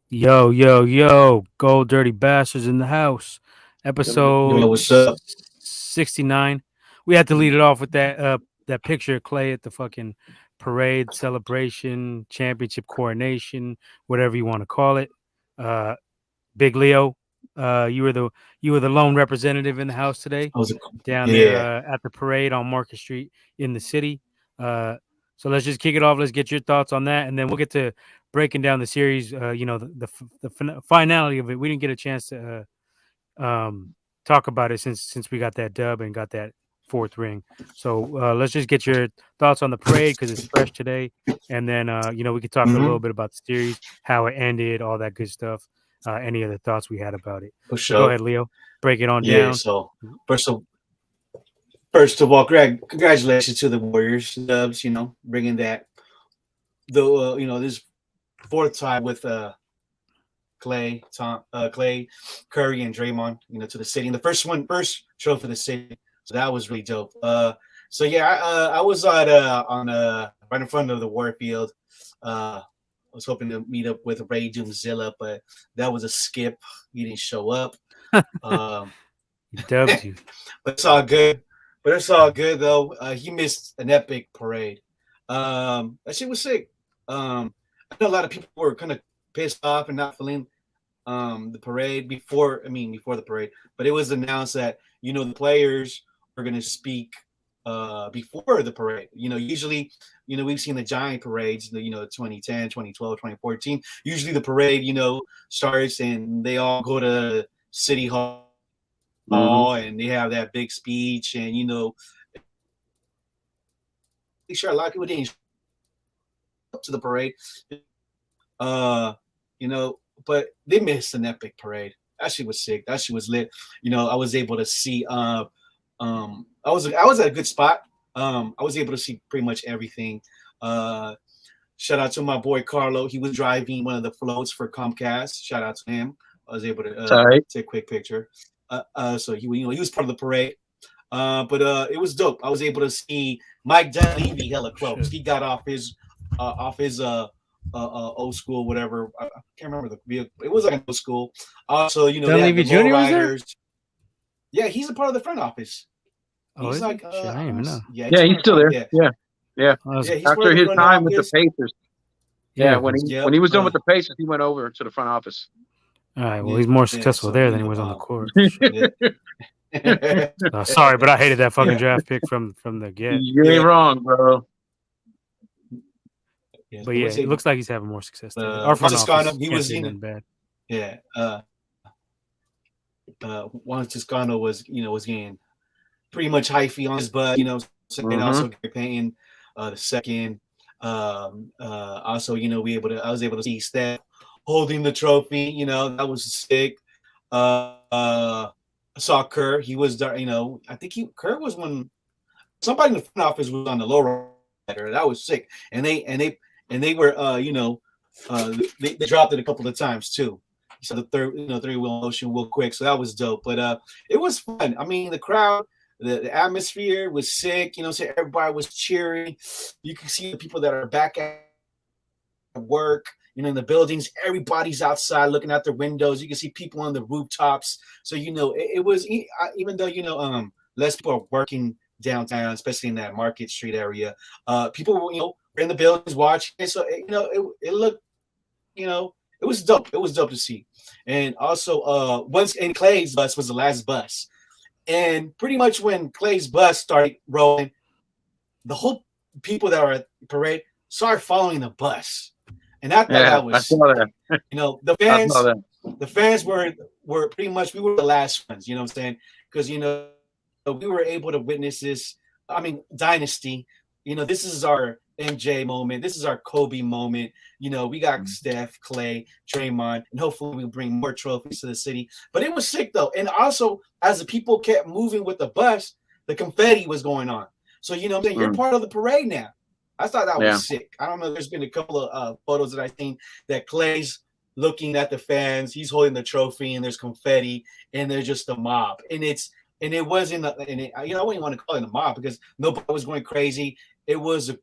Yo, yo, yo, Gold Dirty Bastards in the house. Yo, Episode what's up? 69. We had to lead it off with that picture of Clay at the fucking parade celebration, championship coronation, whatever you want to call it. Uh Big Leo, you were the lone representative in the house today, I was, down there yeah, at the parade on Market Street in the city. Uh, so let's just kick it off. Let's get your thoughts on that, and then we'll get to breaking down the series. The finality of it. We didn't get a chance to talk about it since we got that dub and got that fourth ring. So let's just get your thoughts on the parade because it's fresh today, and then we could talk a mm-hmm, little bit about the series, how it ended, all that good stuff. Any other thoughts we had about it. for So go sure. ahead, Leo. Break it on Yeah, down. so first of first of all, congratulations to the Warriors, Dubs. Bringing that this fourth time with Clay, Curry, and Draymond, to the city. And the first trophy for the city. So that was really dope. So yeah, I was on right in front of the Warfield. I was hoping to meet up with Ray Doomzilla, but that was a skip. He didn't show up. Um, He dubbed but you. it's all good. But it's all good though. He missed an epic parade. That shit was sick. I know a lot of people were kind of pissed off and not feeling the parade before. I mean, before the parade, but it was announced that the players were going to speak before the parade. Usually, we've seen the giant parades. 2010, 2012, 2014. Usually, the parade, starts and they all go to City Hall and they Mm-hmm. have that big speech and sure a lot of people didn't up to the parade. Uh, but they missed an epic parade. That shit was sick. That shit was lit. I was able to see. I was at a good spot. I was able to see pretty much everything. Uh, Shout out to my boy Carlo. He was driving one of the floats for Comcast. Shout out to him. I was able to All right. take a quick picture. So he was part of the parade. But it was dope. I was able to see Mike Dunleavy hella close. Shit. He got off his old school, whatever. I can't remember the vehicle. It was like an old school. Also, they had Dunleavy the Jr. was there? lowriders. Yeah, he's a part of the front office. Oh, He's is he? like, Shit, I didn't even know. yeah, Yeah, he's still there. yeah, Yeah, yeah. I was, yeah. He's part After of the his front time with the office. Pacers, yeah. when he 'Cause- Yep. when he was done with the Pacers, he went over to the front office. all right. Well, Yeah, he's more yeah. successful So there than he was on the court. yeah. Sorry, but I hated that fucking Yeah. draft pick from the get. You ain't wrong, bro. Yeah, But yeah, it looks like he's having more success there. Our front Toscano, office he can't was say nothing bad. yeah. Once Toscano was getting pretty much hyphy on his butt, and Mm-hmm. also Gary Payton, the second. Also, I was able to see Steph holding the trophy. That was sick. I saw Kerr. He was there. I think Kerr was when somebody in the front office was on the low rider. That was sick. And they were they dropped it a couple of times too. So the three wheel motion real quick. So that was dope. But it was fun. I mean, the crowd, the atmosphere was sick. So everybody was cheering. You can see the people that are back at work. In the buildings, everybody's outside looking out their windows. You can see people on the rooftops. So it was even though less people are working downtown, especially in that Market Street area. People were were in the buildings watching. So it looked it was dope. It was dope to see. And also once and Clay's bus was the last bus. And pretty much when Clay's bus started rolling, the whole people that were at the parade started following the bus. And I thought Yeah, that I was saw that. the I saw fans that. the fans were pretty much we were the last ones, what I'm saying? Because we were able to witness this. I mean, dynasty. This is our MJ moment. This is our Kobe moment. We got Steph, Clay, Draymond, and hopefully we'll bring more trophies to the city. But it was sick though. And also, as the people kept moving with the bus, the confetti was going on. So what I'm saying? You're part of the parade now. I thought that Yeah. was sick. I don't know. There's been a couple of photos that I've seen that Clay's looking at the fans. He's holding the trophy, and there's confetti, and there's just a mob. And it wasn't. I wouldn't want to call it a mob because nobody was going crazy. It was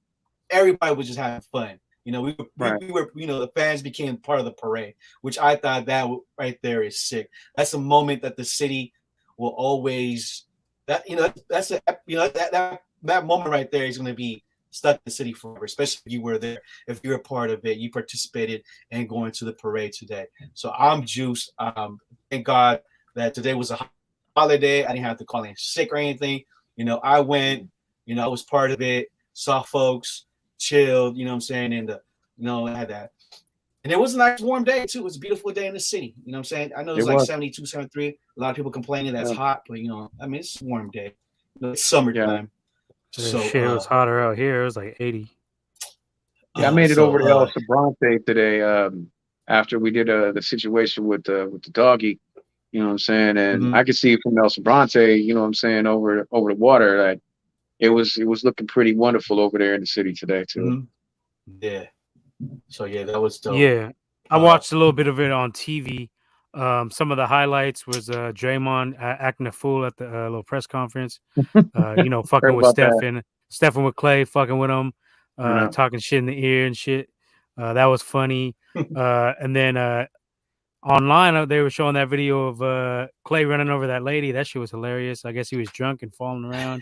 everybody was just having fun. Right. we were, the fans became part of the parade, which I thought that right there is sick. That's a moment that the city will always, that, that's a, that moment right there is going to be stuck in the city forever, especially if you were there, if you were part of it, you participated in going to the parade today. So I'm juiced. Thank God that today was a holiday. I didn't have to call in sick or anything. I went, I was part of it, saw folks, chilled, you know what I'm saying? And, I had that. And it was a nice warm day too. It was a beautiful day in the city. You know what I'm saying? I know it's It like was. 72, 73. A lot of people complaining that's Yeah. hot, but it's a warm day. It's Yeah. summertime. Shit, it was hotter out here. It was like 80. Yeah, I made it over to El so Sobrante today. After we did the situation with the doggy, you know what I'm saying, and mhm, I could see from El Sobrante, you know what I'm saying, over the water that it was looking pretty wonderful over there in the city today too. mhm. Yeah. So yeah, that was dope. Yeah, I Uh watched a little bit of it on TV. Some of the highlights was Draymond acting a fool at the little press conference. Fucking Heard with about that, Stephen with Clay, fucking with him, you know. talking shit in the ear and shit. That was funny. And then online they were showing that video of Clay running over that lady. That shit was hilarious. I guess he was drunk and falling around.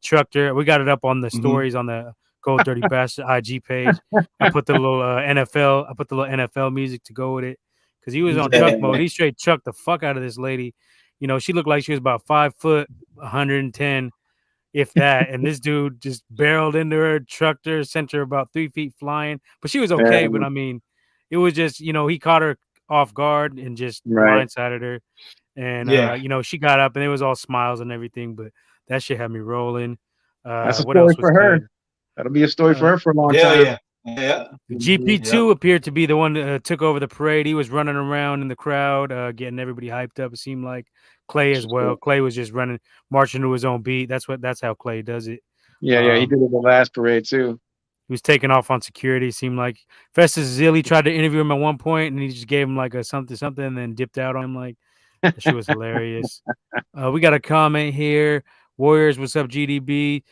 Trucked her. We got it up on the mhm. stories on the Cold Dirty Bastard IG page. I put the little NFL. I put the little NFL music to go with it because he was on truck mode. He straight chucked the fuck out of this lady. She looked like she was about 5 foot, 110, if that. And this dude just barreled into her, trucked her, sent her about 3 feet flying. But she was okay. But And, I mean, it was just he caught her off guard and just right. blindsided her. And Yeah. she got up and it was all smiles and everything. But that shit had me rolling. That's a What else story was for her. good? That'll be a story for Uh, her for a long Yeah, time. yeah. Yeah. Yep. GP2 appeared to be the one that took over the parade. He was running around in the crowd, getting everybody hyped up. It seemed like Clay as well. Clay was just running, marching to his own beat. That's how Clay does it. Yeah, yeah, he did it the last parade too. He was taking off on security. It seemed like Festus Zilli tried to interview him at one point, and he just gave him like a something, and then dipped out on him. Like that shit was hilarious. We got a comment here. Warriors, what's up, GDB?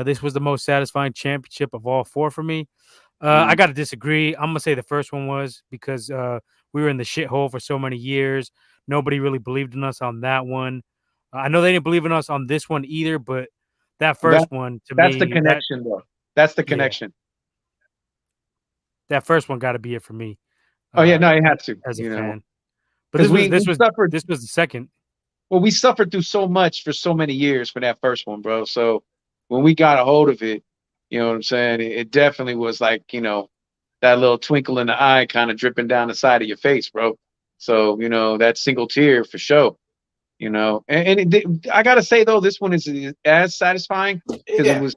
This was the most satisfying championship of all four for me. I got to disagree. I'm gonna say the first one was because we were in the shithole for so many years. Nobody really believed in us on that one. I know they didn't believe in us on this one either, but that That first one to that's the me, connection though. That's the yeah, connection. that first one got to be it for me Oh yeah, uh, no, it had to, as a fan. But because this was we suffered. this was the second. Well, we suffered through so much for so many years for that first one, bro. So when we got a hold of it, you know what I'm saying? It definitely was like, that little twinkle in the eye kind of dripping down the side of your face, bro. So, that single tear for sure, I got to say, though, this one is as satisfying because it Yeah. was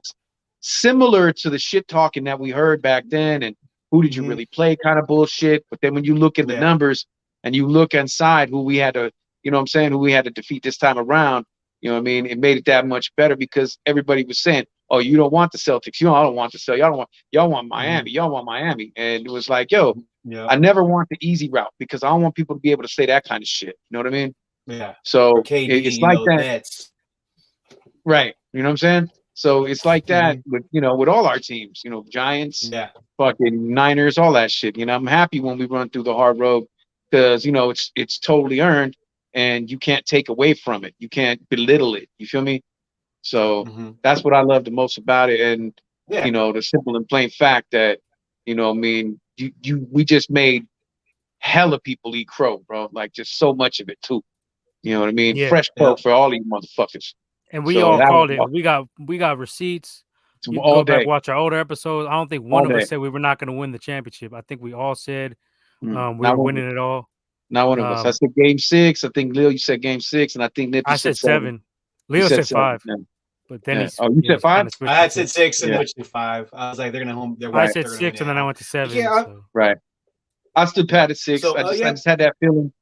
similar to the shit talking that we heard back then and who did you Mhm. really play kind of bullshit. But then when you look at the Yeah. numbers and you look inside who we had to, who we had to defeat this time around, it made it that much better because everybody was saying, oh, you don't want the Celtics. I don't want the Celtics. Y'all want Miami. Y'all want Miami. And it was like, yo, Yeah. I never want the easy route because I don't want people to be able to say that kind of shit. You know what I mean? Yeah. Or So KD, it's like that. that's Right. You know what I'm saying? So it's like that Mhm. with all our teams, Giants, Yeah. fucking Niners, all that shit. I'm happy when we run through the hard road because, it's totally earned and you can't take away from it. You can't belittle it. You feel me? So Mhm. that's what I love the most about it. And, Yeah. the simple and plain fact that, we just made hella people eat crow, bro. Like just so much of it too. You know what I mean? Yeah, Fresh crow Yep. for all these motherfuckers. and we So all that was called it. We got receipts. You can all go back day, watch our older episodes. I don't think one all of us day. said we were not going to win the championship. I think we all said we Not were one of us. winning it all. Not one of us. I Um, said game 6. I think Lil, you said game 6, and I think Nip, you I said said 7. 7. You Leo said said 7. 5, Yeah. but then Yeah. Oh, you said kind 5? of I switched it had to. said 6 and Yeah. switched to 5. I was like, they're gonna home. They're I Right. said gonna win 6, it and then I out. went to 7. Yeah. So Right. I still patted 6. So I just yeah, had that feeling.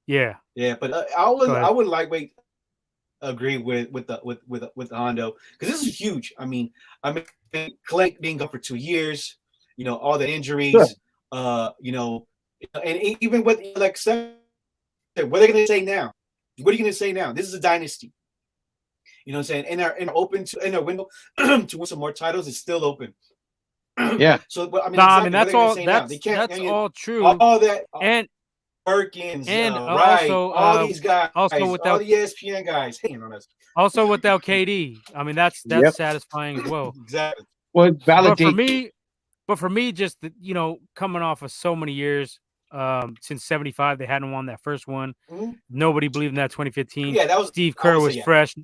yeah, yeah. But go I ahead. would like wait agree with the Hondo because this is huge. I mean, Clay being gone for 2 years. All the Sure. injuries. And even with like Steph, what are they gonna say now? What are you gonna say now? This is a dynasty. You know what I'm saying? And our window to win some more titles is still open. Yeah. So, but I mean, No, I mean exactly what that's they're gonna all. say now. They can't. I That's mean, all true. all that And Perkins, Wright, also all these guys, also all without the ESPN guys hating on us. also without KD. I mean that's Yep. satisfying as well. Exactly. Well, it But for validates. me, just coming off of so many years, since '75 they hadn't won that first one. Mhm. Nobody believed in that 2015. Yeah, that was. Steve I Kerr would say was yeah. fresh.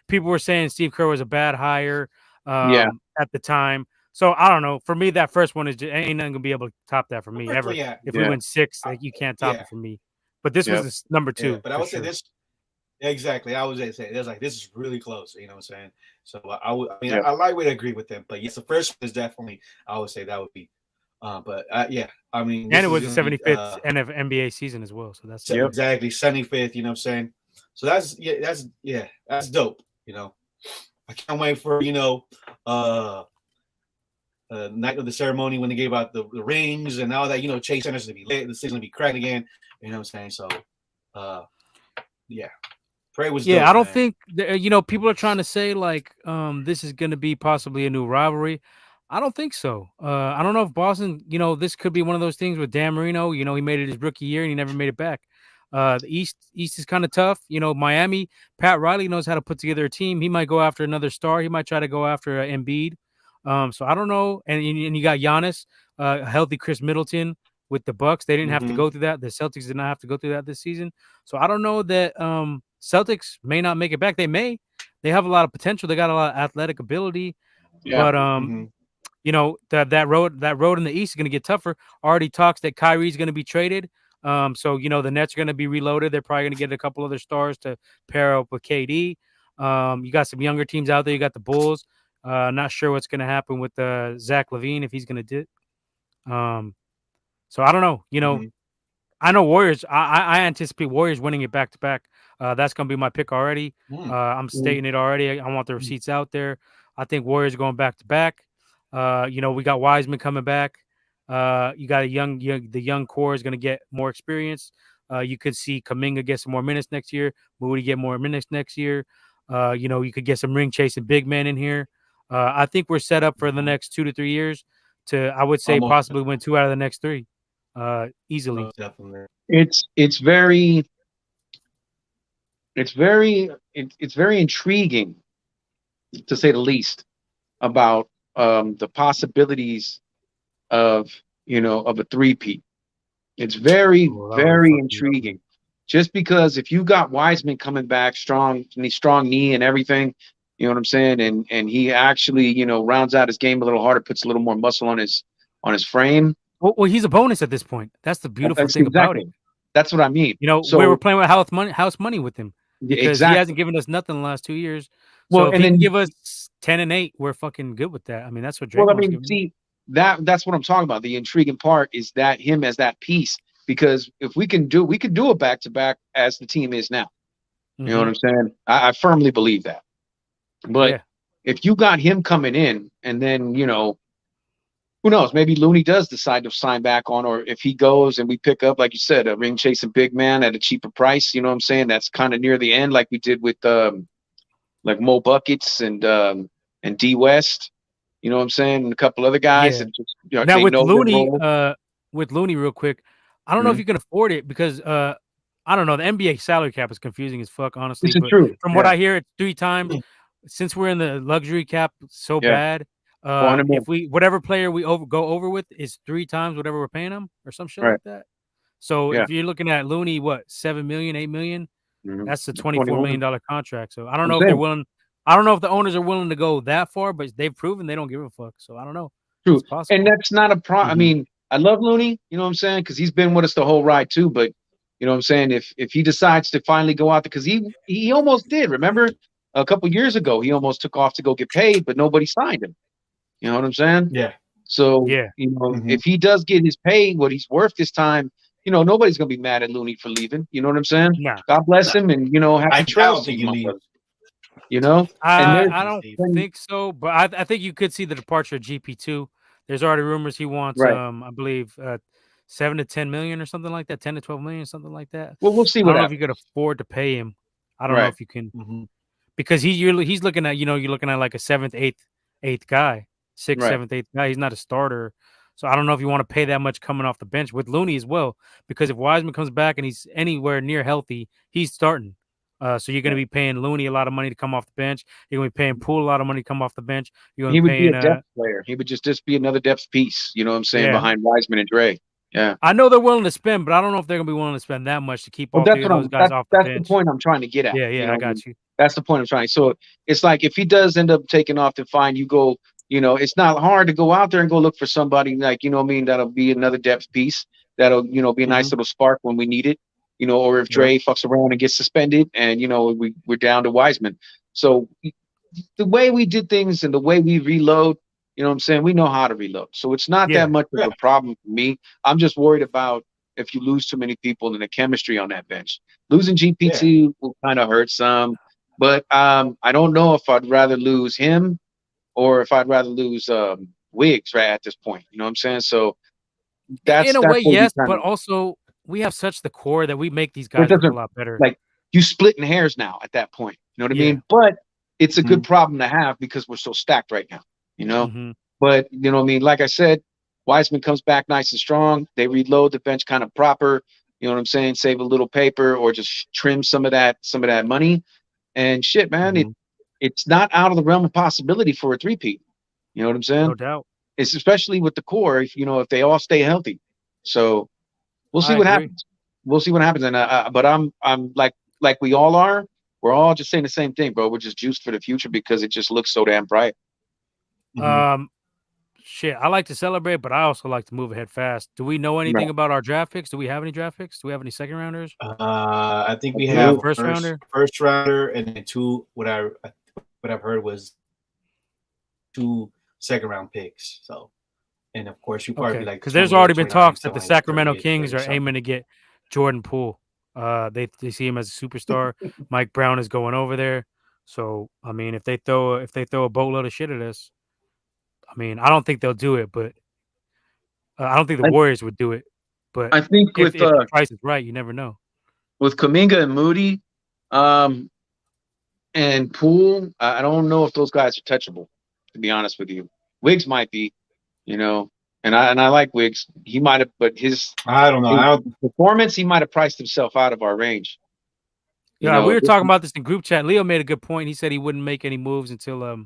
People were saying Steve Kerr was a bad hire Yeah. at the time. So I don't know. For me, that first one is just, ain't nothing gonna be able to top that for me ever. Personally, yeah, If we Yeah. win six, I, like you can't top yeah, it for me. But this was Yep. this number yeah. two But I for would say sure. this. Exactly. I was say there's like this is really close. You know what I'm saying? So I would. I mean, Yep. I like way to agree with them. But yes, the first one is definitely. I would say that would be. But yeah, I mean, And this it is was the gonna be 75th NBA season as well. So that's Yep. exactly 75th. You know what I'm saying? So that's dope. You know, I can't wait for uh night of the ceremony when they gave out the rings and all that. You know, Chase Center's gonna be lit. The city's gonna be cracked again. You know what I'm saying? So, yeah, Prey was Yeah, dope, I don't man. think people are trying to say like this is going to be possibly a new rivalry. I don't think so. I don't know if Boston, this could be one of those things with Dan Marino. He made it his rookie year and he never made it back. The East is kind of tough. Miami, Pat Riley knows how to put together a team. He might go after another star. He might try to go after Embiid. So I don't know. And you got Giannis, a healthy Chris Middleton with the Bucks. They didn't have to Mm-hmm. go through that. The Celtics did not have to go through that this season. So I don't know that Celtics may not make it back. They may. They have a lot of potential. They got a lot of athletic ability. Yeah. But Mm-hmm. that road in the East is going to get tougher. Already talks that Kyrie's going to be traded. So the Nets are going to be reloaded. They're probably going to get a couple other stars to pair up with KD. You got some younger teams out there. You got the Bulls. Not sure what's going to happen with Zach LaVine if he's going to dip. So I don't know. Mm-hmm. I know Warriors. I anticipate Warriors winning it back to back. That's gonna be my pick already. I'm stating it already. I want the receipts out there. I think Warriors going back to back. We got Wiseman coming back. You got the young core is gonna get more experience. You could see Kuminga get some more minutes next year. Moody get more minutes next year. You could get some ring chasing big men in here. I think we're set up for the next 2 to 3 years to, I would say, Almost possibly win 2 out of the next 3. Easily. definitely. It's very intriguing, to say the least, about the possibilities of of a three-peat. It's very, very intriguing. Just because if you got Wiseman coming back strong knee and everything, you know what I'm saying, and he actually rounds out his game a little harder, puts a little more muscle on his frame. Well, he's a bonus at this point. That's the beautiful That's thing about exactly. it. That's what I mean. We were So playing with house money with him because he exactly. hasn't given us nothing the last 2 years. Well, So if and he then can give us 10 and 8, we're fucking good with that. I mean, that's what well, I Draymond's mean, giving us. see, that's what I'm talking about. The intriguing part is that him as that piece, because if we could do a back to back as the team is now. You know what I'm saying? I firmly believe that. But Yeah. if you got him coming in, and then who knows? Maybe Looney does decide to sign back on, or if he goes and we pick up, like you said, a ring chasing big man at a cheaper price. You know what I'm saying? That's kind of near the end, like we did with like Mo Buckets and D West. You know what I'm saying? And a couple other guys Yeah. that just Now they with know their Looney, role. real quick, I don't know if you can afford it because I don't know. The NBA salary cap is confusing as fuck, honestly. This is But true. from what Yeah. I hear, it's 3 times. Since we're in the luxury cap so Yeah. bad, 400 if whatever player we go over with is 3 times whatever we're paying them or some shit Right. like that. So Yeah. if you're looking at Looney, what, 7 million, 8 million? That's a $24 21. million contract. So I don't I'm know if they're saying. willing. I don't know if the owners are willing to go that far, but they've proven they don't give a fuck. So I don't know. True. It's possible. And that's not a problem. I mean, I love Looney, you know what I'm saying? Because he's been with us the whole ride too. But you know what I'm saying? If he decides to finally go out there, because he almost did. Remember a couple years ago, he almost took off to go get paid, but nobody signed him. You know what I'm saying? Yeah. So Yeah. if he does get his pay, what he's worth this time, nobody's gonna be mad at Looney for leaving. You know what I'm saying? Nah. God bless him, and happy I trails don't to think you, he my leaves. brother. And I don't there's think so, but I think you could see the departure of GP2. There's already rumors he wants, right. I believe, 7 to 10 million or something like that, 10 to 12 million, something like that. Well, we'll see I what don't know if happens. you could afford to pay him. I don't know Right. if you can, because he's looking at, you're looking at like a 7th, 8th guy. sixth, Right. seventh, eighth guy. He's not a starter. So I don't know if you want to pay that much coming off the bench with Looney as well, because if Wiseman comes back and he's anywhere near healthy, he's starting. So you're going to Right. be paying Looney a lot of money to come off the bench. You're going to be paying Poole a lot of money to come off the bench. You're going He to be would be a paying, depth player. He would just be another depth piece. You know what I'm saying? yeah. Behind Wiseman and Dre. Yeah. I know they're willing to spend, but I don't know if they're going to be willing to spend that much to keep Well, all three that's of what those I'm. guys off the That's the bench. point I'm trying to get at. Yeah, You yeah, know, I what I mean? got you. That's the point I'm trying. So it's like if he does end up taking off, then fine. You go. You know, it's not hard to go out there and go look for somebody like you know what I mean. That'll be another depth piece. That'll be a nice Mhm. little spark when we need it. Or if Yep. Dre fucks around and gets suspended, and we're down to Wiseman. So the way we did things and the way we reload, you know what I'm saying? We know how to reload. So it's not that Yeah. much of Yeah. a problem for me. I'm just worried about if you lose too many people in the chemistry on that bench. Losing Yeah. GPT will kind of hurt some, but I don't know if I'd rather lose him or if I'd rather lose Wiggs right at this point. You know what I'm saying? So In that's a way, what we yes, kind but of also we have such the core that we make these it guys look a doesn't lot better. like you splitting hairs now at that point. You know what I Yeah. mean? But it's a good Mhm. problem to have because we're so stacked right now. You know. Hmm. But you know what I mean? Like I said, Wiseman comes back nice and strong. They reload the bench kind of proper. You know what I'm saying? Save a little paper or just trim some of that money. And shit, man, Mhm. it's not out of the realm of possibility for a three-peat. You know what I'm saying? No doubt. It's especially with the core, if they all stay healthy. So we'll see I what agree. happens. We'll see what happens. And but I'm like we all are. We're all just saying the same thing, bro. We're just juiced for the future because it just looks so damn bright. Mhm. Shit, I like to celebrate, but I also like to move ahead fast. Do we know anything about our draft picks? Do we have any draft picks? Do we have any second rounders? I think I we Do we have a have do. a first first rounder? first rounder and then two. What I've heard was 2 second round picks. So, and of course, you probably be Okay, like because there's 28, already been 29, talks that something the like that, Sacramento 38, Kings 30 are something. aiming to get Jordan Poole. They see him as a superstar. Mike Brown is going over there. So I mean, if they throw a boatload of shit at us, I mean, I don't think they'll do it, but I don't think the I, Warriors would do it. But I think if the price is right, you never know. with Kaminga and Moody, um, and Poole, I don't know if those guys are touchable. To be honest with you, Wiggs might be, you know, and I like Wiggs. He might have, but I don't know. his I don't. performance, he might have priced himself out of our range. You Yeah, we know, were talking about this in group chat. Leo made a good point. He said he wouldn't make any moves until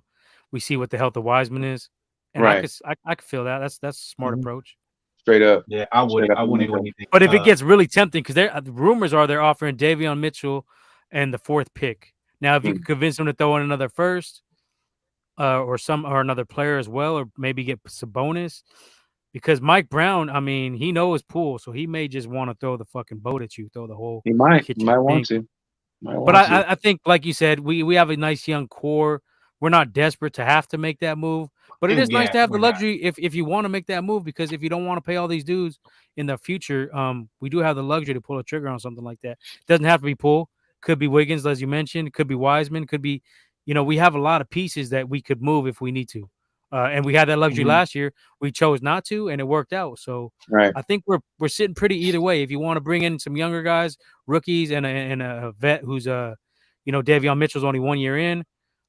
we see what the health of Wiseman is, and right? I could feel that. That's a smart Mhm. approach. Straight up, Yeah, I straight wouldn't. up. I in my wouldn't do book. anything. But if it gets really tempting, because the rumors are they're offering Davion Mitchell and the fourth pick. Now, if you Mm. could convince them to throw in another first, or another player as well, or maybe get Sabonis, because Mike Brown, I mean, he knows Poole, so he may just want to throw the fucking boat at you, throw the whole He might kitchen want sink. to, might But want to. I think, like you said, we have a nice young core. We're not desperate to have to make that move, but it is nice Yeah, to have the we're not. luxury if you want to make that move, because if you don't want to pay all these dudes in the future, we do have the luxury to pull a trigger on something like that. Doesn't have to be Poole. Could be Wiggins, as you mentioned. Could be Wiseman. Could be, we have a lot of pieces that we could move if we need to. And we had that luxury Mhm. last year. We chose not to, and it worked out. So Right, I think we're sitting pretty either way. If you want to bring in some younger guys, rookies, and a vet who's Davion Mitchell's only 1 year in.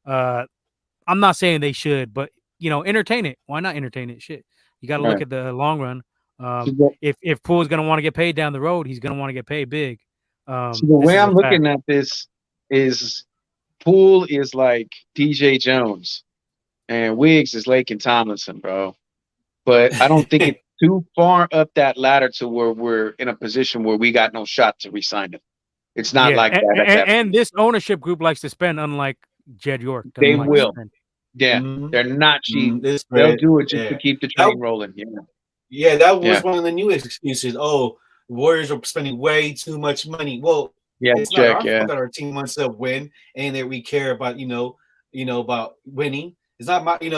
I'm not saying they should, but entertain it. Why not entertain it? Shit, you got to look right. at the long run. So the, If Poole's gonna want to get paid down the road, he's gonna want to get paid big. so the This way is a I'm fact. looking at this is Poole is like DJ Jones and Wiggs is Lake and Tomlinson, bro. But I don't think it's too far up that ladder to where we're in a position where we got no shot to resign him. It's not Yeah, like that at that and point. this ownership group likes to spend, unlike Jed York They doesn't like to will. spend. Yeah. Mhm. They're not cheap. This They'll spread. do it just to Yeah. keep the That train rolling. Yeah. Yeah, that was Yeah. one of the newest excuses. Oh, Warriors are spending way too much money. Well, Yeah. it's not Check. our Yeah. fault that our team wants to win and that we care about, about winning. It's not my, and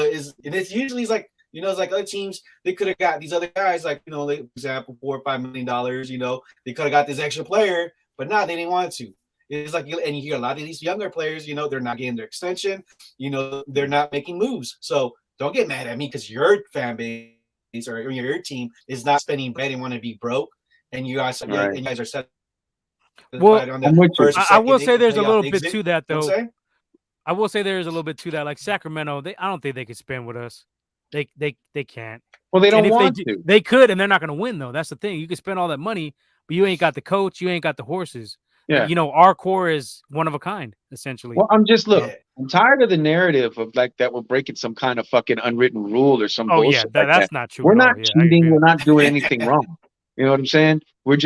it's usually like, it's like other teams, they could have got these other guys, like, like, for example, $4 or $5 million, they could have got this extra player, but not, they didn't want to. It's like, and you hear a lot of these younger players, they're not getting their extension, they're not making moves. So don't get mad at me because your fan base or your team is not spending bread and want to be broke, and All right. you guys are satisfied Well, on I'm the with you. first or I second will say there's a playoff little bit exit. to that, You know what though. I'm saying? I will say there is a little bit to that. Like Sacramento, I don't think they could spend with us. They can't. Well, they And don't if they want do, to. they could, and they're not going to win though. That's the thing. You can spend all that money, but you ain't got the coach, you ain't got the horses. Yeah. You know, our core is one of a kind, essentially. Well, look. Yeah. I'm tired of the narrative of like that we're breaking some kind of fucking unwritten rule or some Oh yeah, bullshit like that. that's not true We're at not all. Yeah, I cheating. agree We're with not doing anything wrong. You know what I'm saying? We're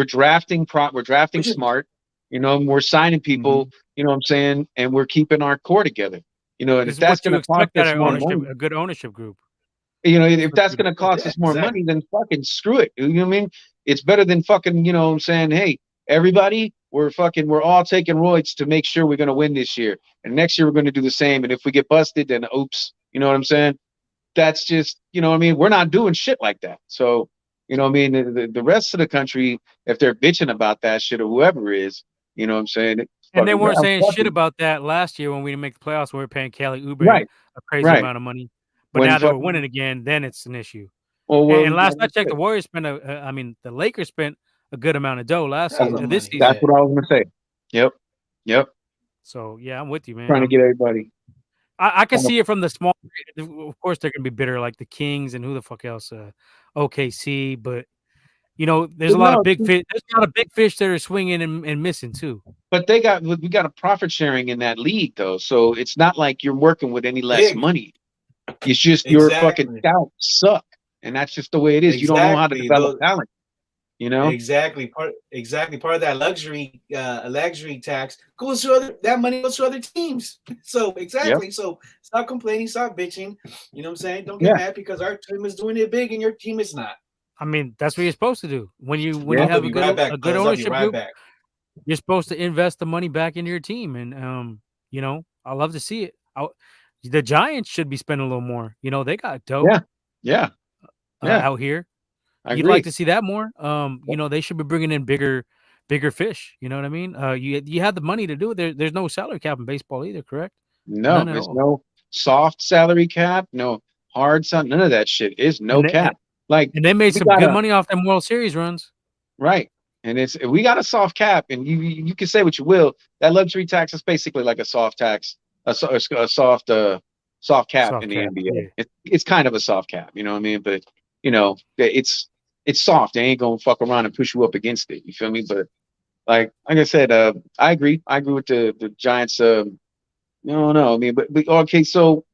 drafting we're drafting Which is smart. You know, and we're signing people. Mhm. You know what I'm saying? And we're keeping our core together. You know, and This if is that's what going you to cost expect out us of more ownership, money, a good ownership group. you know, That's if what that's you going to expect. cost Yeah, us more exactly. money, then fucking screw it. You know what I mean? It's better than fucking, you know what I'm saying? Hey, everybody, we're all taking roids to make sure we're going to win this year. And next year we're going to do the same. And if we get busted, then oops. You know what I'm saying? That's just, you know what I mean? We're not doing shit like that. So, you know what I mean? The rest of the country, if they're bitching about that shit or whoever is, you know what I'm saying? It's And they fucking, weren't well, saying fuck shit it. about that last year when we didn't make the playoffs. When we were paying Kelly Oubre Right, a crazy right. amount of money, but When now that we're winning fucking, again, then it's an issue. And well, last like I I checked, said, the Warriors spent I mean, the Lakers spent a good amount of dough Hell of this money. season. that's Yeah. what I was going to say. Yep, yep. So yeah, I'm with you, man. Trying to get everybody. I can Kind of, see it from the small. Of course, they're gonna be bitter, like the Kings and who the fuck else, OKC. But you know, there's a but lot of no, big fish. There's a lot of big fish that are swinging and missing too. but we got a profit sharing in that league though, so it's not like you're working with any less Big. money. It's just your fucking Exactly. scouts suck, and that's just the way it is. You don't know how to Exactly. develop Those talent. You know? Part of that luxury tax goes to that money goes to other teams. So Yep. exactly. So stop complaining, stop bitching. You know what I'm saying? Don't get Yeah. mad because our team is doing it big and your team is not. I mean, that's what you're supposed to do when Yeah. you I'll have be right back, a good fellas. I'll be ownership right group. back. You're supposed to invest the money back into your team, and you know, I love to see it. The Giants should be spending a little more. You know, they got dope Yeah. Yeah. Yeah. out here. I You'd like agree. to see that more. You know, they should be bringing in bigger fish. You know what I mean? You have the money to do it. There's no salary cap in baseball either, correct? No, None at there's all. no soft salary cap, no hard none of that shit. Is no And they, cap. Like and they made we some got good a money off them World Series runs. right, and it's we got a soft cap, and you can say what you will. That luxury tax is basically like a soft tax, a soft cap Soft in the cap. Yeah. NBA. It's kind of a soft cap, you know what I mean? But you know, it's soft. They ain't gonna fuck around and push you up against it. You feel me? But like I said, I agree. I agree with the Giants. No. I mean, but okay. So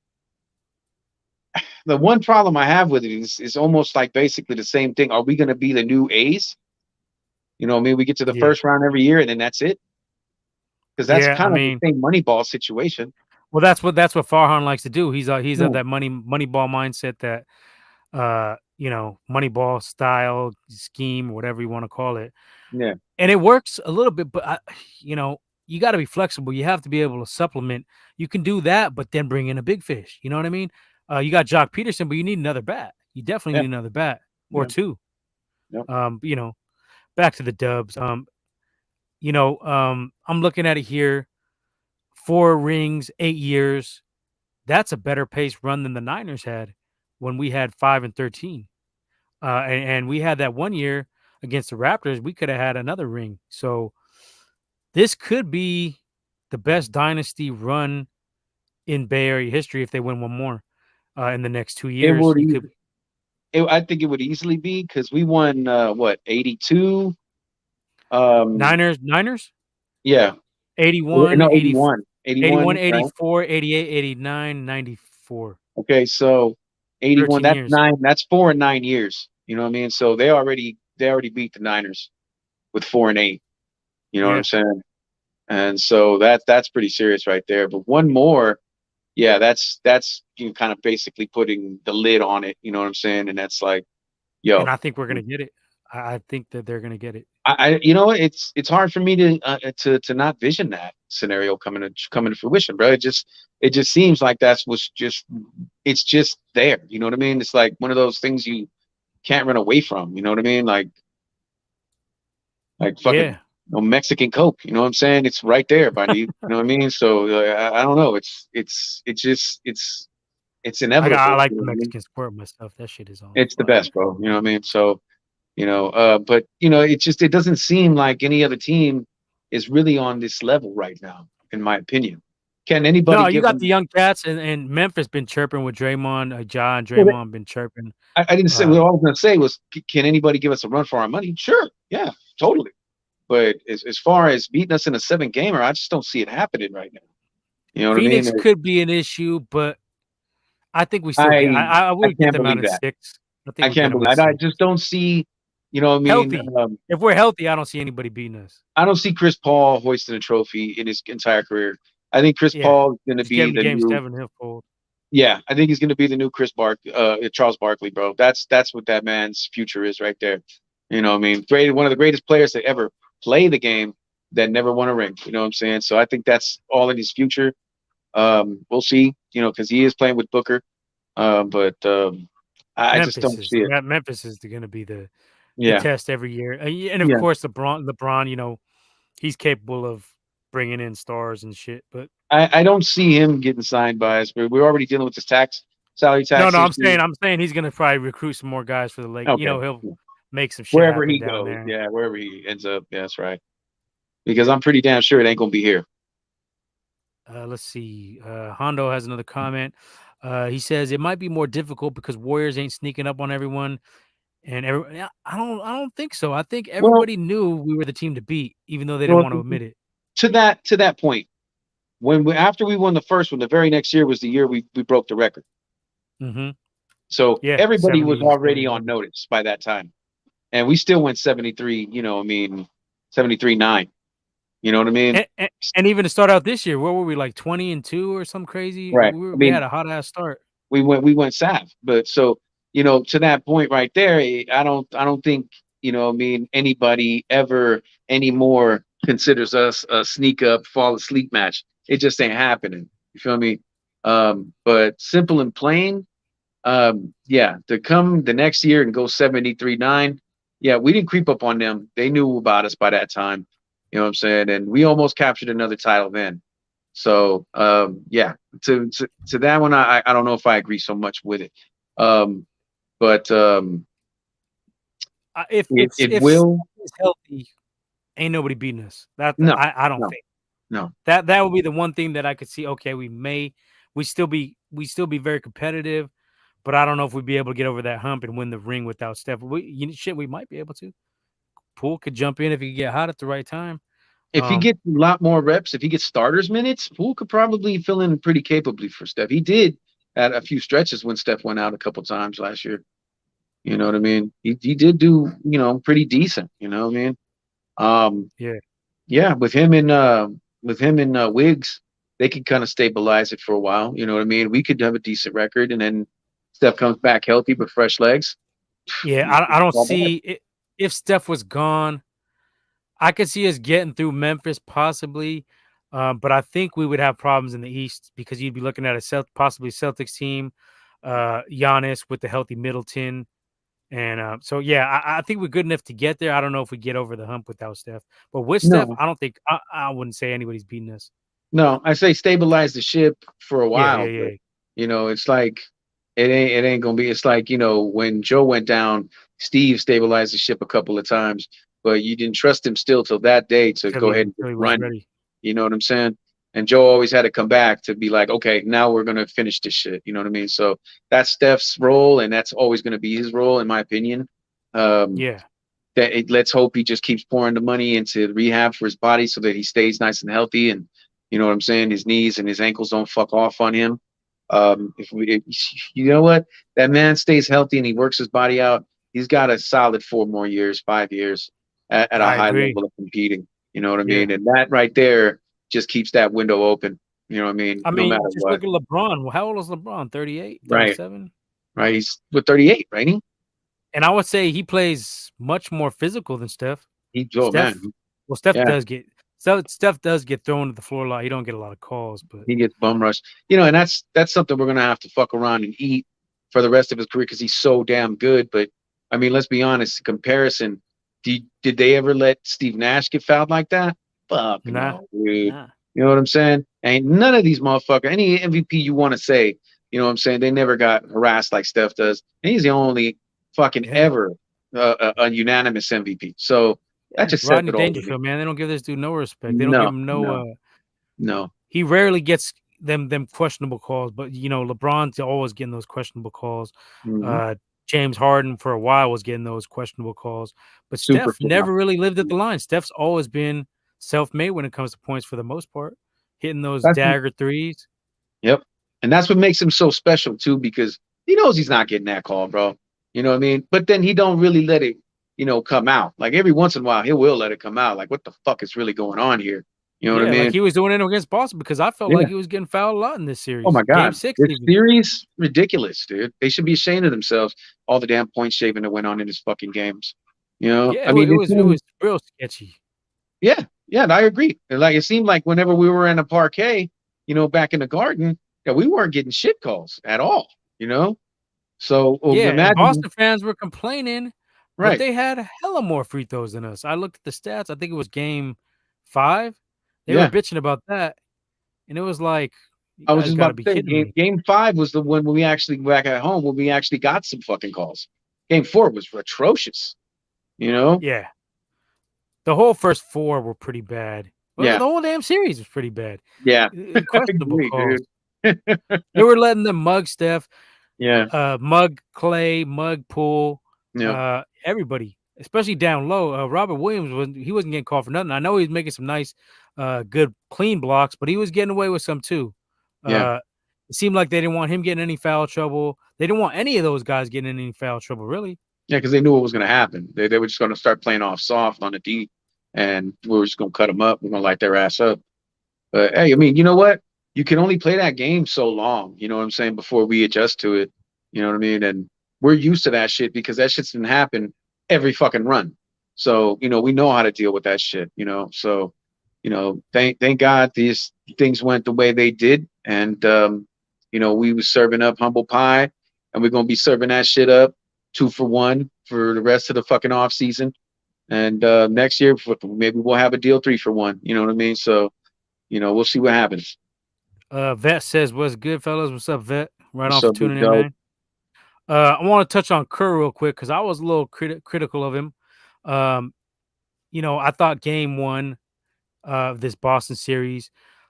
the one problem I have with it is almost like basically the same thing. Are we going to be the new A's? You know, what I mean, we get to the Yeah. first round every year and then that's it, because that's Yeah. I kind of the mean, same Moneyball situation. well, that's what Farhan likes to do. He's of Yeah, that Moneyball mindset that you know, Moneyball style scheme, whatever you want to call it. yeah, And it works a little bit, but you know, you got to be flexible. You have to be able to supplement. You can do that, but then bring in a big fish. You know what I mean? You got Jock Peterson, but you need another bat. You definitely yeah, need another bat or yeah, two. yeah. You know, back to the Dubs. You know, I'm looking at it here. 4 rings, 8 years. That's a better pace run than the Niners had when we had 5 and 13. And we had that one year against the Raptors. We could have had another ring. So this could be the best dynasty run in Bay Area history if they win one more in the next 2 It years. would. You could I think it would easily be because we won what 82. Niners Yeah, 81, no, 80, 81, 81, 81, right? 84, 88, 89, 94. Okay, so 81. 13 That's years. 9. That's 4 and 9 years. You know what I mean? So they already beat the Niners with 4 and 8. You know what I'm Yeah. saying? And so that's pretty serious right there. But one more, yeah, that's you kind of basically putting the lid on it. You know what I'm saying? And that's like, And yo, I think we're gonna get it. I think that they're gonna get it. you know what? It's hard for me to not vision that scenario coming to fruition, bro. It just seems like that's what's just it's just there. You know what I mean? It's like one of those things you can't run away from. You know what I mean? Like fucking Yeah. Mexican Coke. You know what I'm saying? It's right there, buddy. You know what I mean? So I don't know. It's I inevitable. like You know the what I mean? Mexican squirt myself. That shit is on It's the fire. best, bro. You know what I mean? So but it doesn't seem like any other team is really on this level right now, in my opinion. Can anybody No, you give got the them? young cats, and Memphis been chirping with Draymond. Ja and Well, Draymond been chirping. I didn't say. Uh, What I was going to say was, can anybody give us a run for our money? Sure, yeah, totally. But as far as beating us in a 7 gamer, I just don't see it happening right now. You know what I mean? Phoenix could be an issue, but I think we still get. I I I would get can't them out believe in that. 6. I think I we get can't them believe. in I 6. just don't see. You know what I mean? Healthy. If we're healthy, I don't see anybody beating us. I don't see Chris Paul hoisting a trophy in his entire career. I think Chris Yeah, Paul is going to just get be him to the Game new. 7. He'll fold. Yeah, I think he's going to be the new Charles Barkley, bro. That's what that man's future is right there. You know what I mean? One of the greatest players to ever play the game that never won a ring. You know what I'm saying? So I think that's all in his future. We'll see. You know, because he is playing with Booker. But I just don't see it. Memphis is going to be the Yeah, test every year, and of yeah. course LeBron. He's capable of bringing in stars and shit. But I don't see him getting signed by us. But we're already dealing with this salary no, tax no, issue. I'm saying he's going to probably recruit some more guys for the Lake. Okay. He'll make some shit Wherever happen he down goes, there. yeah, wherever he ends up, yeah, that's right. Because I'm pretty damn sure it ain't gonna be here. Let's see. Hondo has another comment. He says it might be more difficult because Warriors ain't sneaking up on everyone, and I don't think so. I think Well, everybody knew we were the team to beat, even though they didn't well, want to admit it. to that point, after we won the first one, the very next year was the year we broke the record. Mm-hmm. So Yeah, everybody was 70, already on notice by that time, and we still went 73. You know, I mean, 73-9. You know what I mean? and even to start out this year, where were we, like 20-2 or something crazy? Right. I We mean, had a hot ass start. we went Sav, but so to that point right there, I don't think I mean anybody ever anymore considers us a sneak up fall asleep match. It just ain't happening. You feel me? But simple and plain, yeah, to come the next year and go 73-9, yeah, we didn't creep up on them. They knew about us by that time. You know what I'm saying? And we almost captured another title then. So yeah, to that one, I don't know if I agree so much with it. Um, but If it Steph will. is healthy, ain't nobody beating us. No, I don't no, think no. that would be the one thing that I could see. Okay, we still be very competitive, but I don't know if we'd be able to get over that hump and win the ring without Steph. We might be able to. Poole could jump in if he could get hot at the right time. If he gets a lot more reps, if he gets starters minutes, Poole could probably fill in pretty capably for Steph. He did at a few stretches when Steph went out a couple times last year. You know what I mean? He did do pretty decent. You know what I mean? Yeah. Yeah, with him and Wiggs, they could kind of stabilize it for a while. You know what I mean? We could have a decent record, and then Steph comes back healthy but fresh legs. Yeah, I don't see it. If Steph was gone, I could see us getting through Memphis possibly, but I think we would have problems in the East because you'd be looking at possibly Celtics team, Giannis with the healthy Middleton, and so yeah, I think we're good enough to get there. I don't know if we get over the hump without Steph, but with Steph, No, I don't think I wouldn't say anybody's beating us. no, I say stabilize the ship for a Yeah, while, yeah, but yeah. it's like it ain't gonna be. It's like when Joe went down, Steve stabilized the ship a couple of times, but you didn't trust him still till that day to go ahead and Until just he was run. ready. You know what I'm saying? And Joe always had to come back to be like, okay, now we're gonna finish this shit. You know what I mean? So that's Steph's role, and that's always gonna be his role, in my opinion. Um, Yeah, let's hope he just keeps pouring the money into rehab for his body so that he stays nice and healthy, and you know what I'm saying, his knees and his ankles don't fuck off on him. If you know what, that man stays healthy and he works his body out, he's got a solid 4 more years, 5 years at a I high agree. level of competing. You know what I Yeah, mean? And that right there just keeps that window open. You know what I mean? I No mean, matter just what. look at LeBron. Well, how old is LeBron? 38, Right. 37? Right. He's with 38, right? And I would say he plays much more physical than Steph. Oh Steph, man. well, Steph Yeah. does get Steph does get thrown to the floor a lot. He don't get a lot of calls, but He gets bum rushed. And that's something we're gonna have to fuck around and eat for the rest of his career because he's so damn good. But I mean, let's be honest. Comparison, did they ever let Steve Nash get fouled like that? Fuck nah, no, dude. nah. You know what I'm saying? Ain't none of these motherfuckers. Any MVP you want to say, you know what I'm saying? They never got harassed like Steph does. And he's the only fucking Yeah, ever a unanimous MVP. So that yeah. just says Rodney it all to me. Dangerfield, man. They don't give this dude no respect. They don't give No, him no no, no. he rarely gets them questionable calls, but LeBron's always getting those questionable calls. Mhm. Uh, James Harden for a while was getting those questionable calls, but Super Steph flop. never really lived at the line. Steph's always been self-made when it comes to points for the most part, hitting those That's dagger threes. Yep. And that's what makes him so special too, because he knows he's not getting that call, bro. You know what I mean? But then he don't really let it, come out. Like every once in a while, he will let it come out. Like, what the fuck is really going on here? You know what I Yeah, like mean? he was doing it against Boston because I felt like Yeah. he was getting fouled a lot in this Oh series. my Game God. 6 This even. series, ridiculous, dude. They should be ashamed of themselves. All the damn point shaving that went on in his fucking games. Yeah, I mean, it was real sketchy. yeah, yeah, I agree. And like it seemed like whenever we were in a parquet, back in the garden, that we weren't getting shit calls at all. You know, so Yeah, and imagine, Boston fans were complaining, but right? they had hella more free throws than us. I looked at the stats. I think it was game 5. They were Yeah, bitching about that, and it was like, you I was guys just got about to to be say kidding game me. game five was the one when we actually back at home when we actually got some fucking calls. Game four was atrocious. You know? Yeah, the whole first 4 were pretty bad. Well, Yeah, the whole damn series was pretty bad. yeah, I Questionable agree, calls. dude. They were letting them mug Steph, Yeah, mug Clay, mug Poole, yeah, everybody, especially down low. Robert Williams wasn't getting called for nothing. I know he was making some nice, good clean blocks, but he was getting away with some too. yeah, Uh, it seemed like they didn't want him getting any foul trouble. They didn't want any of those guys getting in any foul trouble, really. yeah, because they knew what was going to happen. They were just going to start playing off soft on the D, and we were just going to cut them up. We're going to light their ass up. But hey, I mean, you know what? You can only play that game so long. You know what I'm saying? Before we adjust to it. You know what I mean? And we're used to that shit because that shit's been happen every fucking run. So we know how to deal with that shit. So thank God these things went the way they did, and we was serving up humble pie, and we're gonna be serving that shit up 2 for 1 for the rest of the fucking off season. And next year, maybe we'll have a deal 3 for 1. You know what I mean? So we'll see what happens. Vet says, "What's good, fellas? What's up, Vet? Right on What's for up, big tuning in, dog? man." I want to touch on Kerr real quick because I was a little critical of him. Um, I thought game 1 of this Boston series,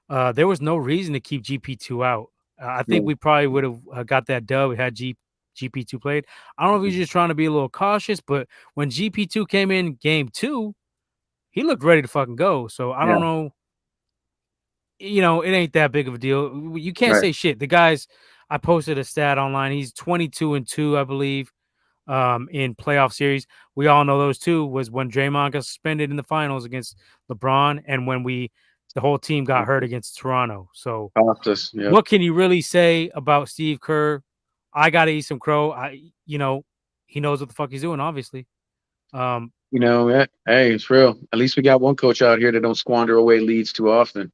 there was no reason to keep GP2 out. I think Yeah. we probably would have got that dub had GP2 played. I don't know if he's just trying to be a little cautious, but when GP2 came in game 2, he looked ready to fucking go. So I Yeah. don't know. It ain't that big of a deal. You can't Right. say shit. The guys, I posted a stat online. He's 22-2, I believe, in playoff series. We all know those two was when Draymond got suspended in the finals against LeBron, and when the whole team got hurt against Toronto. So, Cost us. Yeah. what can you really say about Steve Kerr? I gotta eat some crow. He knows what the fuck he's doing. Obviously, um, Hey, it's real. At least we got one coach out here that don't squander away leads too often.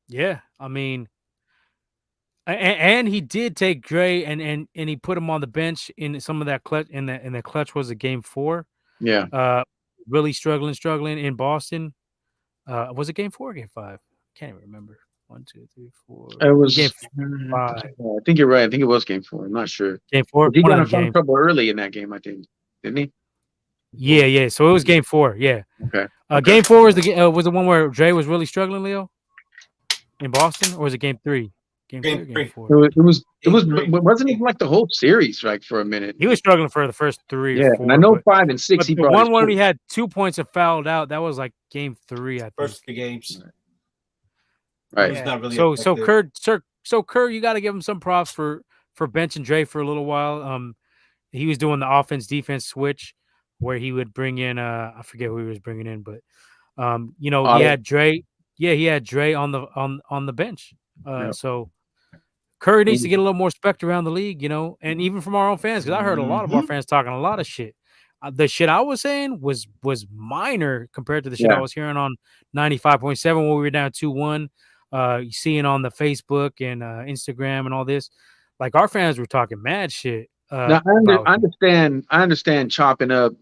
yeah. I mean, and he did take Dre and he put him on the bench in some of that clutch. In the clutch was a game 4. Yeah. Really struggling in Boston. Was it game 4 or game 5? Can't even remember. 1, 2, 3, 4. It It was game was. 5. I think you're right. I think it was game 4. I'm not sure. Game 4. He One of got in them foul games. trouble early in that game, I think, didn't he? Yeah. So it was game 4. Yeah. Okay. Game 4 was the one where Dre was really struggling, Leo, in Boston, or was it game 3? Game 3 or Game game three. 4? Wasn't it like the whole series, like for a minute? He was struggling for the first 3 or Yeah, and I 4, know but 5 and 6 he the brought his one when he point. had 2 points and fouled out, that was like game 3, I think. First 3 games. Right. He's not really So effective. Kerr, you got to give him some props for benching Dre for a little while. He was doing the offense defense switch where he would bring in I forget who he was bringing in, but he Otto. had Dre. Yeah, he had Dre on the bench. Yeah. So Curry needs to get a little more respect around the league, and even from our own fans, because I heard a lot of our fans talking a lot of shit. The shit I was saying was minor compared to the shit I Yeah. was hearing on 95.7 when we were down 2-1. Seeing on the Facebook and Instagram and all this, like our fans were talking mad shit Now about I him. understand. I understand chopping up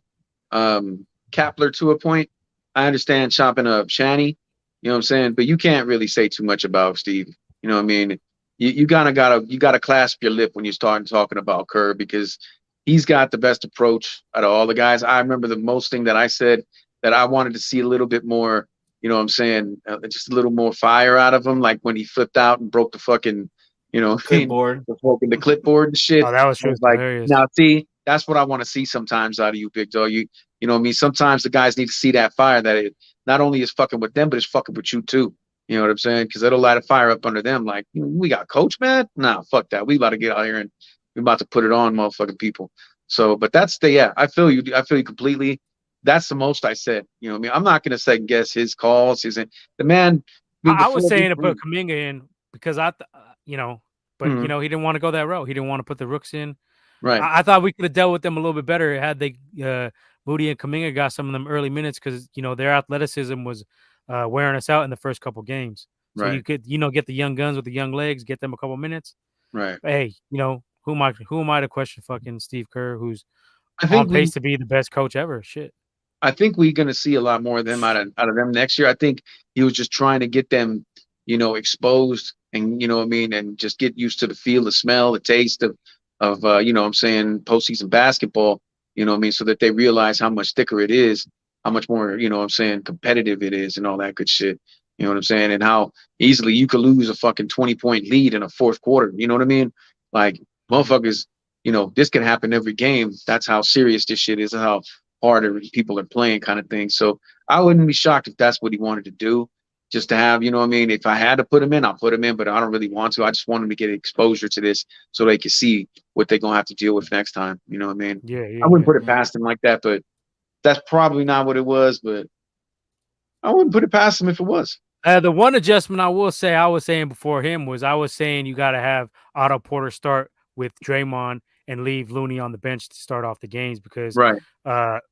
Kapler to a point. I understand chopping up Shanny. You know what I'm saying? But you can't really say too much about Steve. You know what I mean? You gotta clasp your lip when you start talking about Kerr because he's got the best approach out of all the guys. I remember the most thing that I said that I wanted to see a little bit more, you know what I'm saying, just a little more fire out of him, like when he flipped out and broke the fucking, you know, Clipboard. the clipboard and shit. Oh, that was I was just like, hilarious. now see, that's what I want to see sometimes out of you, big dog. You know what I mean? Sometimes the guys need to see that fire, that it not only is fucking with them, but it's fucking with you too. You know what I'm saying? Because it'll light a fire up under them. Like, we got coach, man. Nah, fuck that. We about to get out here and we about to put it on, motherfucking people. So, but that's I feel you. I feel you completely. That's the most I said. You know what I mean? I'm not gonna second guess his calls. The man. I was saying to put Kuminga in because you know, but Mhm. you know, he didn't want to go that route. He didn't want to put the rooks in. Right. I thought we could have dealt with them a little bit better had they Moody and Kuminga got some of them early minutes because you know their athleticism was wearing us out in the first couple games. So Right. you could get the young guns with the young legs, get them a couple minutes. Right. Hey, you know who am I to question fucking Steve Kerr, who's I on think pace to be the best coach ever? Shit. I think we're going to see a lot more of them out of them next year. I think he was just trying to get them, you know, exposed and, you know what I mean, and just get used to the feel, the smell, the taste of you know what I'm saying, postseason basketball, you know what I mean, so that they realize how much thicker it is, how much more, you know what I'm saying, competitive it is and all that good shit. You know what I'm saying? And how easily you could lose a fucking 20-point lead in a fourth quarter. You know what I mean? Like, motherfuckers, you know, this can happen every game. That's how serious this shit is, how harder people are playing, kind of thing. So I wouldn't be shocked if that's what he wanted to do, just to have, you know what I mean? If I had to put him in, I'll put him in, but I don't really want to. I just want him to get exposure to this so they can see what they're going to have to deal with next time. You know what I mean? Yeah, I wouldn't put it past him like that, but that's probably not what it was, but I wouldn't put it past him if it was. The one adjustment I will say I was saying before him was I was saying you got to have Otto Porter start with Draymond and leave Looney on the bench to start off the games because, Right.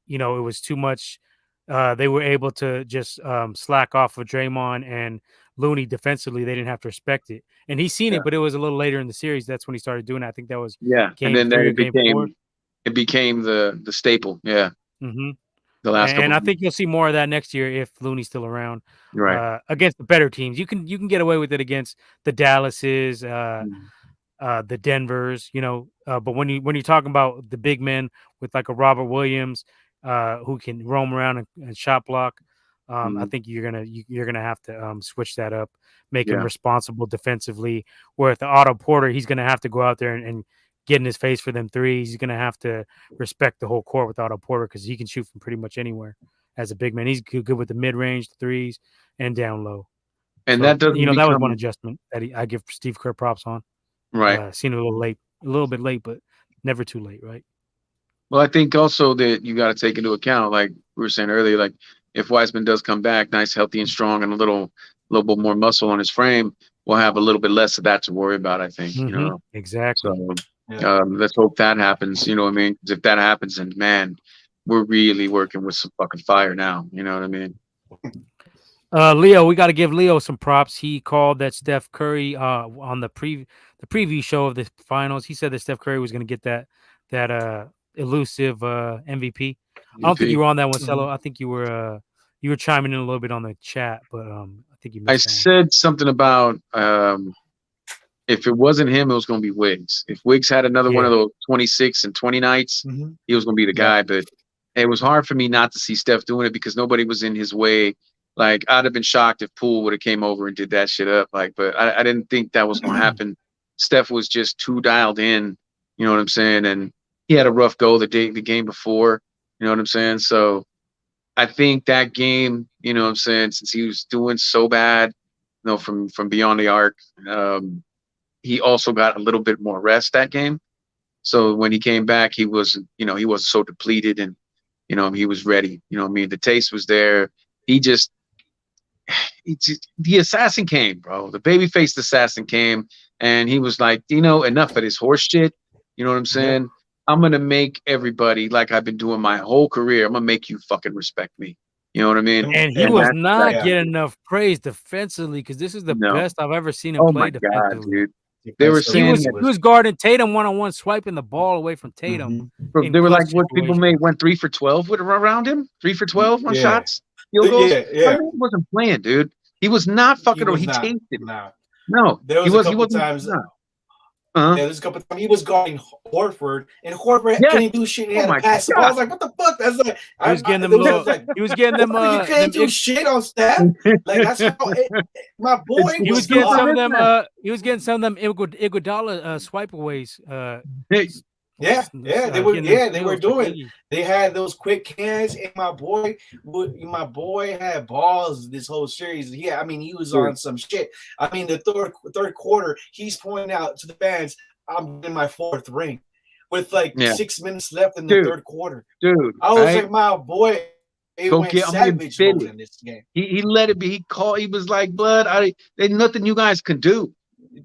you know, it was too much. They were able to just slack off of Draymond and Looney defensively. They didn't have to respect it. And he's seen it, but it was a little later in the series. That's when he started doing it. I think that was and game then 3 or game 4. It became the staple. Yeah. Mm-hmm. The last couple. And I think you'll see more of that next year if Looney's still around. Right. Against the better teams, you can get away with it against the Dallases, the Denvers, you know. But when you're talking about the big men with like a Robert Williams, who can roam around and shot block, I think you're gonna have to switch that up, make him responsible defensively. Where with the Otto Porter, he's gonna have to go out there and get in his face for them threes. He's gonna have to respect the whole court with Otto Porter because he can shoot from pretty much anywhere as a big man. He's good with the mid range threes and down low. And so, that doesn't that was one adjustment that I give Steve Kerr props on. Right. Seen it a little bit late, but never too late, right? Well, I think also that you got to take into account, like we were saying earlier, like if Wiseman does come back, nice, healthy, and strong, and a little bit more muscle on his frame, we'll have a little bit less of that to worry about. I think, you know, exactly. So let's hope that happens. You know what I mean? 'Cause if that happens, then man, we're really working with some fucking fire now. You know what I mean? Leo, we got to give Leo some props. He called that Steph Curry on the preview show of the finals. He said that Steph Curry was going to get that elusive MVP. I don't think you were on that one, Cello. I think you were chiming in a little bit on the chat, but I think you missed that said something about if it wasn't him, it was going to be Wiggs. If Wiggs had another one of those 26 and 20 nights, he was going to be the guy. But it was hard for me not to see Steph doing it because nobody was in his way. Like, I'd have been shocked if Poole would have came over and did that shit up. Like, but I didn't think that was going to happen. Steph was just too dialed in. You know what I'm saying? And he had a rough go the game before. You know what I'm saying? So I think that game, you know what I'm saying, since he was doing so bad, you know, from beyond the arc, he also got a little bit more rest that game. So when he came back, he wasn't so depleted and, you know, he was ready. You know what I mean? The taste was there. The assassin came, bro. The baby-faced assassin came, and he was like, you know, enough of this horse shit. You know what I'm saying? I'm going to make everybody, like I've been doing my whole career, I'm going to make you fucking respect me. You know what I mean? And he was not getting enough praise defensively because this is the best I've ever seen him play defensively. God, dude. They were saying he was guarding Tatum one-on-one, swiping the ball away from Tatum. They were like, what people went 3 for 12 with around him? 3 for 12 on shots? Field goals? He wasn't playing, dude. He was not fucking. He tasted. No. No, there was a couple times. Yeah, there's a couple of times he was guarding Horford, and Horford Yes. couldn't do shit. And he Oh had to my pass the ball. I God. was like, "What the fuck?" That's like, He was getting them there was little. like, He was getting them. Horford, you can't do shit on Steph. Like that's how my boy He was was getting gone. some of them. He was getting some of them Iguodala swipe aways. Yeah, they were. Getting them Yeah, they were steals for doing. Iggy. They had those quick hands, and my boy had balls this whole series. Yeah, I mean, he was on some shit. I mean, the third quarter, he's pointing out to the fans, "I'm in my 4th ring," with like 6 minutes left in the third quarter. Dude, I was like, my boy, it went savage mode in this game. He let it be. He was like, "Blood, there's nothing you guys can do."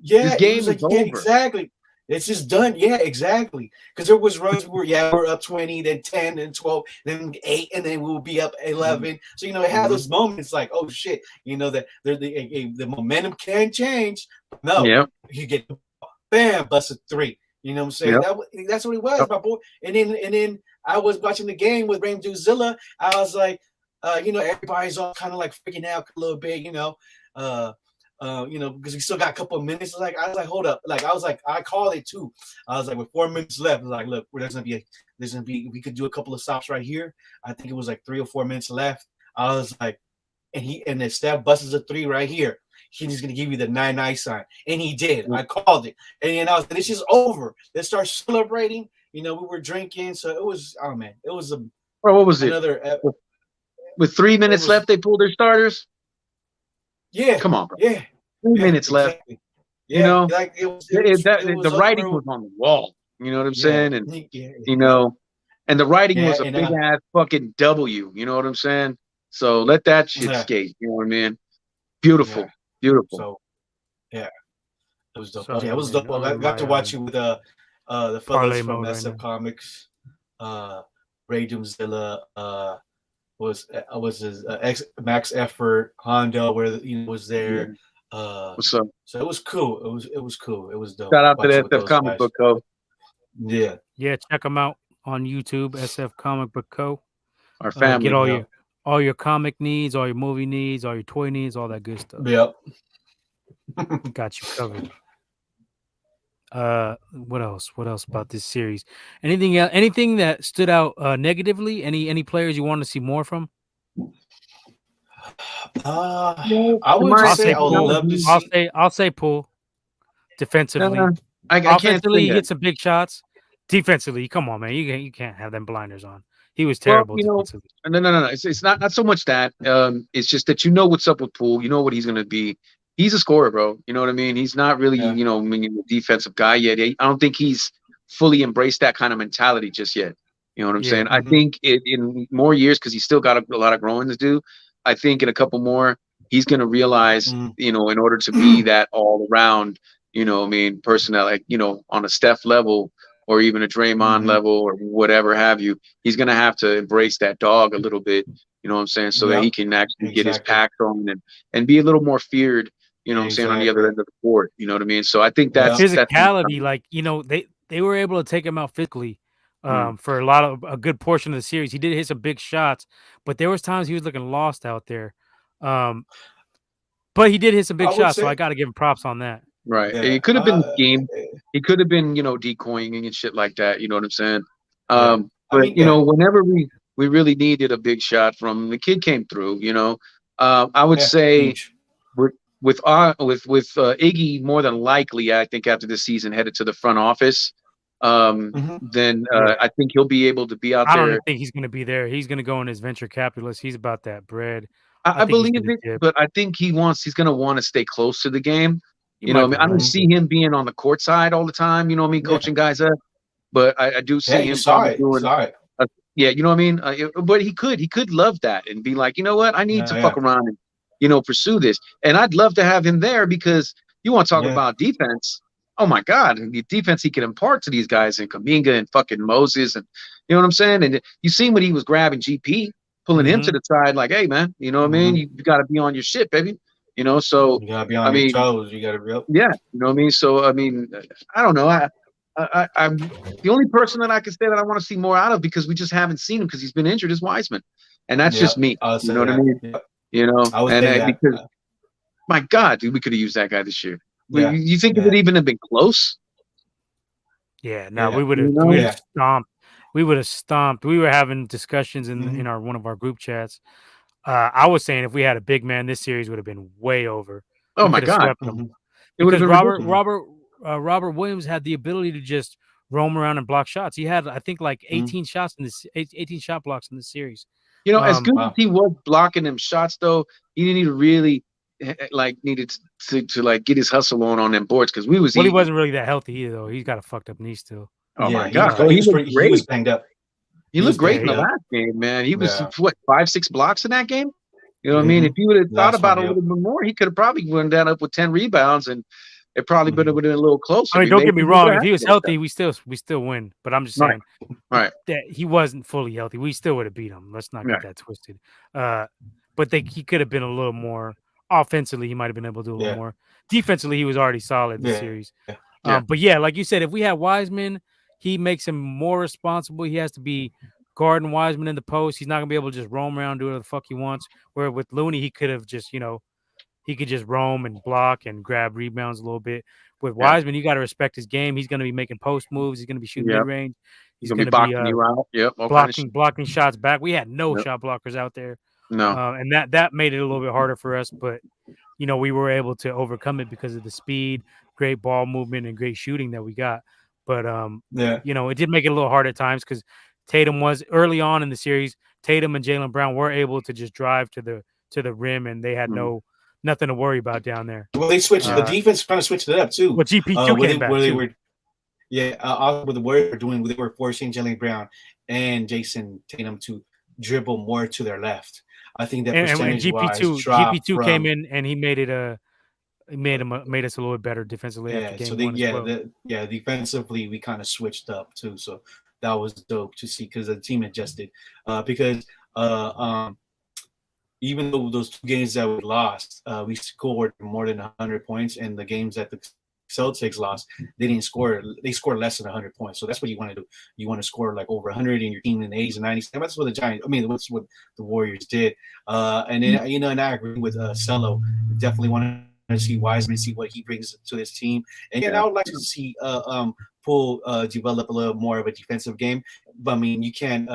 Yeah, this game was like, is over. Exactly. It's just done. Yeah, exactly. Because there was runs where we're up 20, then 10, then 12, then 8, and then we'll be up 11. So it had those moments like, oh shit, that the momentum can change. But no, you get bam, busted 3. You know what I'm saying? That's what it was, my boy. And then I was watching the game with Raym Duzilla. I was like, everybody's all kind of like freaking out a little bit, because we still got a couple of minutes. I was like, hold up. Like, I called it too. I was like, with 4 minutes left, I was like, look, there's gonna be, we could do a couple of stops right here. I think it was like 3 or 4 minutes left. I was like, and then Steph busts a 3 right here. He's gonna give you the 9-9 sign, and he did. I called it, and then I was like, this is over. Let's start celebrating. We were drinking, so it was. Oh man, it was a. Bro, what was it? With 3 minutes left, they pulled their starters. Yeah. Come on, bro. Yeah. 3 minutes left. Yeah. Like the writing was on the wall. You know what I'm saying? And and the writing was a big ass fucking W. You know what I'm saying? So let that shit skate. You know what I mean? Beautiful. Yeah. Beautiful. So it was dope. It was dope. I got to watch it with the fellas from SF Comics, Ray Doomzilla, was his Max Effort, Hondo, where was there. What's up? So it was cool. It was cool. It was dope. Shout out to the SF Comic Book Co. Yeah. Yeah, check them out on YouTube, SF Comic Book Co. Our family. Get all your comic needs, all your movie needs, all your toy needs, all that good stuff. Yep. Got you covered. What else? What else about this series? Anything else? Anything that stood out negatively? Any players you want to see more from? I would just say I would love to see. I'll say Poole. Defensively, I offensively, can't he hit some big shots. Defensively, come on, man, you can't have them blinders on. He was terrible. No. It's not so much that. It's just that what's up with Poole. You know what he's gonna be. He's a scorer, bro. You know what I mean? He's not really, a defensive guy yet. I don't think he's fully embraced that kind of mentality just yet. You know what I'm saying? I think in more years, because he's still got a lot of growing to do. I think in a couple more, he's going to realize, in order to be that all around, person that on a Steph level or even a Draymond level or whatever have you, he's going to have to embrace that dog a little bit. You know what I'm saying? So that he can actually get his pack on and be a little more feared. You know what I'm saying, on the other end of the court. You know what I mean? So I think that's physicality. They were able to take him out physically for a good portion of the series. He did hit some big shots, but there was times he was looking lost out there. But he did hit some big shots, so I got to give him props on that. Right. Yeah. It could have been game. He could have been, decoying and shit like that. You know what I'm saying? Whenever we really needed a big shot from him, the kid came through. I would say. With Iggy, more than likely, I think after this season headed to the front office, then I think he'll be able to be out there. I don't think he's going to be there. He's going to go in his venture capitalist. He's about that bread. I believe it, but I think he's going to want to stay close to the game. I don't see him being on the court side all the time. You know what I mean, coaching guys up. But I do see him doing. Yeah, you know what I mean. But he could love that and be like, you know what, I need to fuck around and pursue this. And I'd love to have him there because you want to talk about defense. Oh my God, the defense he can impart to these guys and Kuminga and fucking Moses, and you know what I'm saying? And you seen when he was grabbing GP, pulling him to the side, like, hey man, you know what I mean? You got to be on your shit, baby. So you gotta be on your toes. You gotta be up. Yeah, you know what I mean? So I mean, I don't know. I'm the only person that I can say that I want to see more out of, because we just haven't seen him because he's been injured, is Wiseman. And that's just me. You know what I mean? Because my God, dude, we could have used that guy this year. You think it would even have been close? Yeah, no, Yeah. we would You have know? we would Yeah. have stomped. We would have stomped. We were having discussions in Mhm. our one of our group chats. I was saying if we had a big man, this series would have been way over. Oh We my could have God, swept them Mhm. it would have because been Robert ridiculous. Mhm. Robert Robert Williams had the ability to just roam around and block shots. He had, I think, like Mhm. 18 shots in this 18 shot blocks in this series. You know, as Um, good as Wow. he was blocking them shots, though, he didn't even really like needed to like get his hustle on them boards because we was well, he eating. wasn't really that healthy either, though. He's got a fucked up knee still. Oh Yeah, my he was God, Uh, bro, he he was looked pretty he was great. banged up. He He was looked great yeah, in the banged yeah. up. last game, man. He was Yeah. what 5-6 blocks in that game. You know what I mean? If Mhm. he would have thought Last about one, it a yep. little bit more, he could have probably went down up with 10 rebounds, and it probably would have Mhm. been a little closer. I mean, don't Maybe get me he would wrong. have If had he to was go with that. healthy, we still win. But I'm just Right, saying right, that he wasn't fully healthy. We still would have beat him. Let's not get right. that twisted. Uh, but he could have been a little more offensively. He might have been able to do a little Yeah. more. Defensively, he was already solid this Yeah. series. Yeah, But yeah, like you said, if we had Wiseman, he makes him more responsible. He has to be guarding Wiseman in the post. He's not gonna be able to just roam around, do whatever the fuck he wants. Where with Looney, he could have just, he could just roam and block and grab rebounds a little bit. With yeah, Wiseman, you got to respect his game. He's going to be making post moves. He's going to be shooting yeah. mid range. He's He's gonna going be to be boxing you out. Yep, all kind of shit. blocking shots back. We had no Yep. shot blockers out there, No, and that made it a little bit harder for us. But we were able to overcome it because of the speed, great ball movement, and great shooting that we got. But Yeah. it did make it a little hard at times because Tatum was early on in the series. Tatum and Jaylen Brown were able to just drive to the rim, and they had Mhm. nothing to worry about down there. Well, they switched the yeah, defense kind of switched it up too. Well, GP2 came back Where they too. were what the Warriors were doing, they were forcing Jalen Brown and Jason Tatum to dribble more to their left. I think that And percentage wise GP2 dropped GP2 came from in and he made us a little bit better defensively after so game one as well. defensively we kind of switched up too. So that was dope to see because the team adjusted. Because even though those two games that we lost, we scored more than 100 points, and the games that the Celtics lost, they didn't score. They scored less than 100 points. So that's what you want to do. You want to score like over 100 in your team in the 80s and 90s. And that's what the Giants. I mean, that's what the Warriors did. And then and I agree with Cello. Definitely want to see Wiseman, see what he brings to this team. And I would like to see Poole develop a little more of a defensive game. But I mean, you can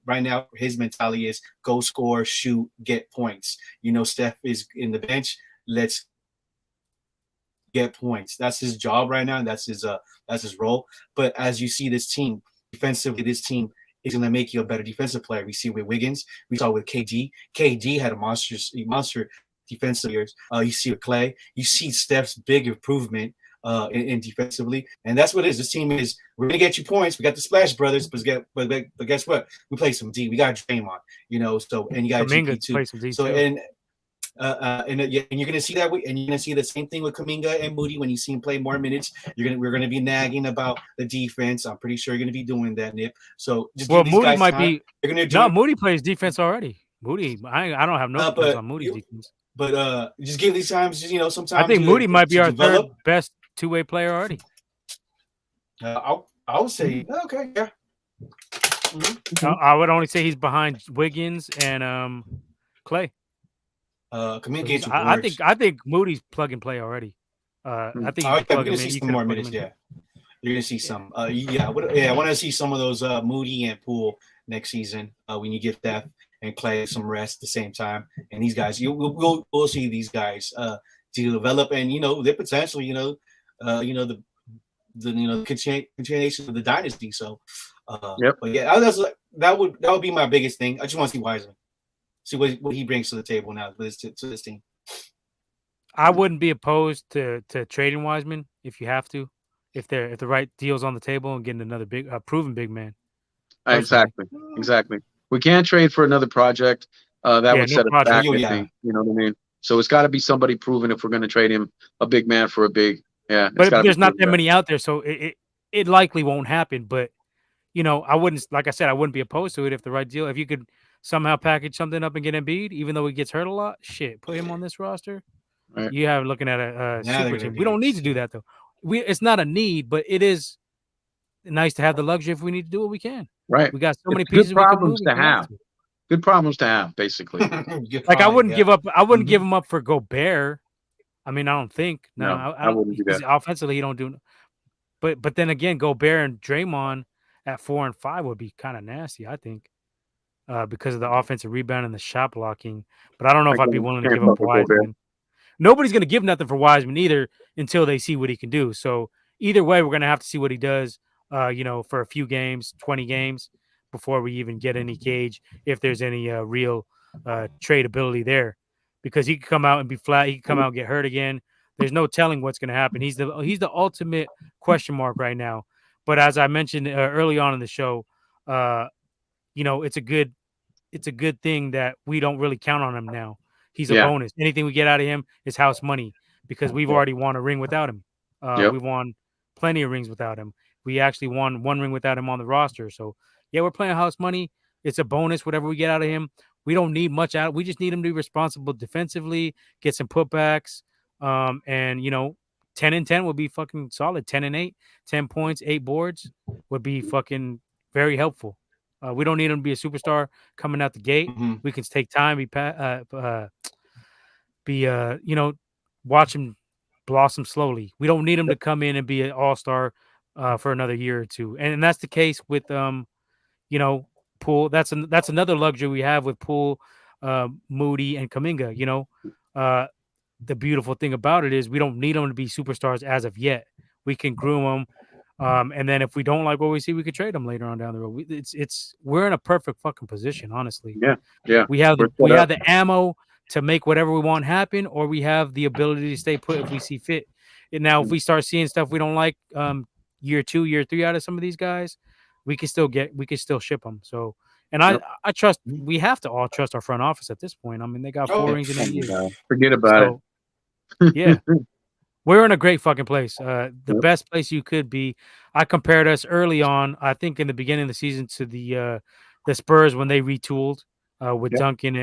right now his mentality is go score, shoot, get points. Steph is in the bench. Let's get points. That's his job right now, and that's his role. But as you see this team defensively, this team is going to make you a better defensive player. We see with Wiggins, we saw with KD. KD had a monster defensive years. You see with Clay, you see Steph's big improvement in defensively, and that's what it is. This team is we're gonna get you points. We got the Splash Brothers, but guess what? We play some D. We got Draymond, so and you got Kaminga GP too. plays some D So too. and you're gonna see that, and you're gonna see the same thing with Kaminga and Moody when you see him play more minutes. We're gonna be nagging about the defense. I'm pretty sure you're gonna be doing that, Nip. So just give these Moody guys might time. be. They're gonna do No, it. Moody plays defense already. Moody, I don't have no complaints on Moody's defense. But just give these times, sometimes I think Moody might be to our develop. third best two-way player already. I would say okay, yeah. I would only say he's behind Wiggins and Clay. Kaminga So I think Moody's plug and play already. I think you can plug him in. See You some can more plug him minutes. in. Yeah, you're gonna see some. I want to see some of those Moody and Poole next season when you give Steph and Clay some rest at the same time. And these guys, we'll see these guys to develop, and they're potentially the continuation of the dynasty. So, but yeah, that would be my biggest thing. I just want to see Wiseman, see what he brings to the table now to this team. I wouldn't be opposed to trading Wiseman if you have to, if the right deal's on the table and getting another proven big man. Personally. Exactly. We can't trade for another project. That would set us back. I think. You know what I mean? So it's got to be somebody proven if we're going to trade him a big man for a big. Yeah, but there's not that many out there, so it likely won't happen. But I wouldn't, like I said, I wouldn't be opposed to it if the right deal. If you could somehow package something up and get Embiid, even though he gets hurt a lot, shit, put him on this roster. Right. You have looking at a super team. We don't need to do that though. It's not a need, but it is nice to have the luxury if we need to do what we can. Right. We got so many pieces. Good problems to have. Good problems to have, basically. Like I wouldn't give up. I wouldn't give him up for Gobert. I mean, I don't think. No, I wouldn't do that. Offensively, he don't do. but then again, Gobert and Draymond at 4 and 5 would be kind of nasty, I think, because of the offensive rebound and the shot blocking. But I don't know I if I'd be can't, willing to can't give up fuck with Gobert. Wiseman. Nobody's going to give nothing for Wiseman either until they see what he can do. So either way, we're going to have to see what he does, for a few games, 20 games, before we even get any gauge if there's any real tradability there. Because he could come out and be flat. He could come out and get hurt again. There's no telling what's going to happen. He's the ultimate question mark right now. But as I mentioned early on in the show, uh, it's a good thing that we don't really count on him now. He's a Yeah. bonus. Anything we get out of him is house money because we've already won a ring without him. Yep. We won plenty of rings without him. We actually won one ring without him on the roster. So yeah, we're playing house money. It's a bonus. Whatever we get out of him, we don't need much out. We just need him to be responsible defensively, get some putbacks, and 10 and 10 would be fucking solid. 10 and 8, 10 points, 8 boards would be fucking very helpful. We don't need him to be a superstar coming out the gate. Mm-hmm. We can take time, watch him blossom slowly. We don't need him to come in and be an all-star for another year or two. And that's the case with Poole. That's another luxury we have with Poole, Moody, and Kaminga. The beautiful thing about it is we don't need them to be superstars as of yet. We can groom them. And then if we don't like what we see, we could trade them later on down the road. We're in a perfect fucking position, honestly. Yeah. Yeah. We have We're the set we up. have the ammo to make whatever we want happen, or we have the ability to stay put if we see fit. And now, if we start seeing stuff we don't like, year 2, year 3 out of some of these guys, we can still ship them. So, and Yep. I trust we have to all trust our front office at this point. I mean, they got 4 Oh, rings in a year. Forget about So, yeah. We're in a great fucking place. The Yep. best place you could be. I compared us early on, I think in the beginning of the season, to the Spurs when they retooled with Yep. Duncan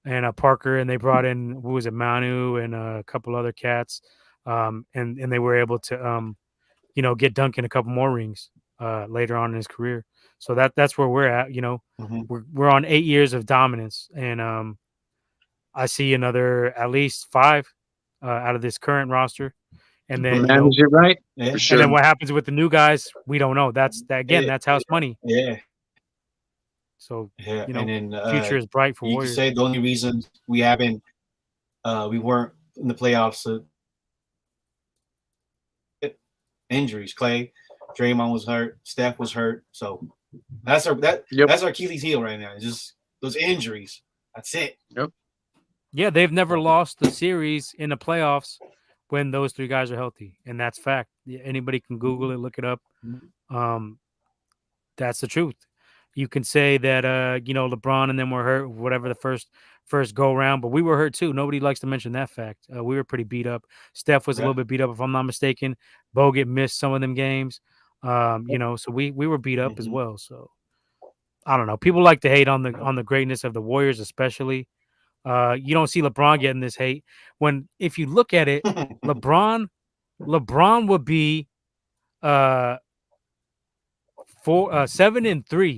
and Parker, and they brought in, who was it, Manu and a couple other cats, and they were able to get Duncan a couple more rings later on in his career. So that's where we're at. Mm-hmm. We're on 8 years of dominance, and I see another at least 5 out of this current roster. And then Manage it right. Yeah. For and sure. then what happens with the new guys, we don't know. That's house money. Yeah. So Yeah. And then future is bright for you could Warriors. say the only reason we weren't in the playoffs, injuries. Clay, Draymond was hurt, Steph was hurt, so that's our Yep. that's our Achilles heel right now. It's just those injuries. That's it. Yeah, they've never lost the series in the playoffs when those 3 guys are healthy, and that's fact. Anybody can Google it, look it up. That's the truth. You can say that LeBron and them were hurt, whatever the first go round, but we were hurt too. Nobody likes to mention that fact. We were pretty beat up. Steph was a little bit beat up, if I'm not mistaken. Bogut missed some of them games. So we were beat up as well. So I don't know. People like to hate on the greatness of the Warriors, especially. You don't see LeBron getting this hate. When if you look at it, LeBron would be 7-3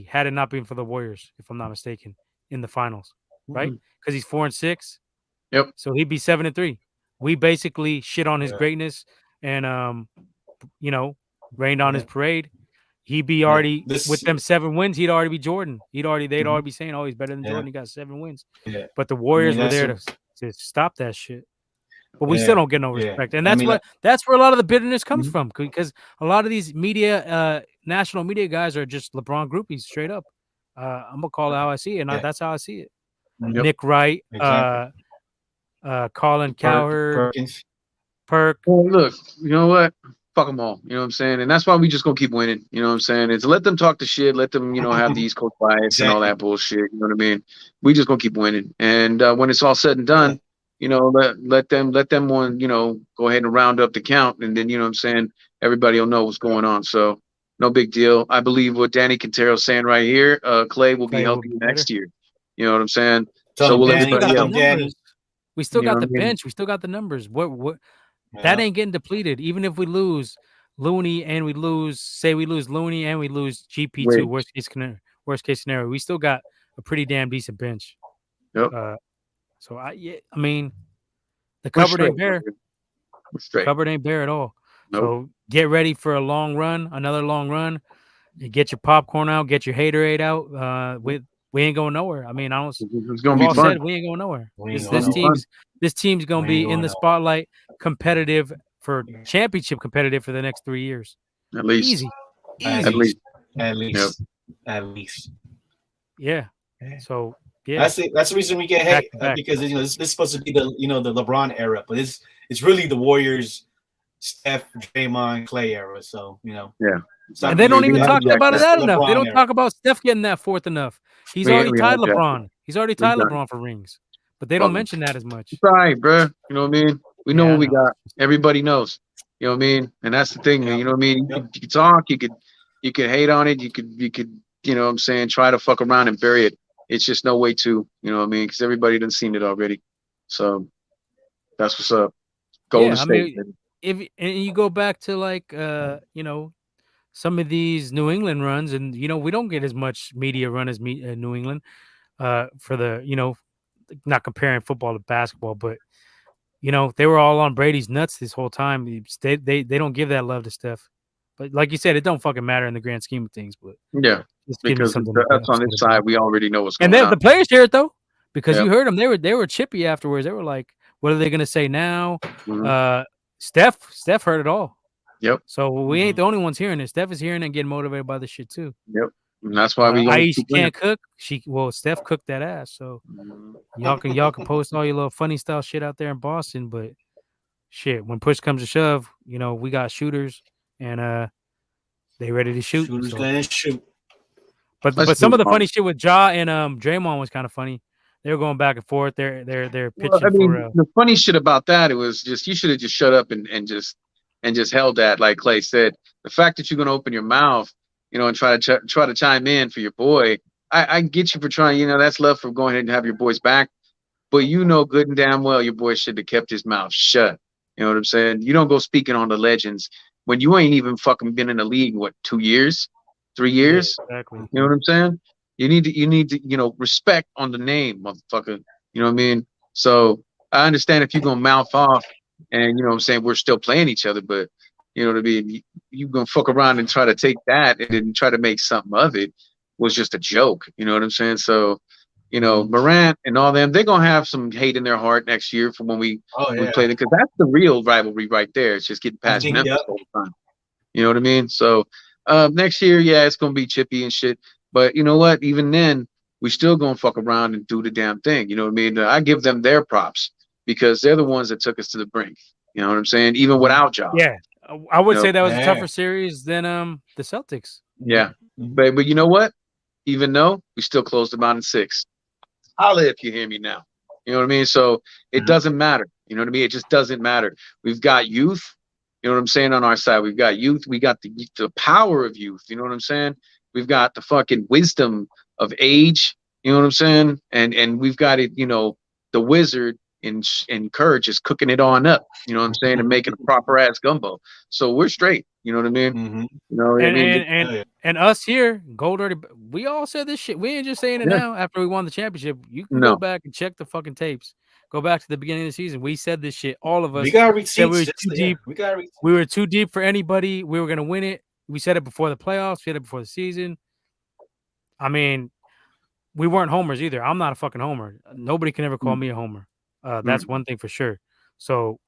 had it not been for the Warriors, if I'm not mistaken, in the finals, right? Because he's 4-6. Yep. So he'd be 7-3. We basically shit on his greatness and rained on his parade. He'd be already with them 7 wins. He'd already be Jordan. They'd already be saying, "Oh, he's better than Jordan. He got 7 wins." Yeah. But the Warriors were there to stop that shit. But we still don't get no respect, and that's where a lot of the bitterness comes from. Because a lot of these media, national media guys are just LeBron groupies, straight up. I'm gonna call it how I see it, and that's how I see it. Yep. Nick Wright, Exactly. Colin Cowherd, Perkins. Perk. Well, look, you know what? Fuck them all. You know what I'm saying? And that's why we just gonna keep winning. You know what I'm saying? It's let them talk the shit. Let them, have the East Coast bias and all that bullshit. You know what I mean? We just gonna keep winning. And when it's all said and done, let them one, go ahead and round up the count, and then what I'm saying, everybody will know what's going on. So no big deal. I believe what Danny Quintero's saying right here. Clay will be healthy next year. You know what I'm saying? So will everybody else. We still got the bench. We still got the numbers. What? That ain't getting depleted. Even if we lose Looney and we lose Looney and we lose GP2, worst case scenario, we still got a pretty damn decent bench. Yep. So I mean, the cupboard ain't bare. Straight. Cupboard ain't bare at all. Nope. So get ready for a long run, another long run. You get your popcorn out, get your haterade out. We ain't going nowhere. I mean, I don't. It's We've gonna be all fun. said we ain't going nowhere. We ain't This going this It's gonna be nowhere. fun. team's gonna We ain't be in going the nowhere. spotlight, competitive for championship competitive for the next 3 years. At least. Easy, At At easy. least. least. At Yep. least. At least. Yeah. Yeah. So yeah, That's it. That's the reason we get back hate to back. because this is supposed to be the the LeBron era, but it's really the Warriors, Steph, Draymond, Clay era. So Yeah. it's not And they don't We even have talk Jack about that. it it's the that enough. They LeBron don't era. talk about Steph getting that fourth enough. He's We already tied have Jack. LeBron. He's already We've tied done. LeBron for rings, but they don't Well, mention that as much. it's all right, bro. You know what I mean? We know Yeah, I what we know. got. Everybody knows. You know what I mean? And that's the thing, man. Yep. You know what I mean? Yep. You could talk, you could hate on it, you could, you know what I'm saying, try to fuck around and bury it. It's just no way to, you know what I mean? Because everybody done seen it already. So that's what's up. Golden Yeah, I State, mean, baby. if and you go back to like some of these New England runs, and we don't get as much media run as New England for the not comparing football to basketball, but they were all on Brady's nuts this whole time. They don't give that love to Steph, but like you said, it don't fucking matter in the grand scheme of things. But Yeah, just give me because something to be that's on upset this about. side. We already know what's And going then on. the players hear it though, because Yeah. you heard them. They were chippy afterwards. They were like, "What are they gonna say now?" Mhm. Steph heard it all. Yep. So we ain't the only ones hearing it. Steph is hearing it and getting motivated by this shit too. Yep. And that's why we gonna Aisha keep winning. can't cook. Steph cooked that ass. So Mhm. y'all can post all your little funny style shit out there in Boston, but shit, when push comes to shove, we got shooters and they ready to shoot. Shooters So, gonna shoot. but Let's some move of the on. funny shit with Ja and Draymond was kind of funny. They were going back and forth. They're Well, I pitching mean, for the funny shit about that, it was just you should have just shut up and just held that, like Clay said. The fact that you're gonna open your mouth, and try to chime in for your boy, I get you for trying. That's love for going ahead and have your boys back. But you know good and damn well your boy should have kept his mouth shut. You know what I'm saying? You don't go speaking on the legends when you ain't even fucking been in the league, what, 2 years, 3 years? exactly. You know what I'm saying? You need to, respect on the name, motherfucker. You know what I mean? So I understand if you're gonna mouth off and what I'm saying, we're still playing each other, but you know what I mean, you gonna fuck around and try to take that and then try to make something of it was just a joke. You know what I'm saying? So Morant and all them, they're gonna have some hate in their heart next year for when we Oh yeah. play them, because that's the real rivalry right there. It's just getting I past think Memphis yep. all the time. You know what I mean? So next year, yeah, it's gonna be chippy and shit. But you know what? Even then, we still gonna fuck around and do the damn thing. You know what I mean? I give them their props because they're the ones that took us to the brink. You know what I'm saying? Even without Ja. Yeah, I would You say know? that was a Yeah. tougher series than the Celtics. Yeah. Mhm. But you know what? Even though we still closed them out in 6. Holla if you hear me now. You know what I mean? So it doesn't matter. You know what I mean? It just doesn't matter. We've got youth. You know what I'm saying? On our side, we've got youth. We got the power of youth. You know what I'm saying? We've got the fucking wisdom of age. You know what I'm saying? And we've got it. The wizard in Courage is cooking it on up. You know what I'm saying? And making a proper ass gumbo. So we're straight. You know what I mean? Mm-hmm. You know what I And mean? and and, Oh, yeah. and us here, Gold Dirty, we all said this shit. We ain't just saying it Yeah. now after we won the championship. You can No. go back and check the fucking tapes. Go back to the beginning of the season. We said this shit. All of us We got said receipts. we were Just- too yeah, deep. we got receipts. We were too deep for anybody. We were gonna win it. We said it before the playoffs. We said it before the season. I mean, we weren't homers either. I'm not a fucking homer. Nobody can ever call me a homer. That's one thing for sure. So,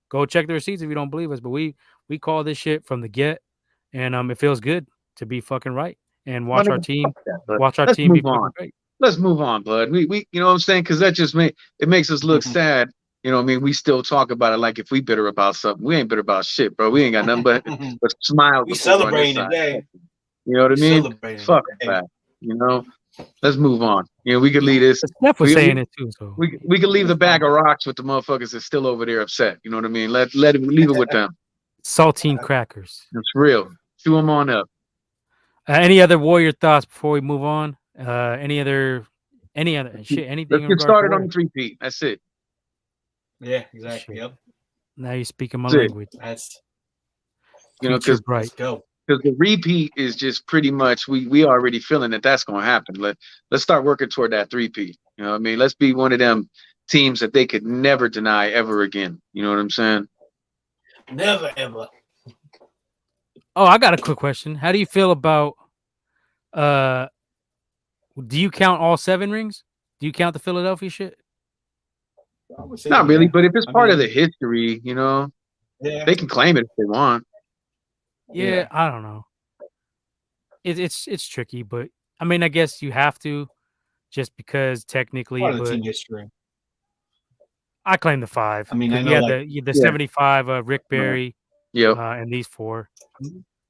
go check the receipts if you don't believe us. But we call this shit from the get, and it feels good to be fucking right and watch our team. Watch our Let's team be move fucking on. great. Let's move on, bud. We you know what I'm saying? Because that just makes us look sad. You know what I mean? We still talk about it like if we bitter about something. We ain't bitter about shit, bro. We ain't got nothing but smiles We over on this celebrating side. today. You know what I We mean? celebrating Fuck today. that. Let's move on. We could leave this. Steph was We, saying we, it too. So we could leave the bag of rocks with the motherfuckers that's still over there upset. You know what I mean? Leave it with them. saltine crackers. It's real. Chew them on up. Any other Warrior thoughts before we move on? Any other shit? Anything Let's in get regards to started on Warrior? the 3-peat. That's it. Yeah, exactly. Shit. Yep. Now you're speaking my That's it. language. That's Future Because bright. let's go. the repeat is just pretty much we already feeling that that's going to happen. Let's start working toward that 3-peat. You know what I mean? Let's be one of them teams that they could never deny ever again. You know what I'm saying? Never ever. Oh, I got a quick question. How do you feel about uh do you count all 7 rings? Do you count the Philadelphia shit? I would say Not really, yeah. but if it's I part of the mean, history, yeah, they can claim it if they want. Yeah, yeah. I don't know. It's tricky, but I mean, I guess you have to just because technically, Part of the but team history. I claim the 5 I mean, I because we know had like the Yeah. 75 Rick Right. Barry Yep. and these 4.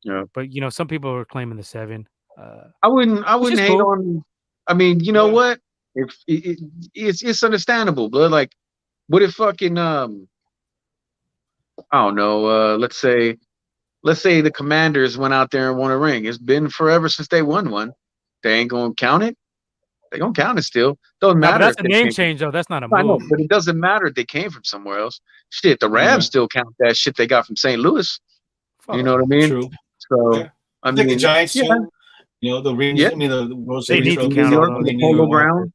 Yeah. But some people are claiming the 7. Uh I wouldn't. I which is wouldn't hate cool. on. I mean, you know yeah. what? If it's understandable, but like, what if fucking I don't know. Let's say the Commanders went out there and won a ring. It's been forever since they won one. They ain't gonna count it. They gonna count it still. Doesn't No, but matter that's if a they name came from. change though. That's not a I know, move. but it doesn't matter if they came from somewhere else. Shit, the Rams Yeah. still count that shit they got from St. Louis. You Fuck know what I off. mean? True. So Yeah. I I think the mean, Giants yeah, too. The rings. yeah. I mean, the World They Series need to In New trophies count all York when for those. the they New Polo York. Grounds,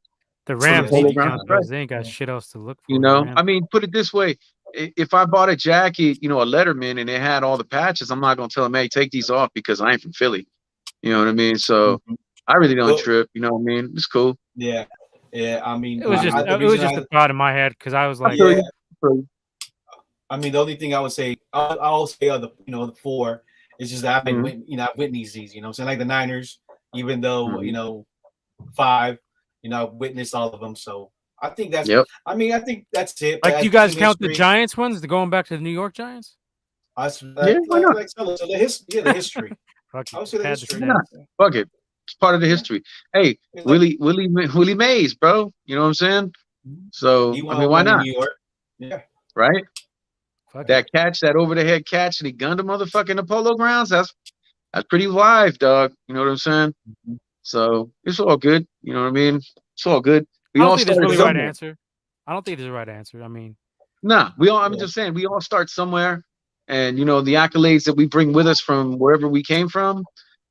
The for the Rams need Polo to Yeah. Grounds, count right? those. They ain't got Yeah. shit else to look for, man. I mean, put it this way: if I bought a jacket, a Letterman, and it had all the patches, I'm not gonna tell them, "Hey, take these off," because I ain't from Philly. You know what I mean? So Mhm. I really don't Well, trip. You know what I mean? It's cool. yeah. Yeah. I mean, It was just the it was reason just I a thought in my head because I was I like, feel yeah. you. I feel you. I mean, the only thing I would say, I'll say the 4 is just that I've been Mhm. I've witnessed these. I'm saying like the Niners, even though Mhm. 5, I've witnessed all of them. So I think that's. Yep. I mean, I think that's it. But do you as guys team count the history, Giants ones? The going back to the New York Giants? Yeah. Why not? so the history. Fuck I it, would say the pad the history. Why not? stats. Fuck it. It's part of the Yeah, history. Hey, it's like Willie Mays, bro. You know what I'm saying? So he I mean, won why one in not? New York. Yeah, Right? Fuck yeah, it. That over the head catch, and he gunned a motherfucker in the Polo Grounds. That's pretty live, dog. You know what I'm saying? Mhm. So it's all good. You know what I mean? It's all good. We I don't all think there's started really a right somewhere. answer. I don't think there's a right answer. I mean, Nah, we all. I'm yeah, just saying we all start somewhere, and the accolades that we bring with us from wherever we came from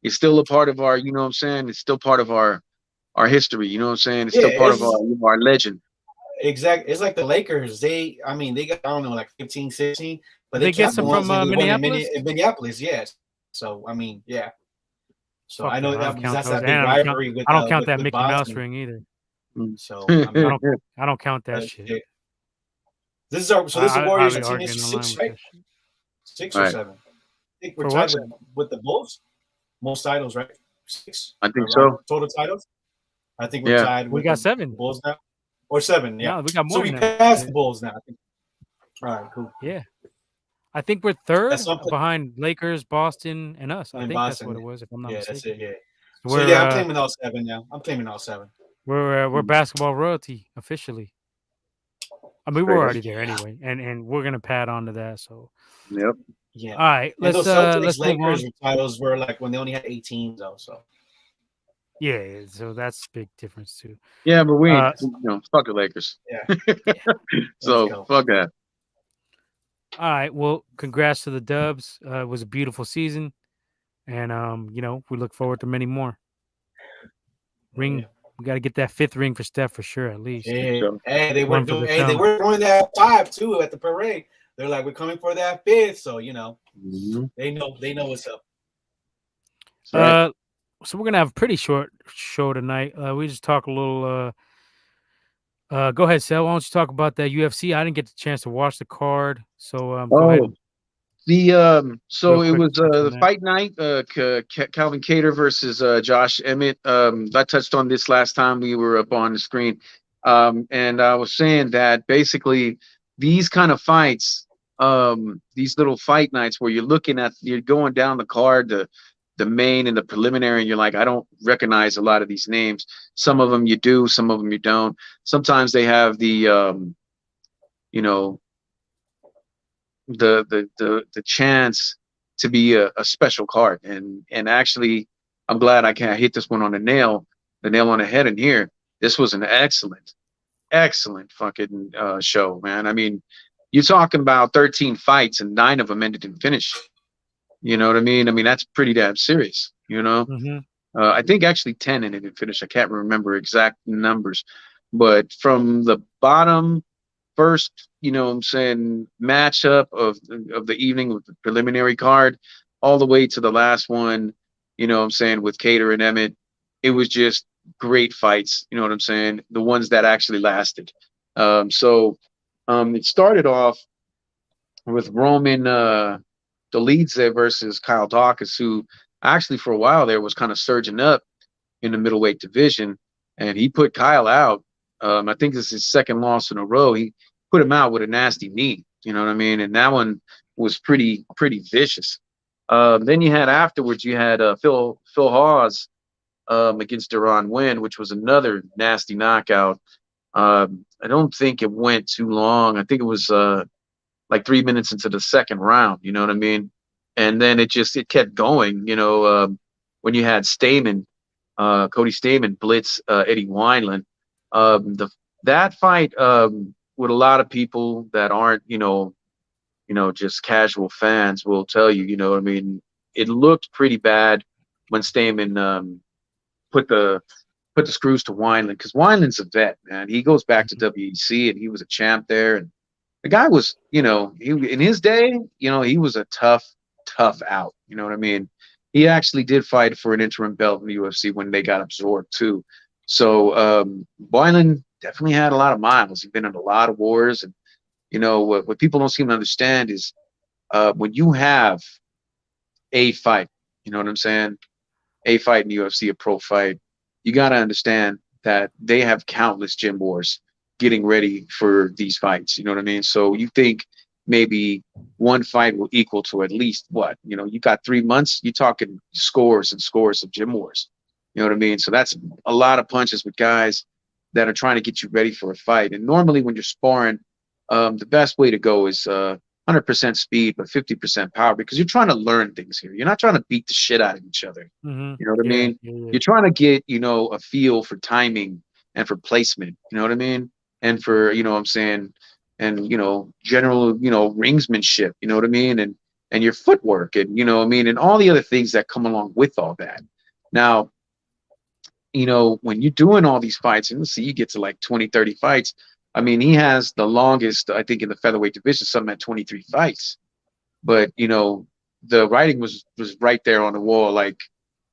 is still a part of our. You know what I'm saying? It's still part of our history. You know what I'm saying? It's yeah. still part It's of our just our legend. exact. It's like the Lakers. I mean, they got I don't know like 15, 16, but did they they get kept the some ones from that we won Minneapolis? In Minneapolis. Yes. So I mean, yeah. So Fuck I that. know I that don't because count that's those, that and big rivalry I don't count that with Mickey Mouse Boston. ring either. So I mean, I don't count that shit. yeah. This is the I'll Warriors. be Our team is arguing online 6, with right? that shit. 6 or Right. 7. I think we're For tied what? with the Bulls. Most titles, right? 6 I think around so. total titles. I think we're Yeah. tied We with got the 7. Bulls now, or 7. Yeah. No, we got So more we than them. passed the Shit. Bulls now. I think. All right, cool. Yeah. I think we're third That's something behind Lakers, Boston, and us. I in think that's what Boston. it was, if I'm not Yeah, that's mistaken. it. Yeah. So So yeah, I'm claiming all 7 now. I'm claiming all 7. we're basketball royalty officially. I mean, we're Straight up. already there anyway, and we're gonna pad on to that. So, Yep. Yeah. all right, And those Celtics let's move Lakers on. titles were like when they only had 18 though. So Yeah, so that's big difference too. Yeah, but we ain't. Uh, Fuck the Lakers. yeah, yeah. let's So go. fuck that. All right. Well, congrats to the Dubs. It was a beautiful season, and we look forward to many more. Yeah. Ring. We got to get that 5th ring for Steph for sure, at least. Think Hey, so. hey, One for the they thumb. were doing that 5 too at the parade. They're like, we're coming for that 5th. So Mhm. they know what's up. That's right. So we're gonna have a pretty short show tonight. We just talk a little. Go ahead, Sal. Why don't you talk about that UFC? I didn't get the chance to watch the card, so go ahead Oh, and so real it quick was touch on the that. fight night. Calvin Cater versus Josh Emmett. I touched on this last time we were up on the screen, and I was saying that basically these kind of fights, these little fight nights where you're going down the card, the main and the preliminary, and you're like, I don't recognize a lot of these names. Some of them you do, some of them you don't. Sometimes they have you know the chance to be a special card, and actually I'm glad I can hit this one on the nail on the head in here. This was an excellent fucking show, man. I mean, you're talking about 13 fights and 9 of them ended in finish. You know what I mean? I mean, that's pretty damn serious, Mm-hmm. I think actually 10 ended in finish. I can't remember exact numbers, but from the bottom, first you know what I'm saying, matchup of the evening with the preliminary card all the way to the last one, you know what I'm saying, with Cater and Emmett. It was just great fights, you know what I'm saying? The ones that actually lasted. It started off with Roman Dolidze versus Kyle Dawkins, who actually for a while there was kind of surging up in the middleweight division, and he put Kyle out. I think this is his second loss in a row. He put him out with a nasty knee. You know what I mean? And that one was pretty vicious. Then you had afterwards, you had Phil Hawes against Deron Wynn, which was another nasty knockout. I don't think it went too long. I think it was like 3 minutes into the second round. You know what I mean? And then it kept going. When you had Cody Stamen blitz Eddie Wineland. The that fight with a lot of people that aren't just casual fans will tell you, what I mean, it looked pretty bad when Stamen put the put the screws to Wineland, because Wineland's a vet, man. He goes back to Mhm. WEC and he was a champ there, and the guy was, he in his day, he was a tough out. You know what I mean? He actually did fight for an interim belt in the UFC when they got absorbed too. So Boylan definitely had a lot of miles. He's been in a lot of wars, and what people don't seem to understand is when you have a fight, you know what I'm saying? A fight in the UFC, a pro fight, you got to understand that they have countless gym wars getting ready for these fights. You know what I mean? So you think maybe one fight will equal to at least what? You got 3 months, you're talking scores and scores of gym wars. You know what I mean? So that's a lot of punches with guys that are trying to get you ready for a fight. And normally when you're sparring, the best way to go is 100% speed, but 50% power, because you're trying to learn things here. You're not trying to beat the shit out of each other. Mhm. You know what I Yeah, mean? yeah, yeah. You're trying to get, a feel for timing and for placement. You know what I mean? And for, what I'm saying, and, general, ringsmanship, you know what I mean? And your footwork and, what I mean? And all the other things that come along with all that. Now, when you're doing all these fights, and let's see, you get to like 20, 30 fights. I mean, he has the longest, I think, in the featherweight division, something at 23 fights. But, the writing was right there on the wall, like,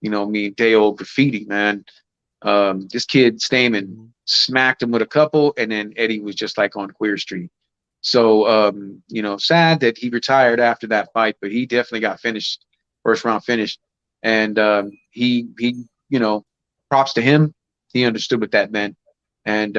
me, day old graffiti, man. This kid Stamen Mhm. smacked him with a couple, and then Eddie was just like on Queer Street. So, sad that he retired after that fight, but he definitely got finished, first round finished, and he, props to him. He understood what that meant, and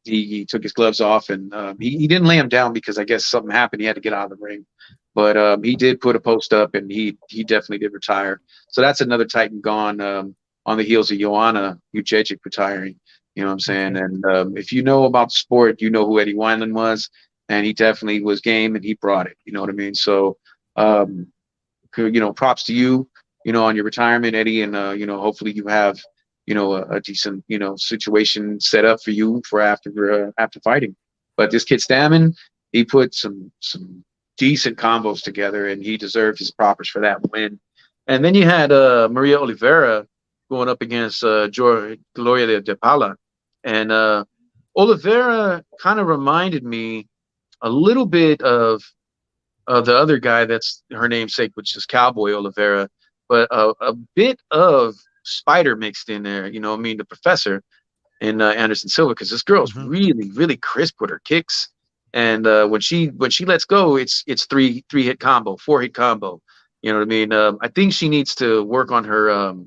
he took his gloves off, and he didn't lay him down because I guess something happened. He had to get out of the ring, but he did put a post up, and he definitely did retire. So that's another Titan gone. On the heels of Joanna Ujejic retiring. You know what I'm saying? Okay. And if you know about the sport, you know who Eddie Wineland was, and he definitely was game, and he brought it. You know what I mean? So, um, props to you, on your retirement, Eddie, and hopefully you have, a decent, situation set up for you for after fighting. But this kid Stammen, he put some decent combos together, and he deserved his propers for that win. And then you had Maria Oliveira going up against Gloria de Pala, and Oliveira kind of reminded me a little bit of the other guy that's her namesake, which is Cowboy Oliveira, but a bit of Spider mixed in there. I mean, the professor in Anderson Silva, because this girl's Mhm. really crisp with her kicks, and when she lets go, it's three hit combo, 4 hit combo. You know what I mean? I think she needs to work on her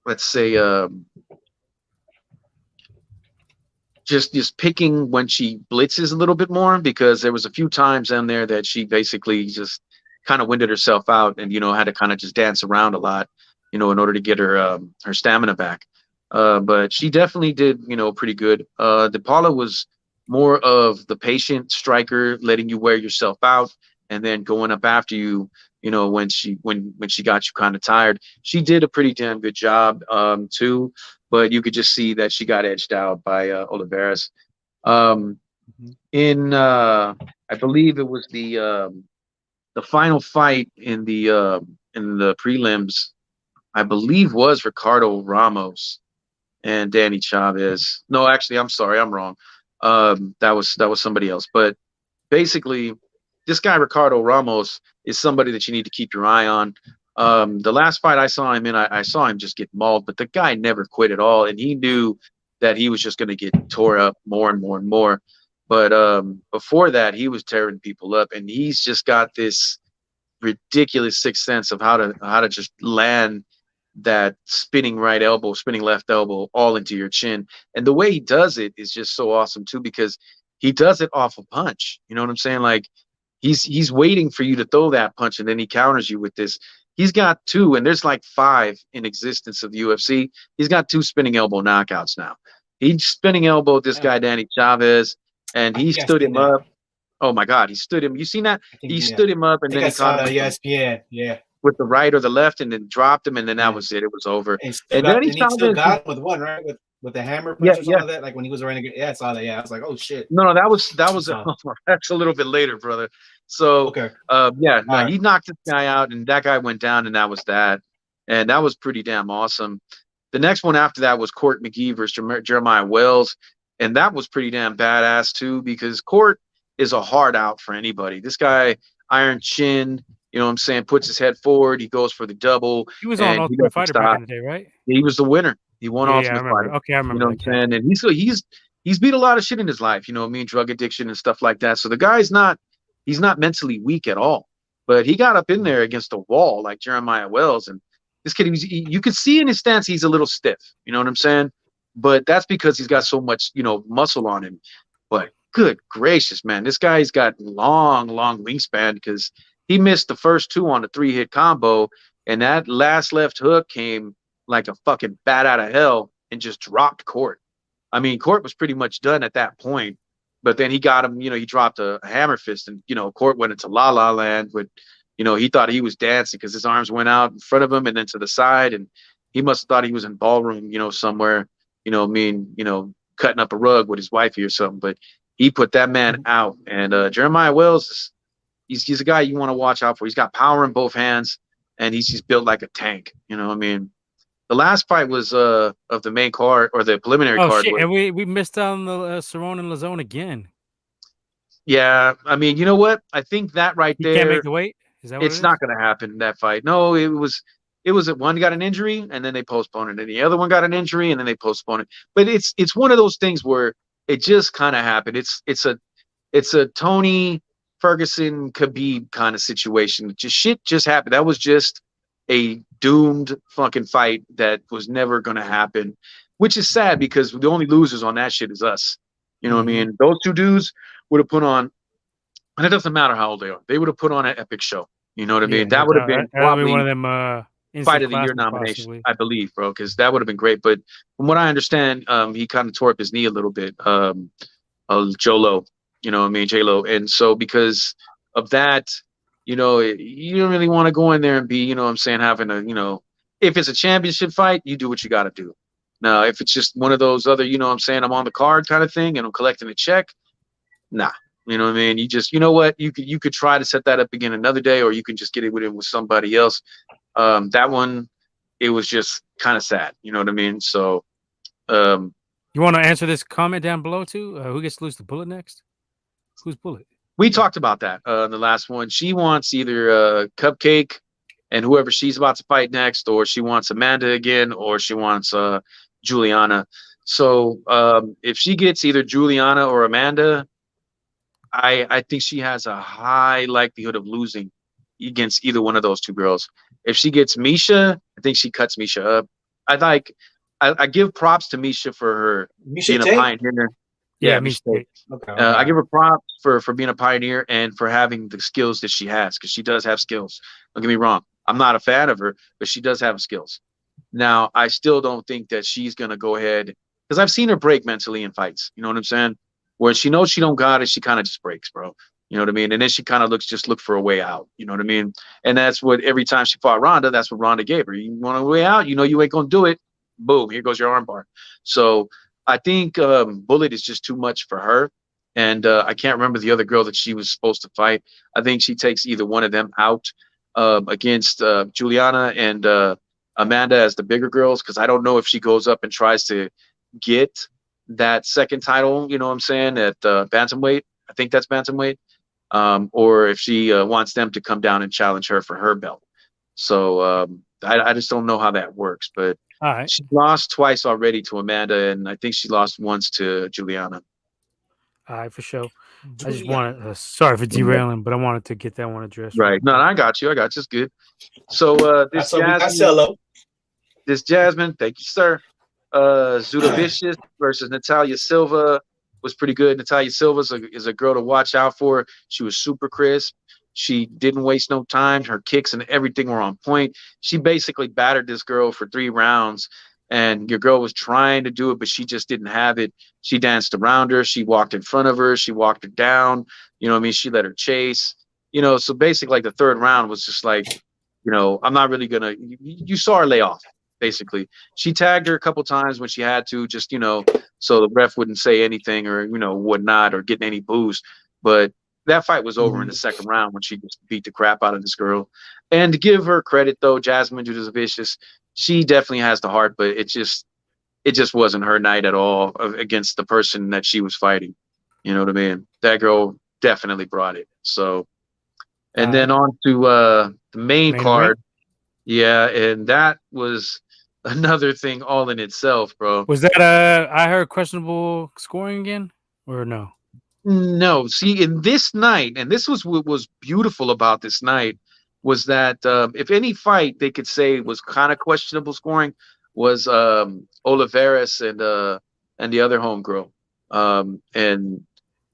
let's say just picking when she blitzes a little bit more, because there was a few times in there that she basically just kind of winded herself out and had to kind of just dance around a lot, in order to get her stamina back. But she definitely did pretty good. DePaula was more of the patient striker, letting you wear yourself out and then going up after you. When she got you kind of tired, she did a pretty damn good job too, but you could just see that she got edged out by Oliveras. Um, Mhm. in I believe it was the final fight in the prelims. I believe was Ricardo Ramos, and Danny Chavez. No, actually, I'm sorry, I'm wrong. That was somebody else. But basically, this guy Ricardo Ramos is somebody that you need to keep your eye on. The last fight I saw him in, I saw him just get mauled, but the guy never quit at all, and he knew that he was just going to get tore up more and more and more. But before that, he was tearing people up, and he's just got this ridiculous sixth sense of how to just land that spinning right elbow, spinning left elbow all into your chin. And the way he does it is just so awesome too, because he does it off a punch. You know what I'm saying? Like he's waiting for you to throw that punch, and then he counters you with this. He's got two, and there's like five in existence of the UFC. He's got two spinning elbow knockouts now. He spinning elbowed this guy Danny Chavez, and he stood him up. Oh my God, he stood him. You seen that? He stood him up, and then he caught him. Yes, yeah. With the right or the left, and then dropped him, and then that was it. It was over. And then he still got him with one, right? With the hammer punch or something like that. Like when he was running. Yeah, I saw that. Yeah, I was like, oh shit. No, that was that's a little bit later, brother. So okay. He knocked this guy out, and that guy went down, and that was that. And that was pretty damn awesome. The next one after that was Court McGee versus Jeremiah Wells, and that was pretty damn badass too, because Court is a hard out for anybody. This guy, iron chin, you know what I'm saying, puts his head forward, he goes for the double. He was on Ultimate Fighter back in the day, right? He was the winner. He won Ultimate Fighter. Okay, I remember. You know what I'm saying? And he's beat a lot of shit in his life, you know what I mean, drug addiction and stuff like that. So the guy's not mentally weak at all. But he got up in there against a wall like Jeremiah Wells, and this kid, you could see in his stance he's a little stiff, you know what I'm saying? But that's because he's got so much, muscle on him. But good gracious, man, this guy's got long wingspan, because he missed the first two on the 3-hit combo, and that last left hook came like a fucking bat out of hell and just dropped Court. I mean, Court was pretty much done at that point, but then he got him, he dropped a hammer fist, and, Court went into la la land, but, he thought he was dancing because his arms went out in front of him and then to the side, and he must have thought he was in ballroom, somewhere, cutting up a rug with his wifey or something, but he put that man out. And Jeremiah Wells, he's a guy you want to watch out for. He's got power in both hands, and he's built like a tank. You know what I mean? The last fight was of the main card, or the preliminary card. Shit. And we missed on the Cerrone and Lazone again. Yeah, I mean, you know what? I think that right there. Can't make the weight. Is that what it's not going to happen, that fight? No, it was one got an injury and then they postponed it, and the other one got an injury and then they postponed it. But it's one of those things where it just kind of happened. It's a Tony Ferguson Khabib kind of situation. Shit just happened. That was just a doomed fucking fight that was never going to happen, which is sad, because the only losers on that shit is us. You know what I mean? Those two dudes would have put on, and it doesn't matter how old they are, they would have put on an epic show. You know what I mean? That would have been probably one of them Fight of the Year nomination, possibly. I believe, bro, because that would have been great. But from what I understand, he kind of tore up his knee a little bit, J-Lo, you know what I mean, J-Lo. And so because of that, you don't really want to go in there and be, you know what I'm saying, having a, if it's a championship fight, you do what you got to do. Now, if it's just one of those other, you know what I'm saying, I'm on the card kind of thing and I'm collecting a check, nah. You know what I mean? You just, you could try to set that up again another day, or you can just get it with somebody else. That one, it was just kind of sad. You know what I mean? So, you want to answer this comment down below too? Who gets to lose the Bullet next? Who's Bullet? We talked about that in the last one. She wants either Cupcake and whoever she's about to fight next, or she wants Amanda again, or she wants Juliana. So if she gets either Juliana or Amanda, I think she has a high likelihood of losing against either one of those two girls. If she gets Misha, I think she cuts Misha up. I give props to Misha for her being a pioneer. Yeah, Misha. Okay. I give her props for being a pioneer and for having the skills that she has, because she does have skills. Don't get me wrong. I'm not a fan of her, but she does have skills. Now, I still don't think that she's going to go ahead, because I've seen her break mentally in fights. You know what I'm saying? Where she knows she don't got it, she kind of just breaks, bro. You know what I mean? And then she kind of look for a way out. You know what I mean? And that's what every time she fought Ronda, that's what Ronda gave her. You want a way out? You ain't gonna do it. Boom, here goes your armbar. So I think Bullet is just too much for her. And I can't remember the other girl that she was supposed to fight. I think she takes either one of them out against Juliana and Amanda as the bigger girls, because I don't know if she goes up and tries to get that second title, you know what I'm saying, at bantamweight. I think that's bantamweight. Or if she wants them to come down and challenge her for her belt. So I just don't know how that works. But All right. she lost twice already to Amanda, and I think she lost once to Juliana. All right, for sure. I just Julia. wanted, sorry for derailing, but I wanted to get that one addressed real Right. No, quick. I got you. I got you. It's good. So That's how we got Cello. This Jasmine, thank you, sir. Zuda Vicious versus Natalia Silva was pretty good. Natalia Silva is a girl to watch out for. She was super crisp. She didn't waste no time. Her kicks and everything were on point. She basically battered this girl for 3 rounds, and your girl was trying to do it, but she just didn't have it. She danced around her. She walked in front of her. She walked her down. You know what I mean? She let her chase. You know, so basically, like the third round was just like, you know, I'm not really gonna. You saw her lay off. Basically, she tagged her a couple times when she had to, just, you know, so the ref wouldn't say anything or, you know, whatnot or getting any boost. But that fight was over in the second round when she just beat the crap out of this girl. And to give her credit, though, Jasmine Vicious, she definitely has the heart, but it just wasn't her night at all against the person that she was fighting. You know what I mean? That girl definitely brought it. So, and then on to the main Main card. event? Yeah, and that was another thing all in itself, bro. Was that I heard questionable scoring again, or no? No, see, in this night, and this was what was beautiful about this night, was that if any fight they could say was kind of questionable scoring was Oliveras and the other homegirl. And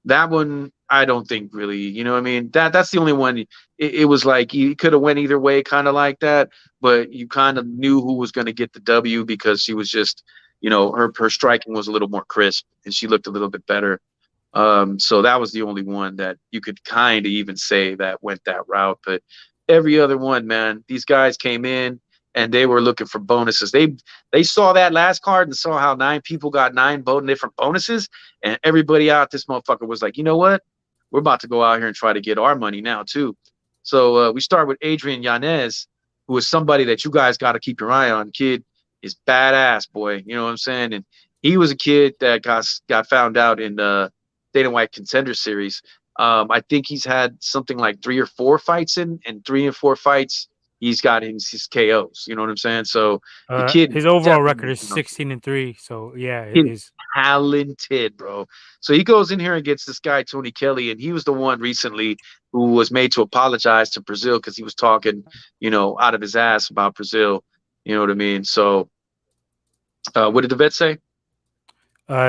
that one I don't think really, you know what I mean? That's the only one. It was like you could have went either way, kind of like that, but you kind of knew who was going to get the W because she was just, you know, her striking was a little more crisp and she looked a little bit better. So that was the only one that you could kind of even say that went that route. But every other one, man, these guys came in and they were looking for bonuses. They saw that last card and saw how 9 people got 9 different bonuses, and everybody out this motherfucker was like, you know what? We're about to go out here and try to get our money now too. So we start with Adrian Yanez, who is somebody that you guys got to keep your eye on. Kid is badass, boy. You know what I'm saying? And he was a kid that got found out in Dana White Contender Series. I think he's had something like 3 or 4 fights in, and 3 and 4 fights he's got his KOs. You know what I'm saying? So the kid His overall record definitely, is 16-3. So yeah, it kid is. talented, bro. So he goes in here and gets this guy Tony Kelly, and he was the one recently who was made to apologize to Brazil because he was talking, you know, out of his ass about Brazil. You know what I mean? So what did the vet say?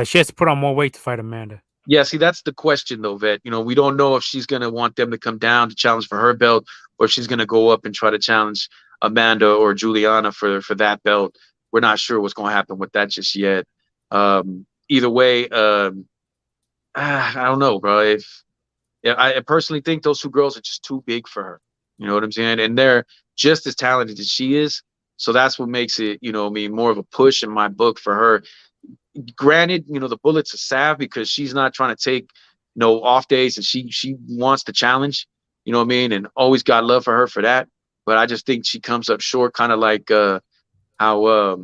She has to put on more weight to fight Amanda. Yeah, see, that's the question, though, Vet. You know, we don't know if she's going to want them to come down to challenge for her belt, or if she's going to go up and try to challenge Amanda or Juliana for that belt. We're not sure what's going to happen with that just yet. Either way, I don't know, bro. I personally think those 2 girls are just too big for her. You know what I'm saying? And they're just as talented as she is. So that's what makes it, you know, I mean, more of a push in my book for her. Granted, you know, the bullet's a salve because she's not trying to take no off days, and she wants to challenge, you know what I mean, and always got love for her for that. But I just think she comes up short, kind of like how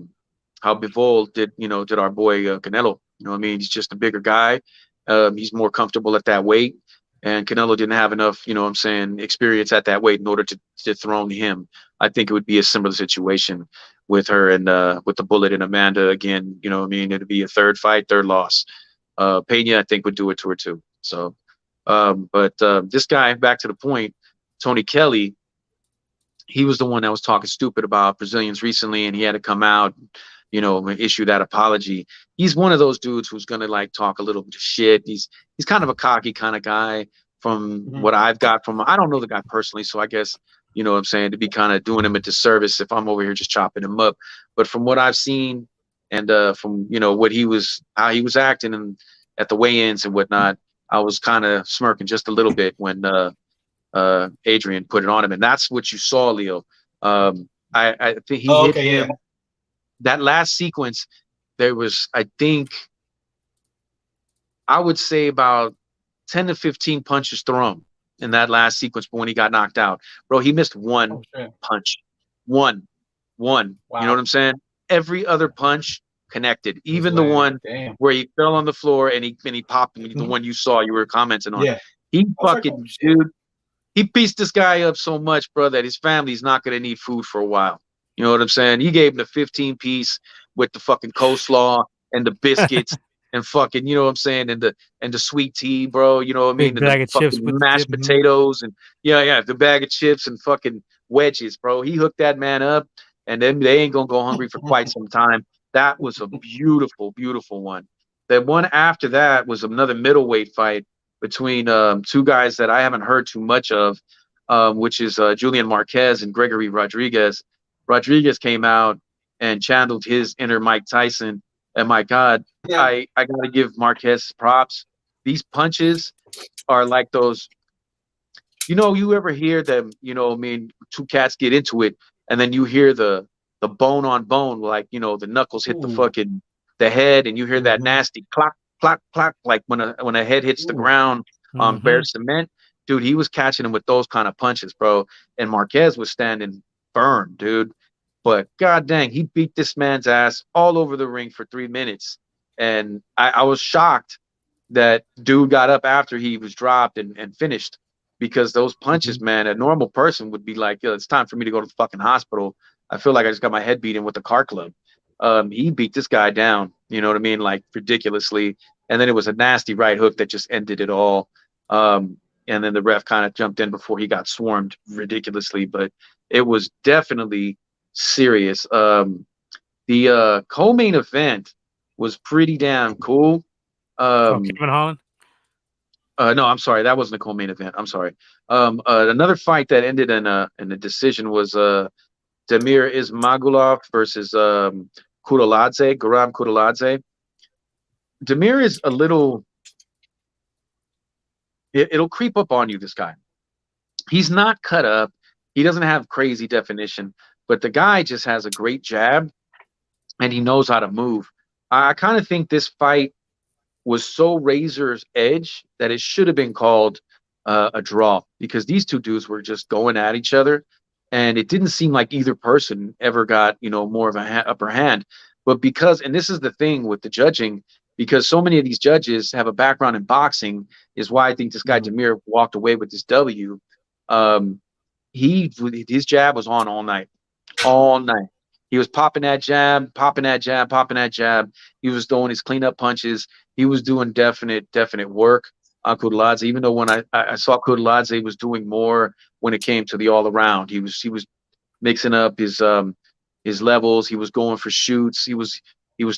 Bivol did, you know, did our boy Canelo. You know what I mean? He's just a bigger guy. He's more comfortable at that weight, and Canelo didn't have enough, you know what I'm saying, experience at that weight in order to dethrone him. I think it would be a similar situation with her and with the Bullet and Amanda again. You know what I mean? It'd be a third fight, third loss. Pena, I think, would do it to her too. So, but this guy, back to the point, Tony Kelly, he was the one that was talking stupid about Brazilians recently, and he had to come out, you know, and issue that apology. He's one of those dudes who's gonna like talk a little bit of shit. He's kind of a cocky kind of guy from what I've got from. I don't know the guy personally, so I guess, you know what I'm saying, to be kind of doing him a disservice if I'm over here just chopping him up. But from what I've seen and from, you know, how he was acting and at the weigh-ins and whatnot, I was kind of smirking just a little bit when Adrian put it on him, and that's what you saw, Leo. I think he hit him. Yeah. That last sequence, there was, I think, I would say about 10 to 15 punches thrown in that last sequence. But when he got knocked out, bro, he missed one punch. One. one. Wow. You know what I'm saying? Every other punch connected, even the Wow. one Damn. where he fell on the floor and he popped him, the Mhm. one you saw, you were commenting on. Yeah. He I was like, oh fucking, shit. dude, he pieced this guy up so much, bro, that his family's not gonna need food for a while. You know what I'm saying? He gave him the 15 piece with the fucking coleslaw and the biscuits and fucking, you know what I'm saying, and the sweet tea, bro. You know what I mean? Big And the bag of chips fucking with the dip. mashed potatoes and yeah, the bag of chips and fucking wedges, bro. He hooked that man up, and then they ain't gonna go hungry for quite some time. That was a beautiful, beautiful one. The one after that was another middleweight fight between two guys that I haven't heard too much of, which is Julian Marquez and Gregory Rodriguez. Rodriguez came out and channeled his inner Mike Tyson. And my God, Yeah. I got to give Marquez props. These punches are like those, you ever hear them, I mean, two cats get into it and then you hear the bone on bone, like, the knuckles hit Ooh. the head and you hear that Mhm. nasty clock, clock, clock, like when a head hits the Ooh. ground on bare Mm-hmm. cement. Dude, he was catching him with those kind of punches, bro. And Marquez was standing firm, dude. But god dang, he beat this man's ass all over the ring for 3 minutes. And I was shocked that dude got up after he was dropped and finished because those punches, Mhm. man, a normal person would be like, yo, it's time for me to go to the fucking hospital. I feel like I just got my head beaten with a car club. He beat this guy down, you know what I mean? Like ridiculously. And then it was a nasty right hook that just ended it all. Um, and then the ref kind of jumped in before he got swarmed ridiculously, but it was definitely serious. The co-main event was pretty damn cool. Oh, Um, Kevin Holland. no, I'm sorry, that wasn't the co-main event. I'm sorry. Another fight that ended in a decision was Damir Ismagulov versus Kudaladze, Guram Kudaladze. Damir is a little. It'll creep up on you. This guy. He's not cut up. He doesn't have crazy definition, but the guy just has a great jab and he knows how to move. I kind of think this fight was so razor's edge that it should have been called a draw because these two dudes were just going at each other, and it didn't seem like either person ever got more of a upper hand. But and this is the thing with the judging, because so many of these judges have a background in boxing, is why I think this guy Mhm. Demir walked away with this W. Um, his jab was on all night, all night. He was popping that jab, popping that jab, popping that jab. He was throwing his cleanup punches. He was doing definite work on Kudaladze. Even though when I saw Kudaladze was doing more when it came to the all around, he was mixing up his levels. He was going for shoots. He was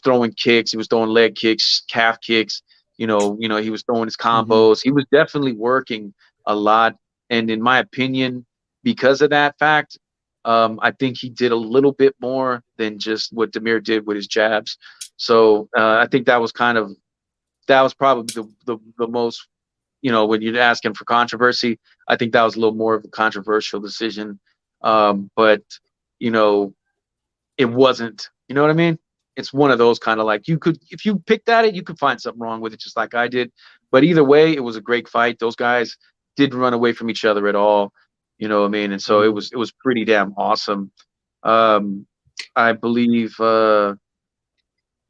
throwing kicks. He was throwing leg kicks, calf kicks. He was throwing his Mhm. combos. He was definitely working a lot. And in my opinion, because of that fact, I think he did a little bit more than just what Demir did with his jabs. So I think that was probably the most, when you're asking for controversy, I think that was a little more of a controversial decision. But you know, it wasn't. You know what I mean? It's one of those kind of like you could, if you picked at it, you could find something wrong with it, just like I did. But either way, it was a great fight. Those guys didn't run away from each other at all. You know what I mean? And so Mhm. it was pretty damn awesome. Um, I believe,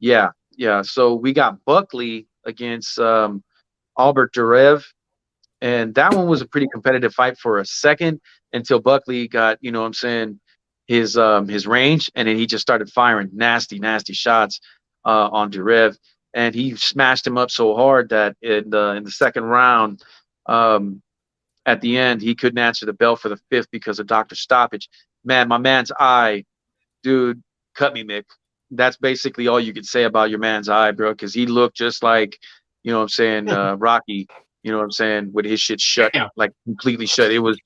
yeah. So we got Buckley against Albert Durev, and that one was a pretty competitive fight for a second until Buckley got, what I'm saying, his range, and then he just started firing nasty shots on Durev, and he smashed him up so hard that in the second round, um, at the end, he couldn't answer the bell for the fifth because of doctor stoppage. Man, my man's eye, dude, cut me, Mick. That's basically all you could say about your man's eye, bro, because he looked just like, what I'm saying, Rocky, what I'm saying, with his shit shut, Damn. like completely shut. It was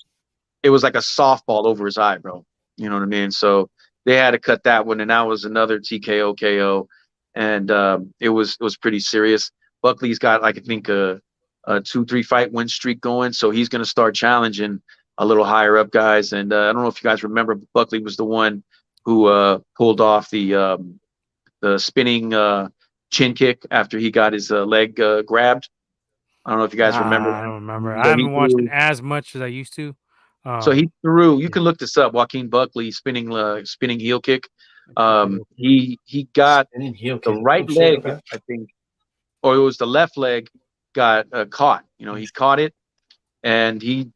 like a softball over his eye, bro. You know what I mean? So they had to cut that one, and that was another TKO KO, and it was pretty serious. Buckley's got, like, I think a 2-3 fight win streak going, so he's going to start challenging a little higher up guys. And I don't know if you guys remember, but Buckley was the one who pulled off the spinning chin kick after he got his leg grabbed. I don't know if you guys remember. I don't remember. I So he haven't watched it threw. as much as I used to. So Um, he threw. You yeah, can look this up. Joaquin Buckley spinning heel kick. okay, okay. He got Spinning heel the kick. right Oh shit. leg, Okay. I think, or it was the left leg, got caught. He caught it and he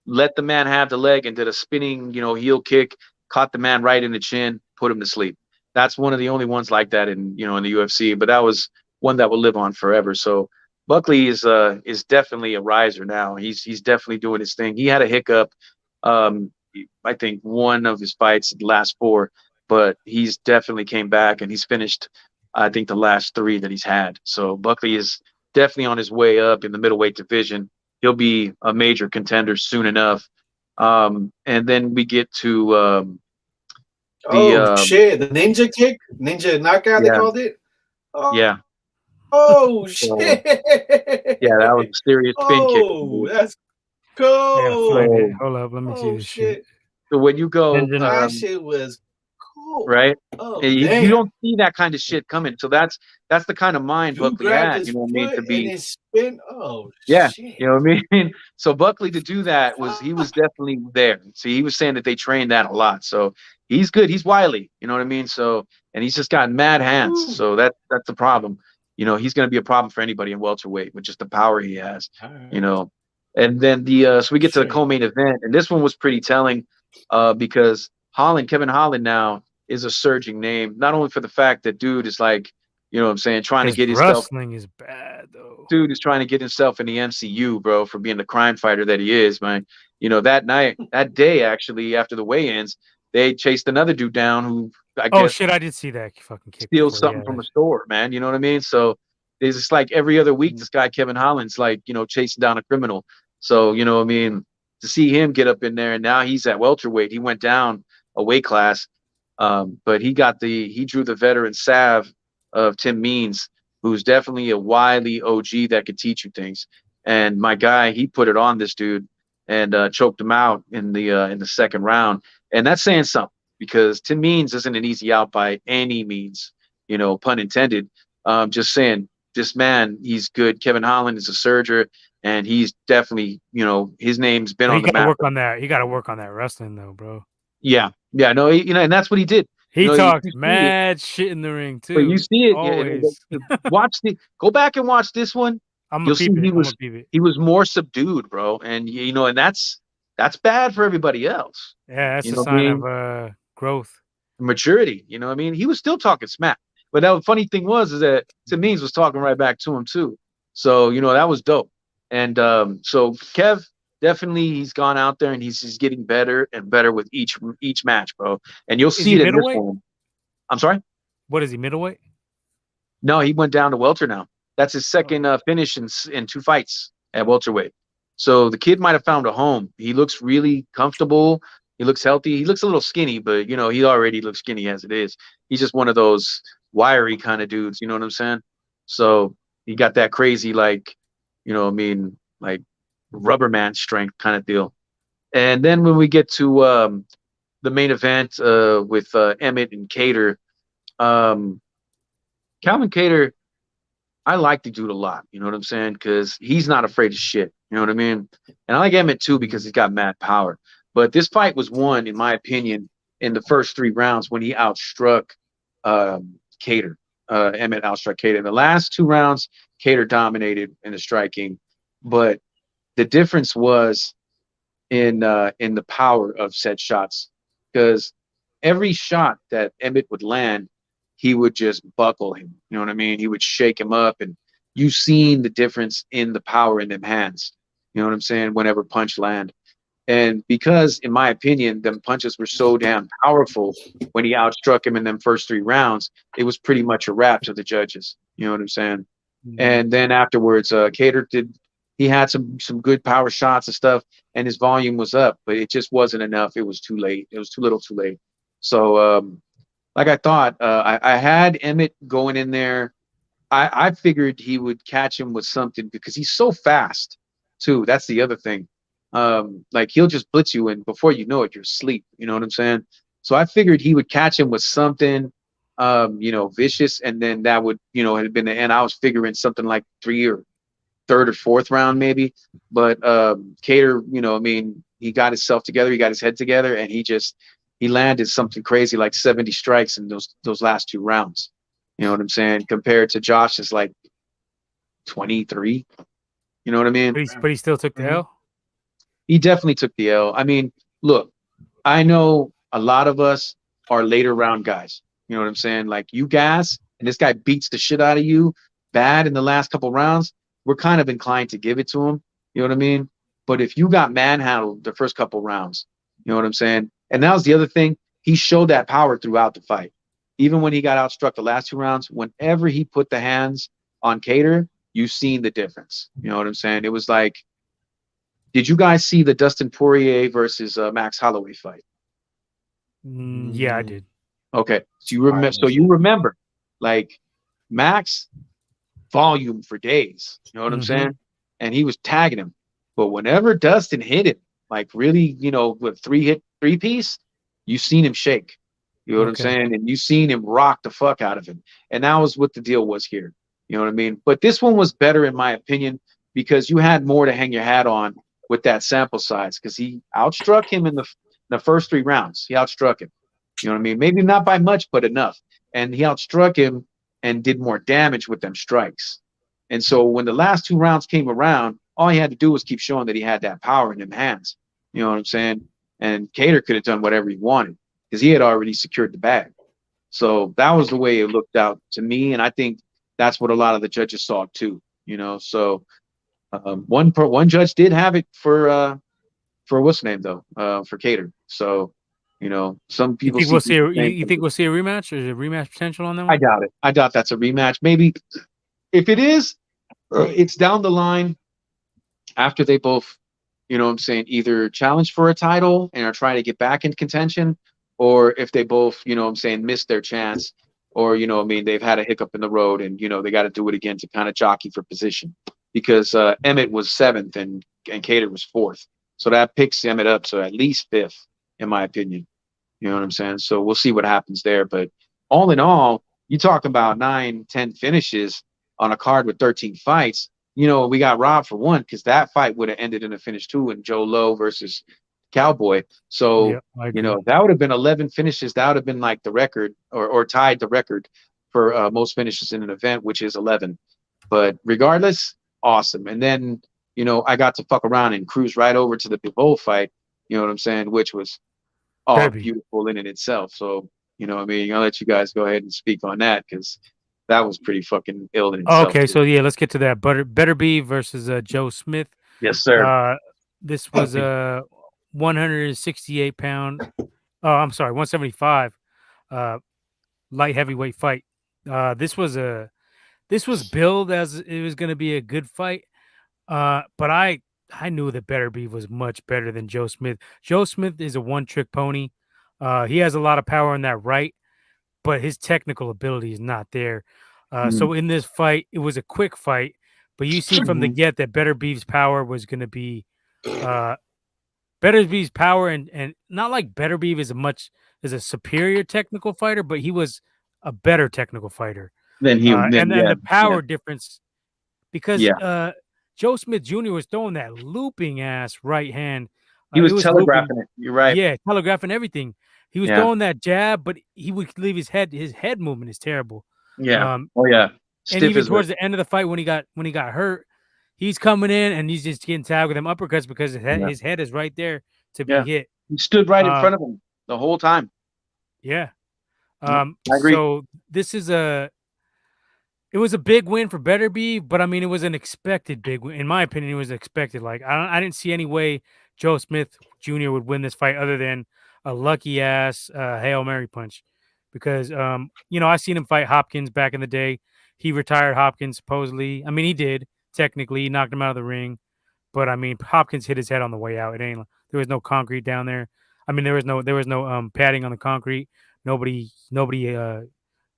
let the man have the leg and did a spinning, heel kick, caught the man right in the chin, put him to sleep. That's one of the only ones like that in the UFC, but that was one that will live on forever. So Buckley is definitely a riser now. He's definitely doing his thing. He had a hiccup, I think one of his fights, the last four, but he's definitely came back and he's finished, I think, the last three that he's had. So Buckley is definitely on his way up in the middleweight division. He'll be a major contender soon enough. And then we get to the Oh shit. The ninja kick, ninja knockout. They yeah, called it. yeah. Oh So shit. yeah, that was a serious spin kick. Oh, that's I gotta find it. cool. So Hold up, let me see Oh this shit. shit. so when you go Engine. That shit was cool. right, Oh you damn. don't see that kind of shit coming. So that's the kind of mind Dude Buckley grabbed had. his What I mean? foot To and be then spin. Oh Yeah, shit. you know what I mean? So Buckley to do that he was Fuck. definitely there. See, he was saying that they trained that a lot. So he's good. He's wily, you know what I mean? So and he's just got mad hands. Ooh. So that's the problem. He's gonna be a problem for anybody in welterweight with just the power he has, All right. you know. And then so we get to the Shit. co-main event, and this one was pretty telling, because Kevin Holland now is a surging name, not only for the fact that dude is like, what I'm saying, trying to His get himself wrestling is bad though. dude is trying to get himself in the MCU, bro, for being the crime fighter that he is, man. That day, actually, after the weigh-ins, they chased another dude down who I Oh guess shit, I did see that fucking kick steals before. something Yeah, from a store, man. You know what I mean? So it's just like every other week, this guy Kevin Holland's like, chasing down a criminal. So what I mean, to see him get up in there, and now he's at welterweight. He went down a weight class, but he drew the veteran salve of Tim Means, who's definitely a wily OG that could teach you things. And my guy, he put it on this dude and choked him out in the second round. And that's saying something because Tim Means isn't an easy out by any means, pun intended. Just saying, this man, he's good. Kevin Holland is a surger, and he's definitely, his name's been but he on the got to map. work on that. He got to work on that wrestling though, bro. Yeah, yeah, no, and that's what he did. He You talked see it, mad shit in the ring but you too. see it. Yeah, Always. go back and watch this one. I'm gonna You'll see peep it. I'm gonna peep it. he was more subdued, bro, and and that's bad for everybody else. Yeah, that's a I sign of mean, growth. maturity. You know what I mean? He was still talking smack. But the funny thing is that Tim Means was talking right back to him too. So, that was dope. And so Kev, definitely he's gone out there and he's getting better and better with each match, bro. And you'll Is see he it in this middleweight? one. I'm sorry? What is he, middleweight? No, he went down to welter now. That's his Oh, second finish in two fights at welterweight. So the kid might have found a home. He looks really comfortable. He looks healthy. He looks a little skinny, but he already looks skinny as it is. He's just one of those wiry kind of dudes. You know what I'm saying? So he got that crazy, like, I mean, like rubber man strength kind of deal. And then when we get to the main event with Emmett and Cater, um, Calvin Cater, I like the dude a lot. You know what I'm saying? Because he's not afraid of shit. You know what I mean? And I like Emmett too because he's got mad power. But this fight was won, in my opinion, in the first three rounds when he outstruck Cater. Emmett outstruck Cater. In the last two rounds, Cater dominated in the striking, but the difference was in the power of said shots because every shot that Emmett would land, he would just buckle him. You know what I mean? He would shake him up, and you've seen the difference in the power in them hands. You know what I'm saying? Whenever punch land, and because, in my opinion, them punches were so damn powerful when he outstruck him in them first three rounds, it was pretty much a wrap to the judges. You know what I'm saying? And then afterwards, Cater did. He had some good power shots and stuff, and his volume was up, but it just wasn't enough. It was too late. It was too little, too late. So, like I thought, I had Emmett going in there. I figured he would catch him with something because he's so fast, too. That's the other thing. Like he'll just blitz you, and before you know it, you're asleep. You know what I'm saying? So I figured he would catch him with something, vicious, and then that would, had been the end. I was figuring something like third or fourth round maybe, but Cater, I mean, he got himself together, he got his head together, and he landed something crazy like 70 strikes in those last 2 rounds. You know what I'm saying? Compared to Josh's like 23. You know what I mean? But he still took the L. He definitely took the L. I mean, look, I know a lot of us are later round guys. You know what I'm saying? Like you gas, and this guy beats the shit out of you bad in the last couple rounds. We're kind of inclined to give it to him. You know what I mean? But if you got manhandled the first couple rounds, you know what I'm saying? And that was the other thing. He showed that power throughout the fight. Even when he got outstruck the last 2 rounds, whenever he put the hands on Cater, you've seen the difference. You know what I'm saying? It was like, did you guys see the Dustin Poirier versus Max Holloway fight? Yeah, I did. Okay, so you remember, like Max volume for days. You know what I'm saying? And he was tagging him, but whenever Dustin hit him, like really, with three piece, you seen him shake. You know what I'm saying? And you seen him rock the fuck out of him. And that was what the deal was here. You know what I mean? But this one was better in my opinion because you had more to hang your hat on with that sample size because he outstruck him in the first 3 rounds. He outstruck him. You know what I mean? Maybe not by much, but enough. And he outstruck him and did more damage with them strikes. And so when the last 2 rounds came around, all he had to do was keep showing that he had that power in them hands. You know what I'm saying? And Cater could have done whatever he wanted because he had already secured the bag. So that was the way it looked out to me. And I think that's what a lot of the judges saw too. So one judge did have it for what's the name though, for Cater. So, some people you think we'll see a rematch? Or is there rematch potential on that one? I doubt it. I doubt that's a rematch. Maybe if it is, it's down the line after they both, either challenge for a title and are trying to get back into contention, or if they both, missed their chance, or, they've had a hiccup in the road and, they got to do it again to kind of jockey for position because Emmett was 7th and Cater was 4th. So that picks Emmett up. So at least 5th, in my opinion. You know what I'm saying? So we'll see what happens there. But all in all, you talk about 9, 10 finishes on a card with 13 fights. We got robbed for one because that fight would have ended in a finish 2 in Joe Lowe versus Cowboy. So, that would have been 11 finishes. That would have been like the record or tied the record for most finishes in an event, which is 11. But regardless, awesome. And then, I got to fuck around and cruise right over to the Bivol fight, you know what I'm saying, which was beautiful in itself. So, I'll let you guys go ahead and speak on that because that was pretty fucking ill in itself. Okay, so yeah, let's get to that. Beterbiev versus Joe Smith. Yes, sir. This was a 168 pound. Oh, I'm sorry, 175 light heavyweight fight. This was billed as it was going to be a good fight. But I knew that Beterbiev was much better than Joe Smith. Joe Smith is a one-trick pony. He has a lot of power in that right, but his technical ability is not there. So in this fight, it was a quick fight, but you see from the get that Beterbiev's power was going to be Beterbiev's power, and not like Beterbiev is a superior technical fighter, but he was a better technical fighter than he. And the power difference because Joe Smith Jr. was throwing that looping ass right hand. He was telegraphing it. You're right. Yeah, telegraphing everything. He was throwing that jab, but he would leave his head. His head movement is terrible. Yeah. Stiff and even towards the end of the fight when he got hurt, he's coming in and he's just getting tagged with them uppercuts because his head is right there to be hit. He stood right in front of him the whole time. Yeah. I agree. So this is it was a big win for Beterbiev, but I mean, it was an expected big win. In my opinion, it was expected. Like I didn't see any way Joe Smith Jr. would win this fight other than a lucky ass Hail Mary punch. Because I seen him fight Hopkins back in the day. He retired Hopkins supposedly. I mean, he did technically. He knocked him out of the ring, but I mean, Hopkins hit his head on the way out. There was no concrete down there. I mean, there was no padding on the concrete. Nobody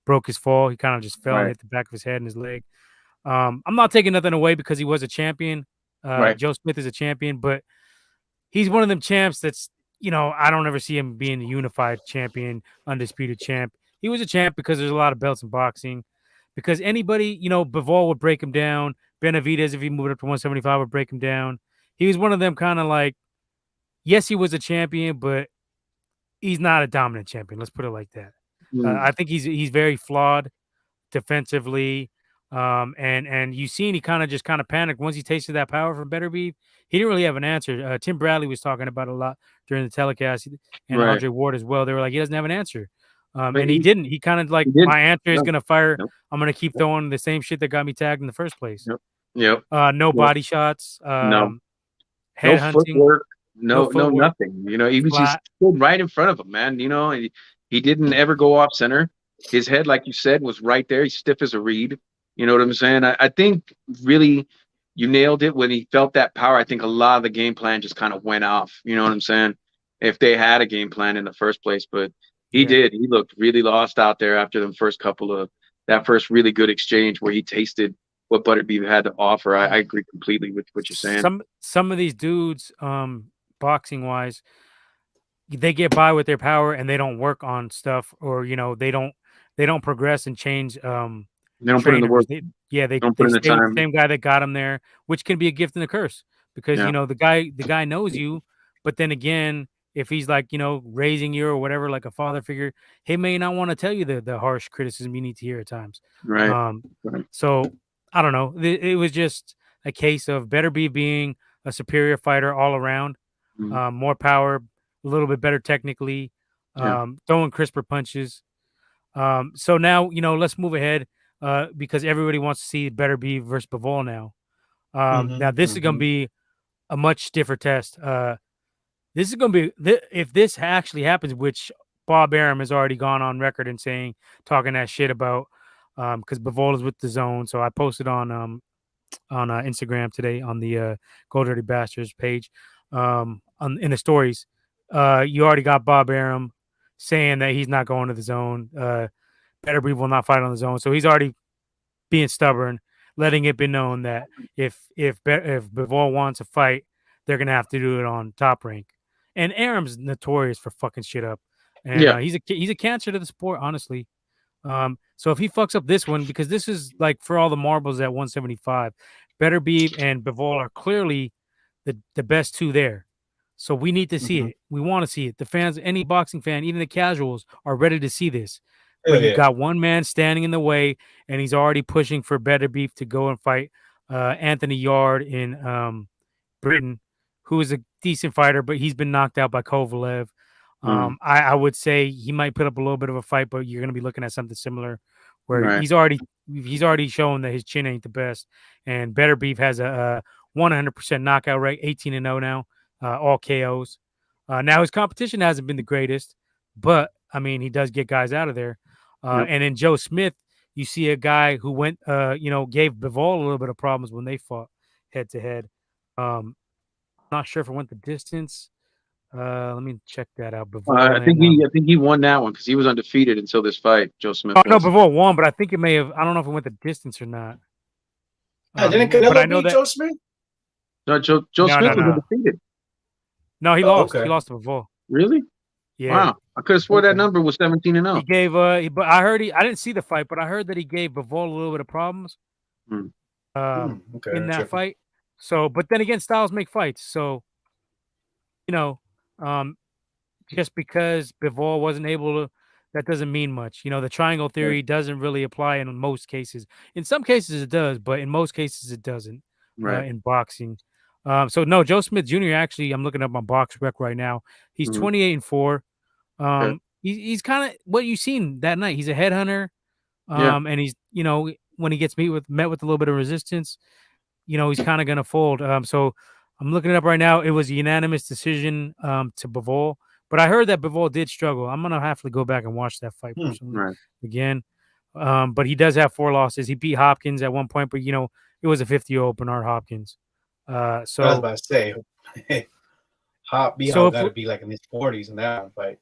broke his fall. He kind of just fell and hit the back of his head and his leg. I'm not taking nothing away because he was a champion. Joe Smith is a champion, but he's one of them champs that's, I don't ever see him being the unified champion, undisputed champ. He was a champ because there's a lot of belts in boxing. Because anybody, Bivol would break him down. Benavidez, if he moved up to 175, would break him down. He was one of them kind of like, yes, he was a champion, but he's not a dominant champion. Let's put it like that. Mm, I think he's very flawed defensively. And you seen he kind of panicked once he tasted that power from Beterbiev. He didn't really have an answer. Tim Bradley was talking about it a lot during the telecast, and right. Andre Ward as well. They were like, he doesn't have an answer, But and he didn't. He kind of like, he didn't. my answer is No. gonna fire. Nope. I'm gonna keep throwing the same shit that got me tagged in the first place. Yep. Yep. No Yep. body shots, No. head No hunting, footwork. no No footwork, nothing. He was just flat. stood right in front of him, man. He didn't ever go off center. His head, like you said, was right there. He's stiff as a reed. You know what I'm saying? I think really you nailed it when he felt that power. I think a lot of the game plan just kind of went off. You know what I'm saying? If they had a game plan in the first place, but he Yeah. did. He looked really lost out there after the first couple of that first really good exchange where he tasted what Butterbeef had to offer. I agree completely with what you're saying. Some of these dudes, boxing wise, they get by with their power and they don't work on stuff, or they don't progress and change They don't put in the trainers. work. Don't put They in the stay with the time. same guy that got them there, which can be a gift and a curse, because Yeah. the guy knows you, but then again, if he's like, raising you or whatever, like a father figure, he may not want to tell you the harsh criticism you need to hear at times. Right. um Right. so I don't know, it was just a case of Beterbiev being a superior fighter all around, Mm, more power, a little bit better technically, yeah. throwing crisper punches. So now, let's move ahead, because everybody wants to see Beterbiev versus Bivol now. Now Hmm. this is going to Hmm. be a much stiffer test. This is going to be, if this actually happens, which Bob Arum has already gone on record and talking that shit about, because Bivol is with the zone. So I posted on Instagram today on the Gold Dirty Bastards page, in the stories. You already got Bob Arum saying that he's not going to the zone. Beterbiev will not fight on the zone, so he's already being stubborn, letting it be known that if Bivol wants a fight, they're gonna have to do it on Top Rank. And Arum's notorious for fucking shit up, and Yeah. he's a cancer to the sport, honestly. So if he fucks up this one, because this is like for all the marbles at 175, Beterbiev and Bivol are clearly the best two there. So we need to see Hmm. it. We want to see it. The fans, any boxing fan, even the casuals, are ready to see this. But Hell you yeah. got one man standing in the way, and he's already pushing for Beterbiev to go and fight Anthony Yard in Britain, who is a decent fighter, but he's been knocked out by Kovalev. Mm, I would say he might put up a little bit of a fight, but you're going to be looking at something similar, where right. he's already shown that his chin ain't the best, and Beterbiev has a 100% knockout rate, 18-0 now, all KOs. Now his competition hasn't been the greatest, but I mean he does get guys out of there. Yep. And in Joe Smith, you see a guy who went, gave Bivol a little bit of problems when they fought head to head. Not sure if it went the distance. Let me check that out. I Bivol think and he won that one because he was undefeated until this fight. Joe Smith oh no, was. Bivol won, but I think it may have. I don't know if it went the distance or not. Didn't But I Canelo know beat that Joe Smith? No, Joe no, Smith no, was no, undefeated. no. He Oh, lost. He okay. lost to Bivol. Really? Yeah, Wow. I could have swore that Okay. number was 17 and he 0. gave. But I heard I didn't see the fight, but I heard that he gave Bivol a little bit of problems. Mm, Okay, In I'm that tripping. fight. So, but then again, styles make fights. So, you know, um, just because Bivol wasn't able to, that doesn't mean much. The triangle right. theory doesn't really apply in most cases. In some cases, it does, but in most cases, it doesn't. Right. In boxing. So no, Joe Smith Jr. Actually, I'm looking up my box rec right now. He's Mm, 28-4. okay. He's kind of what you seen that night. He's a headhunter. Yeah. And he's, when he gets met with a little bit of resistance, he's kind of gonna fold. So I'm looking it up right now. It was a unanimous decision to Bivol, but I heard that Bivol did struggle. I'm gonna have to go back and watch that fight Hmm. personally Right. again. But he does have 4 losses. He beat Hopkins at one point, but it was a 50-year-old Bernard Hopkins. I was So about to say, Hop B so Hop if got to be like in his 40s in that fight.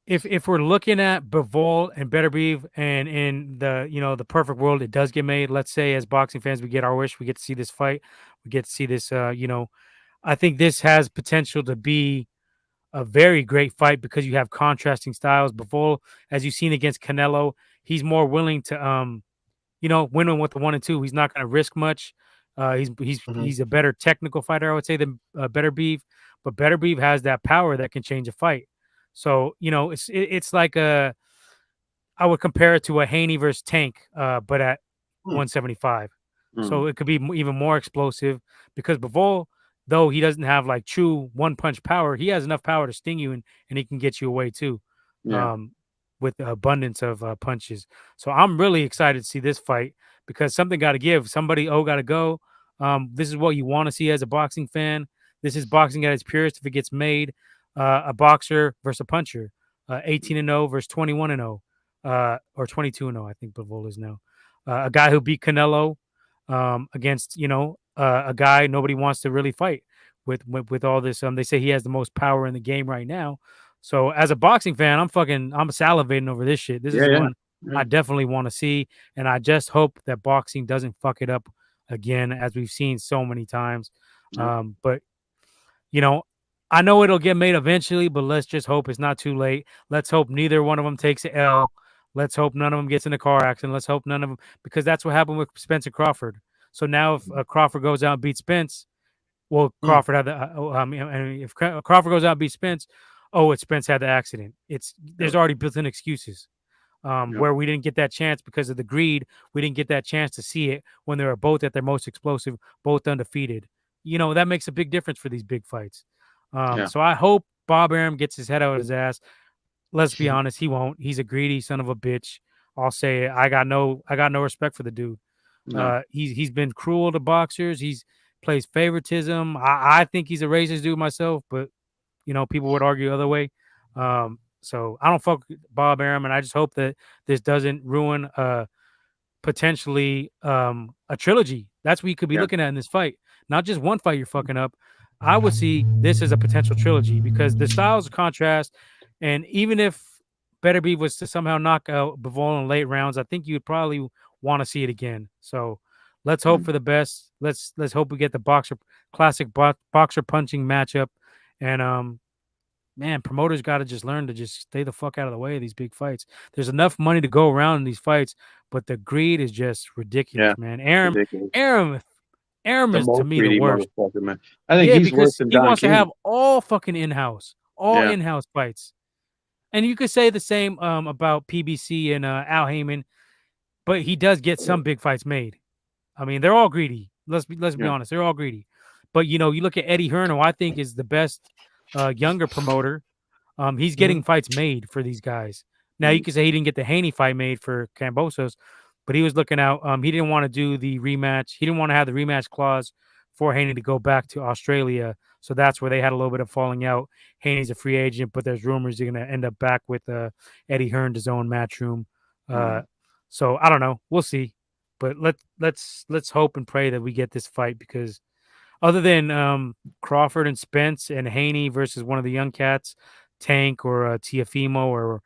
if we're looking at Bivol and Beterbiev, and in the perfect world, it does get made. Let's say as boxing fans, we get our wish. We get to see this fight. We get to see this. I think this has potential to be a very great fight because you have contrasting styles. Bivol, as you've seen against Canelo, he's more willing to win with the 1 and 2. He's not going to risk much. He's Hmm. he's a better technical fighter, I would say, than Beterbiev. but Beterbiev has that power that can change a fight. So it's like I would compare it to a Haney versus Tank, but at Hmm. 175. Mm. So it could be even more explosive because Bivol, though he doesn't have like true one punch power, he has enough power to sting you and he can get you away too, Yeah. um, with the abundance of punches. So I'm really excited to see this fight because something got to give. Somebody got to go. This is what you want to see as a boxing fan. This is boxing at its purest if it gets made. A boxer versus a puncher. 18-0 versus 21-0, or 22-0. I think Bivol is now. A guy who beat Canelo, against a guy nobody wants to really fight with all this. They say he has the most power in the game right now. So as a boxing fan, I'm salivating over this shit. This Yeah. is Yeah. one Yeah. I definitely want to see, and I just hope that boxing doesn't fuck it up again, as we've seen so many times. Yeah. But you know, I know it'll get made eventually, but let's just hope it's not too late. Let's hope neither one of them takes an L. Let's hope none of them gets in a car accident. Let's hope none of them, because that's what happened with Spencer Crawford. So now if Crawford goes out and beats Spence, well, Hmm. Crawford had the. If Crawford goes out and beats Spence, it's Spence had the accident. There's Yep. already built-in excuses. Yep. Where we didn't get that chance because of the greed. We didn't get that chance to see it when they were both at their most explosive, both undefeated. That makes a big difference for these big fights. Yeah. So I hope Bob Arum gets his head out of his ass. Let's be honest, he won't. He's a greedy son of a bitch. I'll say it. I got no respect for the dude. No. He's been cruel to boxers. He's plays favoritism. I think he's a racist dude myself, but people would argue the other way. So I don't fuck with Bob Arum, and I just hope that this doesn't ruin potentially a trilogy. That's what you could be Yeah. looking at in this fight. Not just one fight you're fucking up. I would see this as a potential trilogy because the styles contrast, and even if Beterbiev was to somehow knock out Bivol in late rounds, I think you'd probably want to see it again. So let's hope Mm. for the best. Let's hope we get the classic boxer punching matchup, and man, promoters got to just learn to just stay the fuck out of the way of these big fights. There's enough money to go around in these fights, but the greed is just ridiculous, Yeah. man. Arum, Ridiculous. Arum, Arum The is to most me the greedy worst. motherfucker, man. I think Yeah, he's worse because than he Don wants to King. have all fucking all Yeah. in-house fights. And you could say the same about PBC and Al Heyman, but he does get some big fights made. I mean, they're all greedy. Let's be Yeah. honest, they're all greedy. But you look at Eddie Hearn, who I think is the best younger promoter. He's Mhm. getting fights made for these guys. Now you Mm. could say he didn't get the Haney fight made for Cambosos, but he was looking out. He didn't want to do the rematch. He didn't want to have the rematch clause for Haney to go back to Australia. So that's where they had a little bit of falling out. Haney's a free agent, but there's rumors he's going to end up back with Eddie Hearn, his own matchroom. Uh, Mm. so I don't know. We'll see. But let's hope and pray that we get this fight because other than Crawford and Spence and Haney versus one of the young cats, Tank or Tiafimo or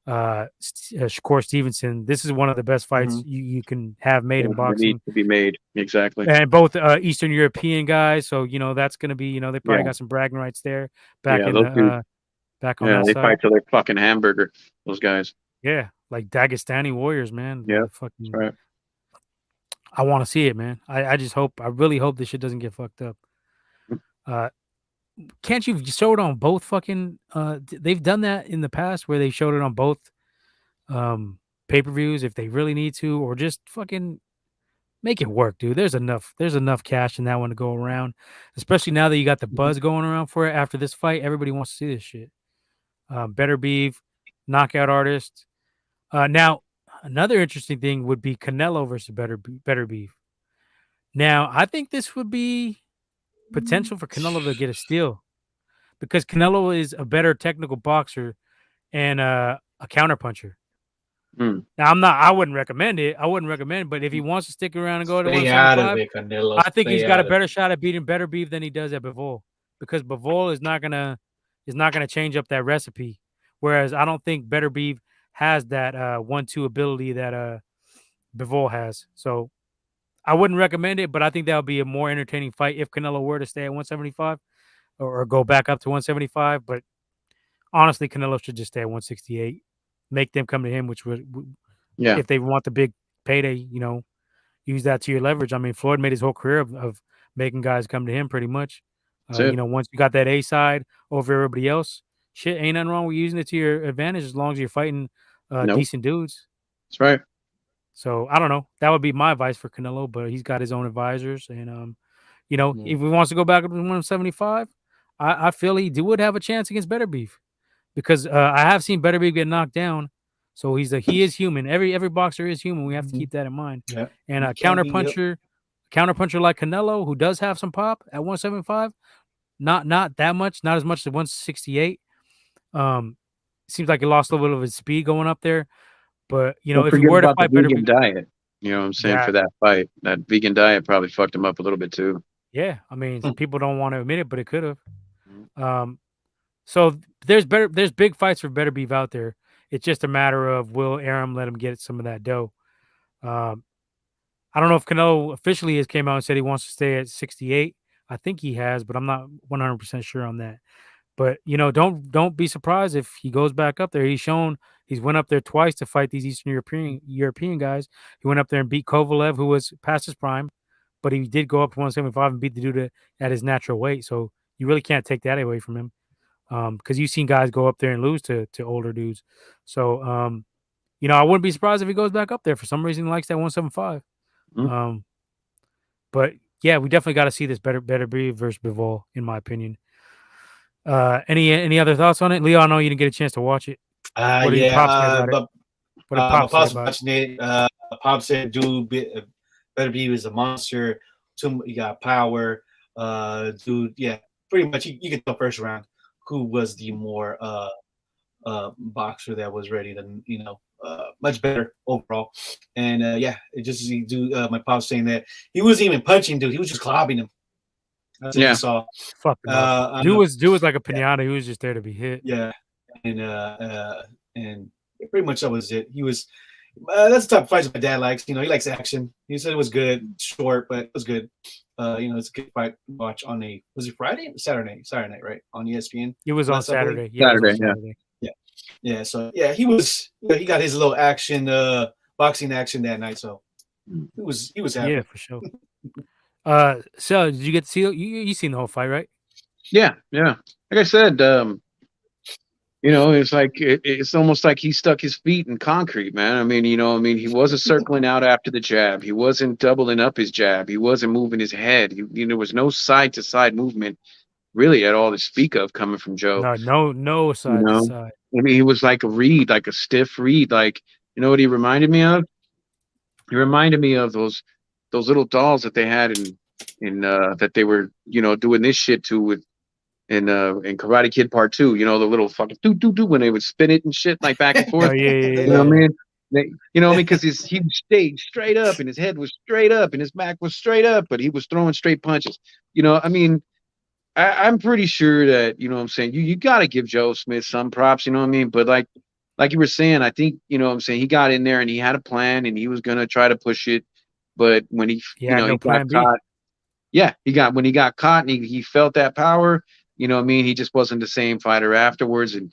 Shakur Stevenson, this is one of the best fights Mhm. you can have made Yeah, in that needs boxing. to be made. Exactly. And both Eastern European guys, so that's going to be they probably Yeah. got some bragging rights there back Yeah. in Those dudes. back on Yeah. that They side. fight till they're fucking hamburger. Those guys. Yeah, like Dagestani warriors, man. Yeah. That's Fucking, right. I want to see it, man. I really hope this shit doesn't get fucked up. Uh, can't you show it on both fucking they've done that in the past where they showed it on both pay-per-views if they really need to, or just fucking make it work, dude. There's enough cash in that one to go around, especially now that you got the Mhm. buzz going around for it after this fight. Everybody wants to see this shit. Beterbiev, knockout artist. Now another interesting thing would be Canelo versus Beterbiev. Now I think this would be potential for Canelo to get a steal because Canelo is a better technical boxer and a counterpuncher. Mm. Now I wouldn't recommend it. I wouldn't recommend it, but if he wants to stick around and go to Stay out of 175, it, Canelo. I think he's Stay got a out of better it. shot at beating Beterbiev than he does at Bivol because Bivol is not gonna change up that recipe. Whereas I don't think Beterbiev has that 1-2 ability that Bivol has. So I wouldn't recommend it, but I think that would be a more entertaining fight if Canelo were to stay at 175 or go back up to 175. But honestly, Canelo should just stay at 168. Make them come to him, which would Yeah. if they want the big payday, use that to your leverage. I mean, Floyd made his whole career of making guys come to him pretty much. That's it. Once you got that A side over everybody else, shit, ain't nothing wrong with using it to your advantage as long as you're fighting Nope. decent dudes. That's right. So I don't know. That would be my advice for Canelo, but he's got his own advisors, and Yeah. if he wants to go back up to 175, I feel would have a chance against Beterbiev because I have seen Beterbiev get knocked down. So he is human. Every boxer is human. We have to Mhm. keep that in mind. Yeah. And You a can't be. Yep. counterpuncher like Canelo, who does have some pop at 175, not that much, not as much as 168. Seems like he lost a little bit of his speed going up there. But Don't if he forget were to about the fight vegan Beterbiev, diet. You know what I'm saying, for that that fight. That vegan diet probably fucked him up a little bit too. yeah, I mean, Hmm. people don't want to admit it, but it could have. Mhm. So there's big fights for Beterbiev out there. It's just a matter of will Arum let him get some of that dough. Um, I don't know if Canelo officially has came out and said he wants to stay at 68. I think he has, but I'm not 100% sure on that. But don't be surprised if he goes back up there. He's went up there twice to fight these Eastern European guys. He went up there and beat Kovalev, who was past his prime, but he did go up to 175 and beat the dude at his natural weight. So you really can't take that away from him. Because you've seen guys go up there and lose to older dudes. So I wouldn't be surprised if he goes back up there. For some reason, he likes that 175. Mhm. But yeah, we definitely got to see this better be versus Bivol, in my opinion. Any other thoughts on it, Leo? I know you didn't get a chance to watch it. What did your Yeah. pops say about it? But What did my pops say pops about it? watching it. Pop said, "Dude, Beterbiev is a monster. You got power, dude. Yeah, pretty much. You get the first round. Who was the more boxer that was ready to much better overall. And yeah, it just my pops saying that he wasn't even punching, dude. He was just clobbing him. That's what he Yeah. saw. Fuck him up. I Dude know. was like a Yeah, pinata. He was just there to be hit. yeah, and pretty much that was it. He was. That's the type of fights my dad likes. He likes action. He said it was good, short, but it was good. It's a good fight to watch on was it Friday? Saturday night, right? On ESPN. It was on Last, I believe. Saturday. Yeah, it was on Saturday, yeah. Saturday. Yeah. So yeah, he was. He got his little action, boxing action that night. So he was happy. Yeah, for sure. So did you get to see you seen the whole fight, right? Yeah, yeah. Like I said, it's like it's almost like he stuck his feet in concrete, man. I mean, he wasn't circling out after the jab. He wasn't doubling up his jab. He wasn't moving his head. There was no side to side movement really at all to speak of coming from Joe. No You side to know, side. I mean, he was like a reed, like a stiff reed. Like, you know what he reminded me of? He reminded me of those little dolls that they had in that they were doing this shit to with in Karate Kid Part 2. The little fucking do when they would spin it and shit like back and Oh forth. yeah, You know what I yeah. mean? Because he stayed straight up and his head was straight up and his back was straight up, but he was throwing straight punches. I mean, I'm pretty sure that what I'm saying, you got to give Joe Smith some props, you know what I mean? But like you were saying, I think what I'm saying, he got in there and he had a plan and he was gonna try to push it, but when he He had no he got plan B. caught, yeah, when he got caught and he felt that power, what I mean, he just wasn't the same fighter afterwards, and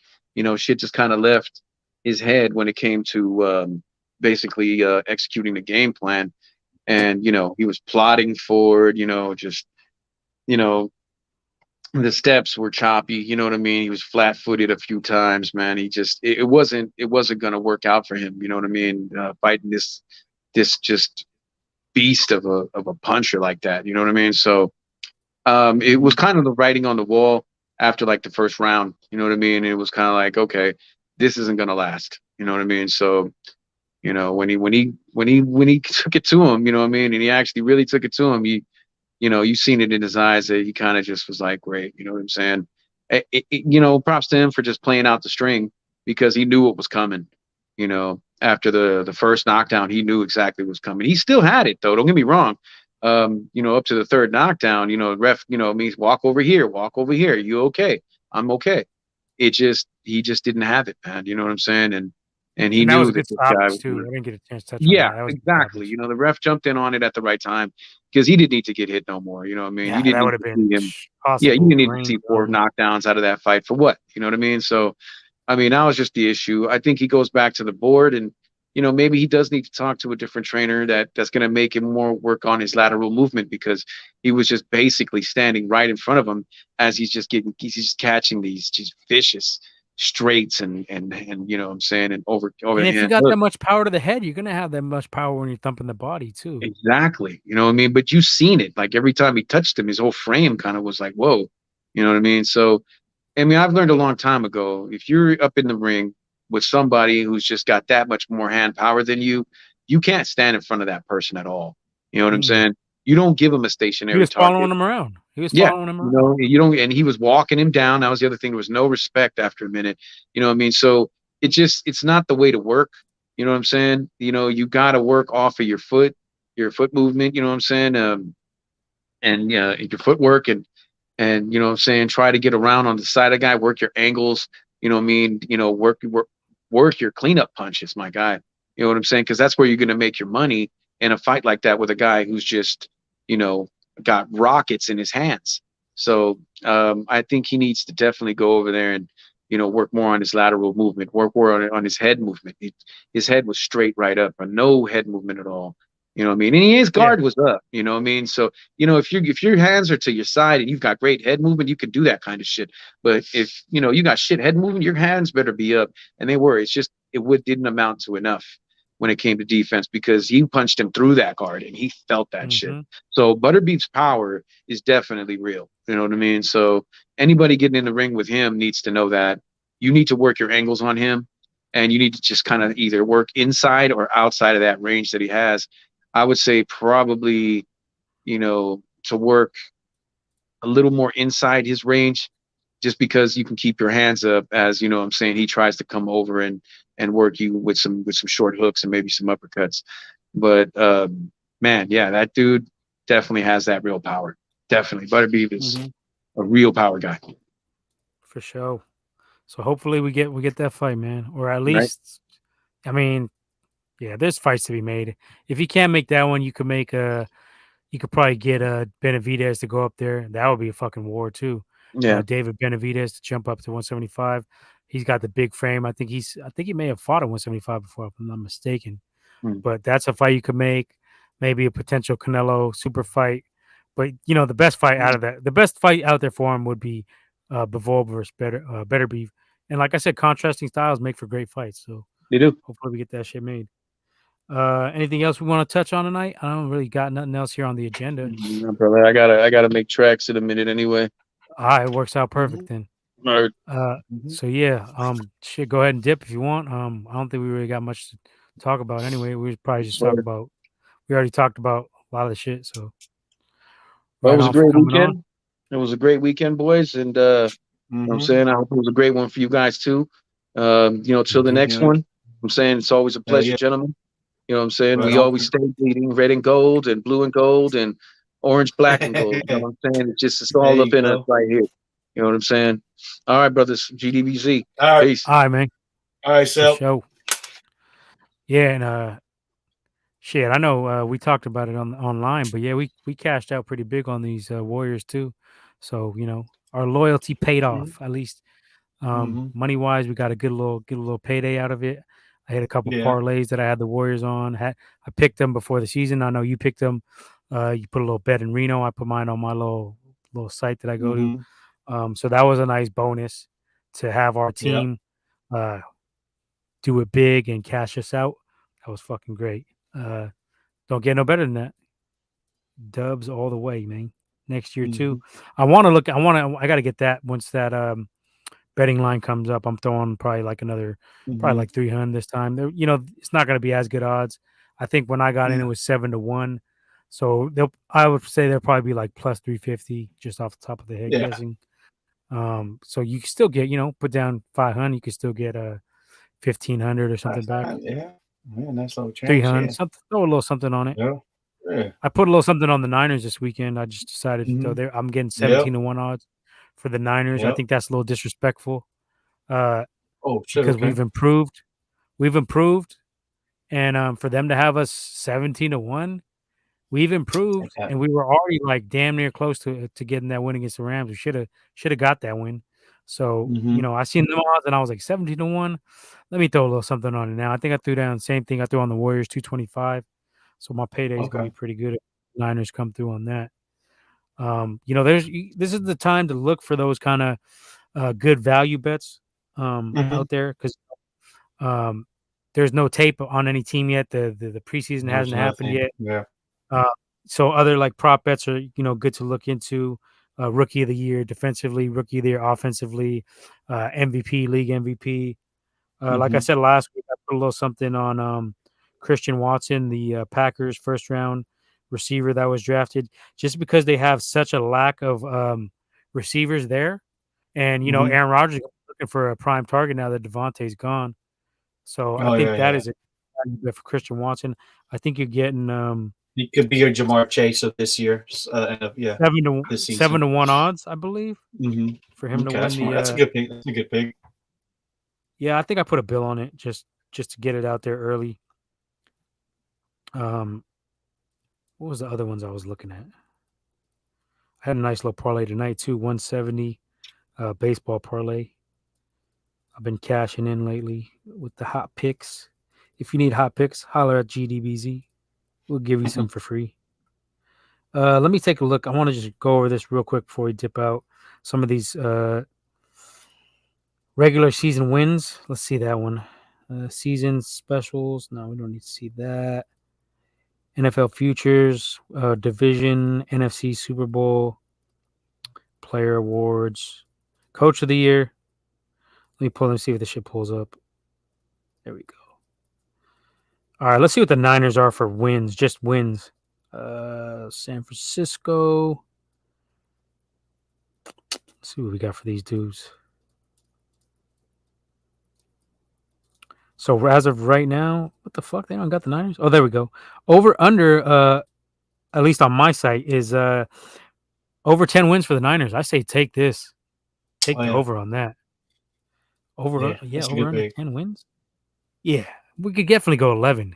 shit just kind of left his head when it came to basically executing the game plan, and he was plotting forward, just you know the steps were choppy, you know what I mean? He was flat-footed a few times, man. He just it wasn't going to work out for him, you know what I mean? Fighting this just beast of a puncher like that, you know what I mean? So it was kind of the writing on the wall after like the first round, you know what I mean? It was kind of like, okay, this isn't going to last, you know what I mean? So when he took it to him, you know what I mean, and he actually really took it to him, you seen it in his eyes that he kind of just was like, great, you know what I'm saying? Props to him for just playing out the string because he knew what was coming. After the first knockdown, he knew exactly what was coming. He still had it though. Don't get me wrong. Up to the third knockdown, ref, means walk over here. You okay? I'm okay. He just didn't have it, man. You know what I'm saying? And he And that was knew a that good this guy stoppage was too. gonna. I didn't get a chance to touch on Yeah, that. That was a good exactly. stoppage. The ref jumped in on it at the right time because he didn't need to get hit no more. You know what I mean? You Yeah, didn't that need would have to been see him. Yeah, you possible didn't need to brain see 4 trauma. knockdowns out of that fight for what? You know what I mean? So, I mean, that was just the issue. I think he goes back to the board, and maybe he does need to talk to a different trainer that's going to make him more work on his lateral movement, because he was just basically standing right in front of him as he's just catching these just vicious straights and what I'm saying, and over And the if you hand got hook. that much power to the head, you're gonna have that much power when you're thumping the body too. Exactly. You know what I mean? But you've seen it. Like every time he touched him, his whole frame kind of was like, whoa. You know what I mean? So, I mean, I've learned a long time ago, if you're up in the ring with somebody who's just got that much more hand power than you can't stand in front of that person at all. You know what I'm Mm-mm. saying? You don't give him a He stationary was following target. him around. He was Yeah. following him You around. know, you don't, and he was walking him down. That was the other thing. There was no respect after a minute. You know what I mean? So it's not the way to work. You know what I'm saying? You got to work off of your foot movement. You know what I'm saying? And your footwork, and you know what I'm saying, try to get around on the side of the guy, work your angles, you know what I mean, work your cleanup punches, my guy. You know what I'm saying? Because that's where you're going to make your money in a fight like that with a guy who's just, you know, got rockets in his hands. So I think he needs to definitely go over there and, work more on his lateral movement, work more on his head movement. His head was straight right up, or no head movement at all. You know what I mean? And his Yeah. guard was up. You know what I mean? So if your hands are to your side and you've got great head movement, you can do that kind of shit. But if you got shit head movement, your hands better be up. And they were. It's just didn't amount to enough when it came to defense, because he punched him through that guard and he felt that shit. Mm-hmm. So Butterbeef's power is definitely real. You know what I mean? So anybody getting in the ring with him needs to know that you need to work your angles on him, and you need to just kind of either work inside or outside of that range that he has. I would say probably, to work a little more inside his range, just because you can keep your hands up as, I'm saying, he tries to come over and work you with some short hooks and maybe some uppercuts. But man, yeah, that dude definitely has that real power. Definitely. Butterbeef is a real power guy. For sure. So hopefully we get that fight, man, or at Right? least, I mean, yeah, there's fights to be made. If you can't make that one, you could make you could probably get Benavidez to go up there. That would be a fucking war too. Yeah. David Benavidez to jump up to 175. He's got the big frame. I think he may have fought at 175 before, if I'm not mistaken. Mm. But that's a fight you could make. Maybe a potential Canelo super fight. But the best fight out of that, the best fight out there for him would be Bivol versus Beterbiev. And like I said, contrasting styles make for great fights. So They do. hopefully we get that shit made. Anything else we want to touch on tonight? I don't really got nothing else here on the agenda. Yeah, brother, I gotta make tracks in a minute anyway. It works out perfect then. All right. So yeah, shit, go ahead and dip if you want. I don't think we really got much to talk about anyway. We was probably just talk about. We already talked about a lot of the shit. So Well, it right was a on for great coming on. weekend. It was a great weekend, boys, and you know what I'm saying, I hope it was a great one for you guys too. Till the next one. I'm saying it's always a pleasure, gentlemen. You know what I'm saying? Right We on. always stay bleeding red and gold and blue and gold and orange, black and gold. You know what I'm saying? It's all There up you in us go. right here. You know what I'm saying? All right, brothers. GDBZ. All right. Peace. All right, man. All right, For so sure. Yeah, and shit, I know we talked about it online, but yeah, we cashed out pretty big on these Warriors too. So our loyalty paid off at least. Money wise, we got a good little payday out of it. I had a couple yeah. parlays that I had the Warriors on. I picked them before the season. I know you picked them. You put a little bet in Reno. I put mine on my little site that I go to. So that was a nice bonus to have our Yeah. team do it big and cash us out. That was fucking great. Don't get no better than that. Dubs all the way, man. Next year too. I got to get that once that betting line comes up. I'm throwing probably like probably like 300 this time. It's not going to be as good odds. I think when I got in, it was 7-1. So I would say they'll probably be like plus 350 just off the top of the head guessing. So you can still get, put down 500, you can still get 1,500 or something back. Yeah, nice little chance. 300, something, throw a little something on it. Yeah. I put a little something on the Niners this weekend. I just decided to throw there. I'm getting 17-1 odds for the Niners. I think that's a little disrespectful. Because we've improved. And for them to have us 17-1, we've improved, and we were already like damn near close to getting that win against the Rams. We should have got that win. So, Mm-hmm. I seen them odds and I was like 17-1. Let me throw a little something on it now. I think I threw down same thing I threw on the Warriors 225. So my payday is gonna Okay. be pretty good if Niners come through on that. This is the time to look for those kind of good value bets Mm-hmm. out there because um, there's no tape on any team yet. The preseason There's hasn't happened nothing. yet. Yeah. Uh, so other like prop bets are good to look into. Rookie of the year defensively, rookie of the year offensively, MVP, league MVP. Like I Mm-hmm. said last week, I put a little something on Christian Watson, the Packers first round receiver that was drafted, just because they have such a lack of receivers there. And, Mm-hmm. Aaron Rodgers is looking for a prime target now that Devontae's gone. So I Oh think yeah, that yeah. is a value bet for Christian Watson. I think you're getting He could be your Jamar Chase of this year. Yeah, this season. 7-1 odds, I believe, for Mm-hmm. him to Okay, that's win fine. the. That's a good pick. That's a good pick. Yeah, I think I put a bill on it just to get it out there early. Um, what was the other ones I was looking at? I had a nice little parlay tonight too, 170 baseball parlay. I've been cashing in lately with the hot picks. If you need hot picks, holler at GDBZ. We'll give you some for free. Let me take a look. I want to just go over this real quick before we dip out. Some of these regular season wins. Let's see that one. Season specials. No, we don't need to see that. NFL futures, division, NFC Super Bowl, player awards, coach of the year. Let me pull and see if the shit pulls up. There we go. All right, let's see what the Niners are for wins, just wins. San Francisco. Let's see what we got for these dudes. So as of right now, what the fuck? They don't got the Niners? Oh, there we go. Over under, at least on my site, is over 10 wins for the Niners. I say take this. Take Oh the yeah, over on that. Over, yeah. yeah, That's a over good under pick. 10 wins. Yeah, we could definitely go 11.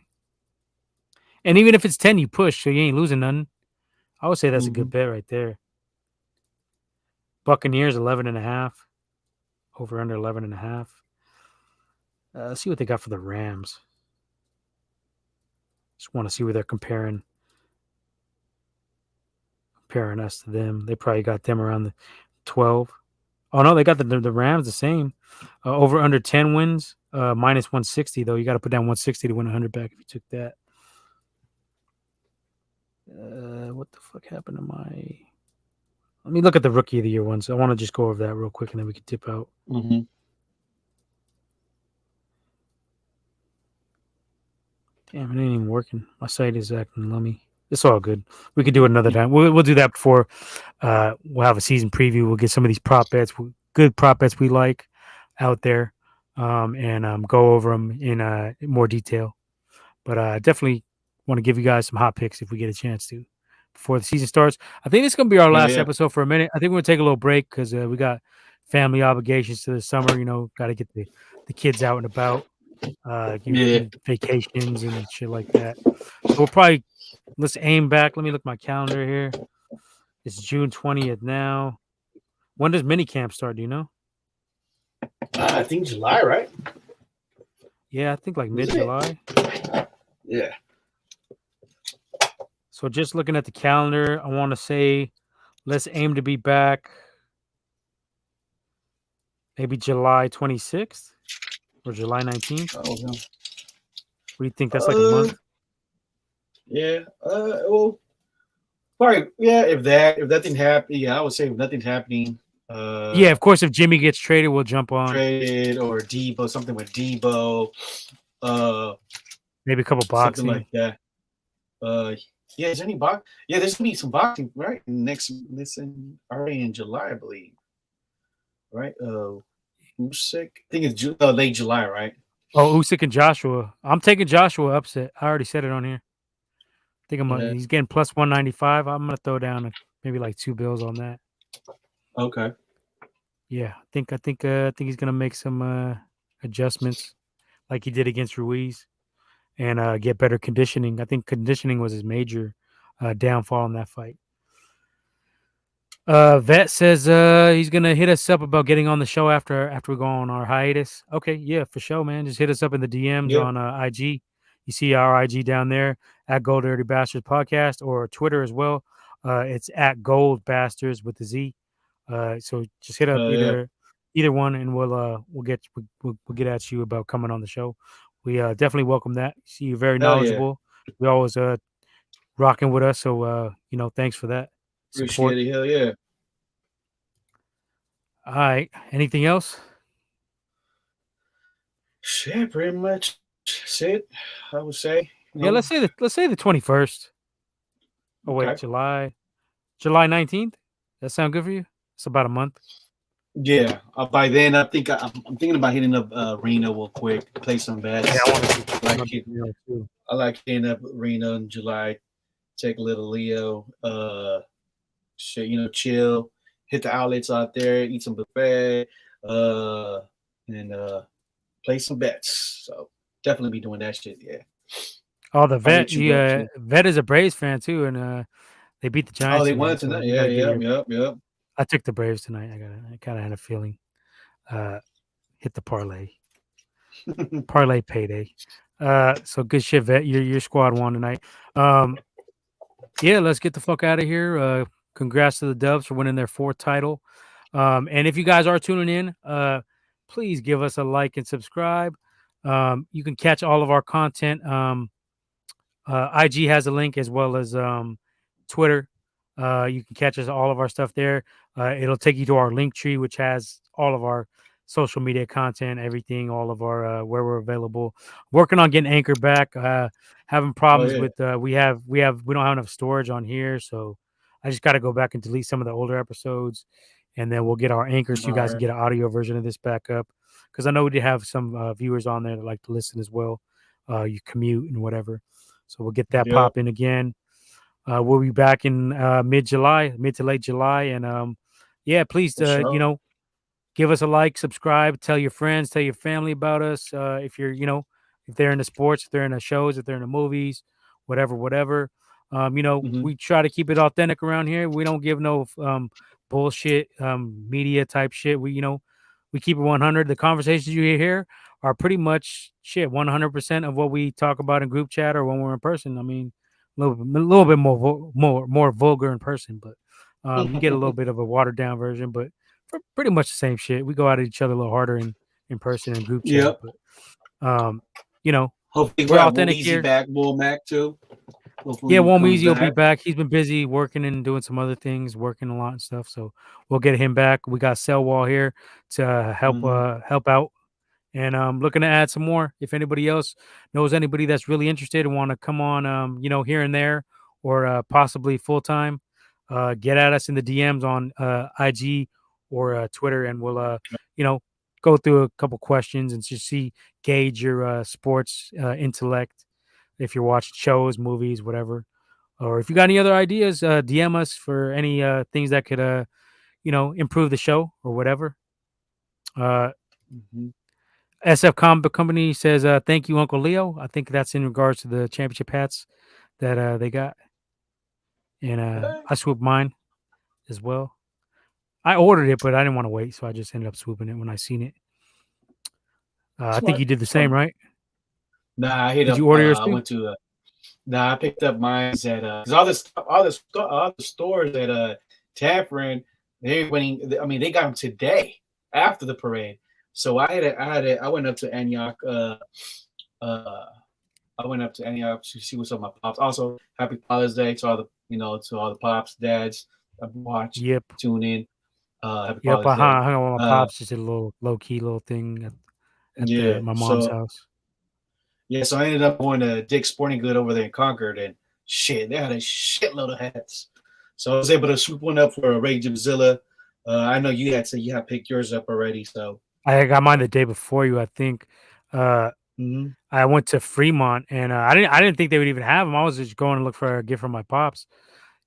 And even if it's 10, you push, so you ain't losing nothing. I would say that's a Mm-hmm. good bet right there. Buccaneers 11 and a half. Over under 11 and a half. Let's see what they got for the Rams. Just want to see where they're comparing us to them. They probably got them around the 12. Oh no, they got the Rams the same. Over under 10 wins. Minus 160 though. You got to put down 160 to win 100 back if you took that. What the fuck happened to my? Let me look at the rookie of the year ones. I want to just go over that real quick and then we can dip out. Mm-hmm. Damn, it ain't even working. My site is acting lummy. It's all good. We could do it another time. We'll do that before we'll have a season preview. We'll get some of these prop bets, good prop bets we like out there, and go over them in more detail. But definitely want to give you guys some hot picks if we get a chance to before the season starts. I think it's going to be our Yeah, last yeah, episode for a minute. I think we're going to take a little break because we got family obligations to the summer. Got to get the kids out and about, give yeah. vacations and shit like that. So we'll probably let's aim back. Let me look at my calendar here. It's June 20th now. When does mini camp start? Do you know? I think July, right? Yeah, I think like mid Isn't it? July. Yeah. So just looking at the calendar, I want to say let's aim to be back maybe July 26th or July 19th. Oh no. What do you think? That's like a month. Yeah. Well, probably. Yeah. If that didn't happen, yeah, I would say if nothing's happening. Yeah, of course. If Jimmy gets traded, we'll jump on. Traded or Debo, something with Debo. Maybe a couple Something boxing. like that. Yeah, is any box? Yeah, there's gonna be some boxing right next. Listen, already in July, I believe. Right. Usyk. I think it's late July, right? Oh, Usyk and Joshua. I'm taking Joshua upset. I already said it on here. I think Yeah. he's getting plus 195. I'm gonna throw down maybe like 2 bills on that. Okay. Yeah, I think he's gonna make some adjustments like he did against Ruiz and get better conditioning. I think conditioning was his major downfall in that fight. Vet says he's gonna hit us up about getting on the show after we go on our hiatus. Okay, yeah, for sure, man. Just hit us up in the DMs Yeah. on IG. You see our IG down there at Gold Dirty Bastards Podcast or Twitter as well. It's at Gold Bastards with the Z. So just hit up Yeah. either one, and we'll get at you about coming on the show. We definitely welcome that. See, you're very Hell yeah. knowledgeable. We always rocking with us. So thanks for that support. Appreciate it. Hell yeah. All right. Anything else? Shit, pretty much. That's it. I would say. Yeah, let's say the 21st. Oh wait, Okay. July 19th. That sound good for you? It's about a month. Yeah. By then, I think I'm thinking about hitting up Reno real quick, play some bets. Yeah, I want to do I like it. too. I like hitting up Reno in July. Take a little Leo. Shit, chill. Hit the outlets out there. Eat some buffet. And play some bets. So definitely be doing that shit. Yeah. Oh, the I'll vet. hit you up too. Vet is a Braves fan too, and they beat the Oh, Giants they tonight. won So tonight. you Yeah. gotta get Yep. your. Yep. I took the Braves tonight. I kind of had a feeling. Hit the parlay payday. So good shit, vet. Your squad won tonight. Yeah, let's get the fuck out of here. Congrats to the Dubs for winning their fourth title. And if you guys are tuning in, please give us a like and subscribe. You can catch all of our content. IG has a link as well as Twitter. You can catch us all of our stuff there. It'll take you to our link tree, which has all of our social media content, everything, all of our where we're available. Working on getting Anchor back. Having Oh problems yeah. with we don't have enough storage on here, so I just got to go back and delete some of the older episodes, and then we'll get our Anchor so you All guys can right. get an audio version of this back up. Because I know we did have some viewers on there that like to listen as well. You commute and whatever. So we'll get that Yep. popping again. We'll be back in mid July, mid to late July, and yeah, please, For sure. give us a like, subscribe, tell your friends, tell your family about us. If you're, if they're into sports, if they're into shows, if they're into movies, whatever. Hmm. We try to keep it authentic around here. We don't give no bullshit media type shit. We keep it 100. The conversations you hear here are pretty much shit 100% of what we talk about in group chat or when we're in person. I mean, little bit more vulgar in person, but you get a little bit of a watered down version, but pretty much the same shit. We go at each other a little harder in person and group chat, Yep. but you know, Hopefully we we're have Will authentic Easy here. back, Will Mac too. Yeah, Hopefully he Wom comes Easy will be back. back. He's been busy working and doing some other things, working a lot and stuff. So we'll get him back. We got Cell Wall here to Hmm. help out. And looking to add some more. If anybody else knows anybody that's really interested and want to come on, here and there, or possibly full time, get at us in the DMs on IG or Twitter, and we'll, you know, go through a couple questions and just gauge your sports intellect. If you're watching shows, movies, whatever, or if you got any other ideas, DM us for any things that could, improve the show or whatever. Uh, Hmm. SF Comic Company says, "Thank you, Uncle Leo." I think that's in regards to the championship hats that they got, and Hey, I swooped mine as well. I ordered it, but I didn't want to wait, so I just ended up swooping it when I seen it. I think smart. you did the same, Smart. right? Nah, I hit Did up. you order yours I too? went to. Nah, I picked up mine at. Cause all the stores at Taffrin, they winning. I mean, they got them today after the parade. So I went up to Antioch. Uh, I went up to Antioch to see what's up with my pops. Also, happy Father's Day to all the pops, dads that watch, Yep, tune in. Happy yep. Father's Day. Hung out with my Uh, pops. Just did a little low key little thing at the yeah. my mom's So house. yeah, so I ended up going to Dick's Sporting Good over there in Concord, and shit, they had a shitload of hats. So I was able to swoop one up for a Rage of Zilla. I know you had said you had picked yours up already, so. I got mine the day before you, I think. Uh, Hmm. I went to Fremont, and I didn't think they would even have them. I was just going to look for a gift from my pops.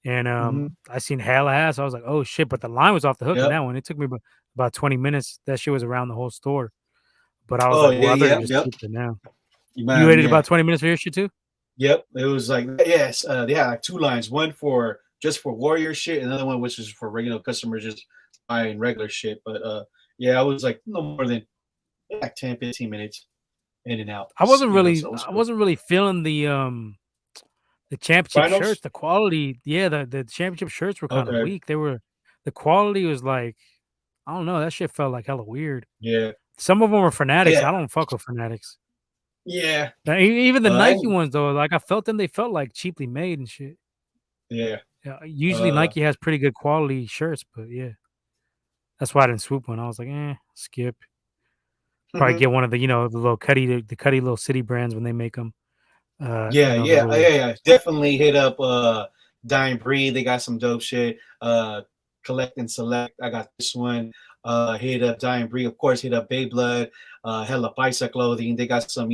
And Hmm. I seen hella ass. I was like, "Oh shit!" But the line was off the hook in Yep. that one. It took me about 20 minutes. That shit was around the whole store. But I was Oh like, "Well, yeah, I better yep, just yep. swoop it now." You Man, waited yeah. about 20 minutes for your shit too? Yep. It was like yes, they had like two lines, one for just for Warrior shit, and another one which is for regular customers just buying regular shit. But yeah, I was like no more than like 10, 15 minutes in and out. I wasn't So it was I cool. wasn't really feeling the championship shirts. Finals. The quality, yeah, the championship shirts were kind of Okay. weak. The quality was like, I don't know, that shit felt like hella weird. Yeah. Some of them were fanatics. Yeah. I don't fuck with fanatics. Yeah. Now, even the Nike And ones though, like I felt them, they felt like cheaply made and shit. yeah. Yeah, usually Uh. Nike has pretty good quality shirts, but yeah, that's why I didn't swoop one. I was like, skip. Probably get one of the the little the Cuddy little city brands when they make them. Yeah, The yeah, little yeah. Definitely hit up Dying Breed. They got some dope shit. Collect and Select. I got this one. Hit up Dying Breed. Of course, hit up Blood. Hella Bicycle Clothing. They got some,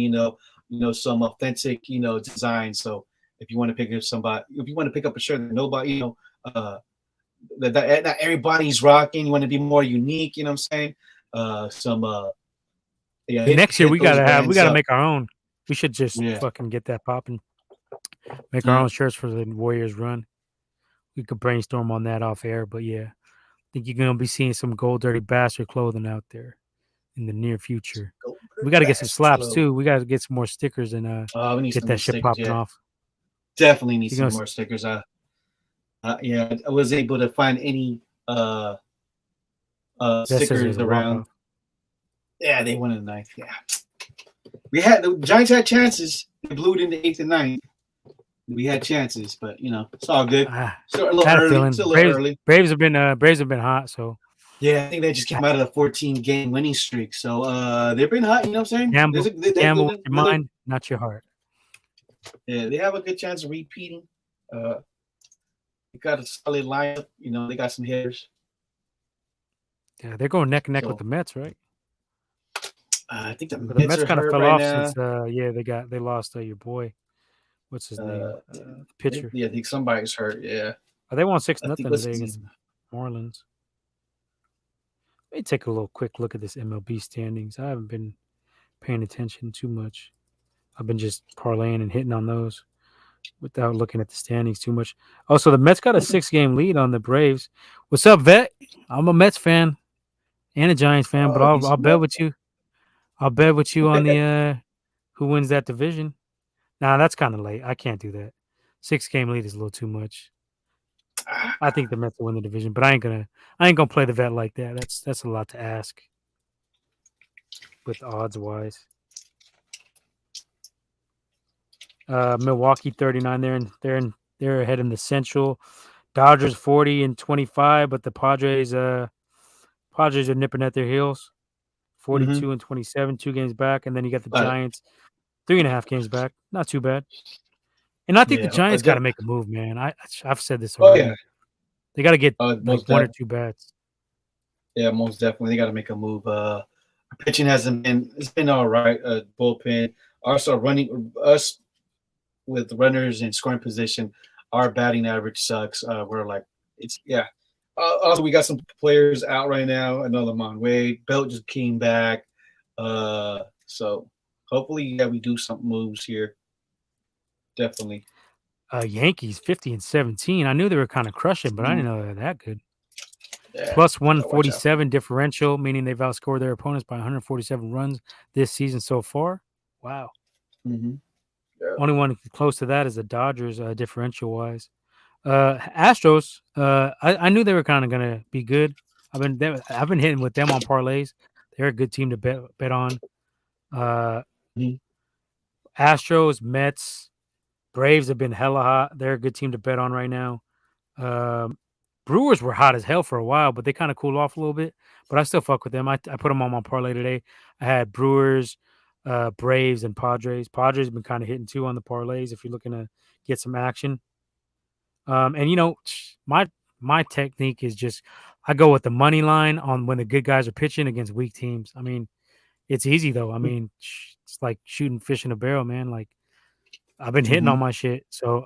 some authentic, design. So if you want to pick up if you want to pick up a shirt that nobody, that not everybody's rocking, you want to be more unique. You know what I'm saying? Some yeah, next year hit those we brands gotta up. make our own. We should just Yeah. fucking get that popping. Make our Yeah. own shirts for the Warriors run. We could brainstorm on that off air, but yeah, I think you're gonna be seeing some Gold Dirty Bastard clothing out there in the near future. Go We got to get some Bastard slaps Clothes. too. We got to get some more stickers and We need get some that more shit stickers. popping Yeah, off. definitely need You're some gonna more stickers. Yeah, I was able to find any that says stickers there's a walk around. off. Yeah, they won a ninth. Yeah, the Giants had chances. They blew it in the eighth and ninth. We had chances, but it's all good. Still a little Had a early. feeling. Still a little early. Braves have been hot. So Yeah, I think they just came out of the 14-game winning streak. So they've been hot. You know what I'm saying? Gamble with your mind, not your heart. Yeah, they have a good chance of repeating. They got a solid lineup. They got some hitters. Yeah, they're going neck and neck with the Mets, right? I think the Mets are kind of hurt fell right off now. since they lost your boy. What's his name? The pitcher. Yeah, I think somebody's hurt. Yeah. They won 6-0 today his against Marlins. Let me take a little quick look at this MLB standings. I haven't been paying attention too much. I've been just parlaying and hitting on those without looking at the standings too much. Also, the Mets got a 6-game lead on the Braves. What's up, Vet? I'm a Mets fan and a Giants fan, but I'll bet with you. I'll bet with you on the who wins that division. Nah, that's kind of late. I can't do that. 6-game lead is a little too much. I think the Mets will win the division, but I ain't gonna play the vet like that. That's a lot to ask with odds wise. Milwaukee 39. They're ahead in the Central. Dodgers 40 and 25, but the Padres are nipping at their heels. 42 and 27, 2 games back, and then you got the Giants 3.5 games back. Not too bad. And I think the Giants got to make a move, man. I've said this already. Yeah. They got to get like 1 or 2 bats. Yeah, most definitely. They got to make a move. Pitching hasn't been. It's been all right. Bullpen. Also running us with runners in scoring position. Our batting average sucks. We're like also, we got some players out right now. Another Mon Wade. Belt just came back. So hopefully, we do some moves here. Definitely. Yankees 50 and 17. I knew they were kind of crushing, but I didn't know they were that good. Yeah, Plus 147 differential, meaning they've outscored their opponents by 147 runs this season so far. Wow. Mm-hmm. Yeah. Only one close to that is the Dodgers differential wise. Astros, I knew they were kind of gonna be good. I've been hitting with them on parlays. They're a good team to bet on. Astros, Mets, Braves have been hella hot. They're a good team to bet on right now. Brewers were hot as hell for a while, but they kind of cooled off a little bit. But I still fuck with them. I put them on my parlay today. I had Brewers, Braves, and Padres. Padres have been kind of hitting too on the parlays if you're looking to get some action. And my technique is just I go with the money line on when the good guys are pitching against weak teams. I mean, it's easy though. I mean, it's like shooting fish in a barrel, man. Like I've been hitting on my shit, so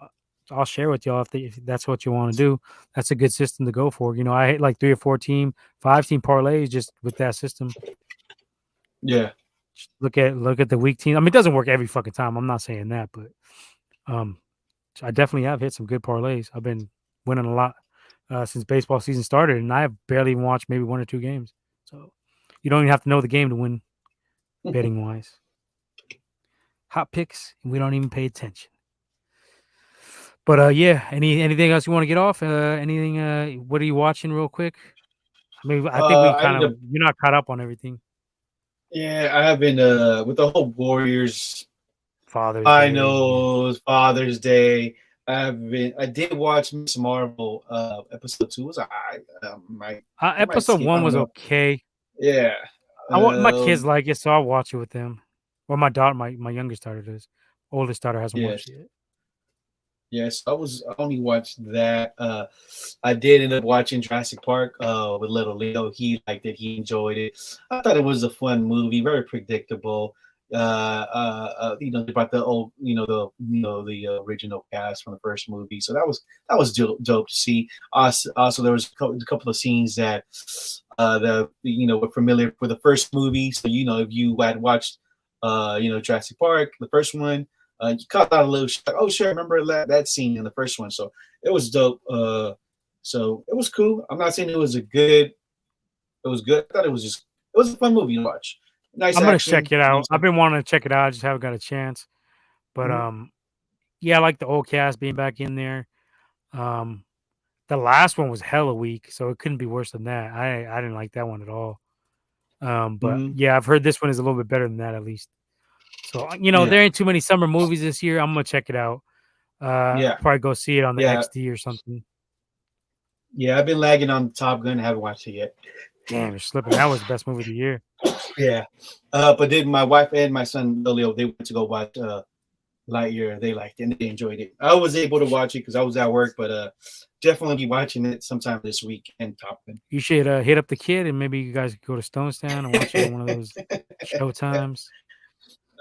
I'll share with y'all if that's what you want to do. That's a good system to go for. I hit like 3 or 4 team, 5-team parlays just with that system. Yeah. Just look at the weak team. I mean, it doesn't work every fucking time. I'm not saying that, but I definitely have hit some good parlays. I've been winning a lot since baseball season started, and I have barely even watched maybe 1 or 2 games. So you don't even have to know the game to win betting wise. Hot picks, and we don't even pay attention. But yeah, anything else you want to get off? Anything? What are you watching, real quick? I mean, I think we I kind ended of up, you're not caught up on everything. yeah, I have been with the whole Warriors Father's Day, yeah. finals, Father's Day. I did watch Miss Marvel episode 2. Was I might Episode skip. I one don't was know. okay. Yeah. I want my kids Um. like it, so I'll watch it with them. Or my daughter, my youngest daughter does. Oldest daughter hasn't Yes. watched it yet. Yes. I only watched that. I did end up watching Jurassic Park with little Leo. He liked it. He enjoyed it. I thought it was a fun movie, very predictable. About the old, the original cast from the first movie. So that was dope to see. Also, there was a couple of scenes that were familiar for the first movie. So if you had watched Jurassic Park, the first one, you caught out a little like, oh sure, I remember that scene in the first one. So it was dope. So it was cool. I'm not saying it was it was good. I thought it was a fun movie to watch. Nice I'm gonna action. check it You know out. what I've I'm been wanting to check it out. I just haven't got a chance. But saying? yeah, I like the old cast being back in there. Um, the last one was hella weak, so it couldn't be worse than that. I didn't like that one at all. But Hmm. yeah, I've heard this one is a little bit better than that at least. So Yeah, there ain't too many summer movies this year. I'm gonna check it out. I'll yeah, probably go see it on the yeah, XD or something. yeah. I've been lagging on Top Gun. Haven't watched it yet. Damn, you're slipping. That was the best movie of the year. Yeah, but then my wife and my son Lilio, they went to go watch Lightyear. They liked it and they enjoyed it. I was able to watch it because I was at work, but definitely be watching it sometime this week. And Top Gun. You should hit up the kid and maybe you guys could go to Stonestown and watch it on one of those show times.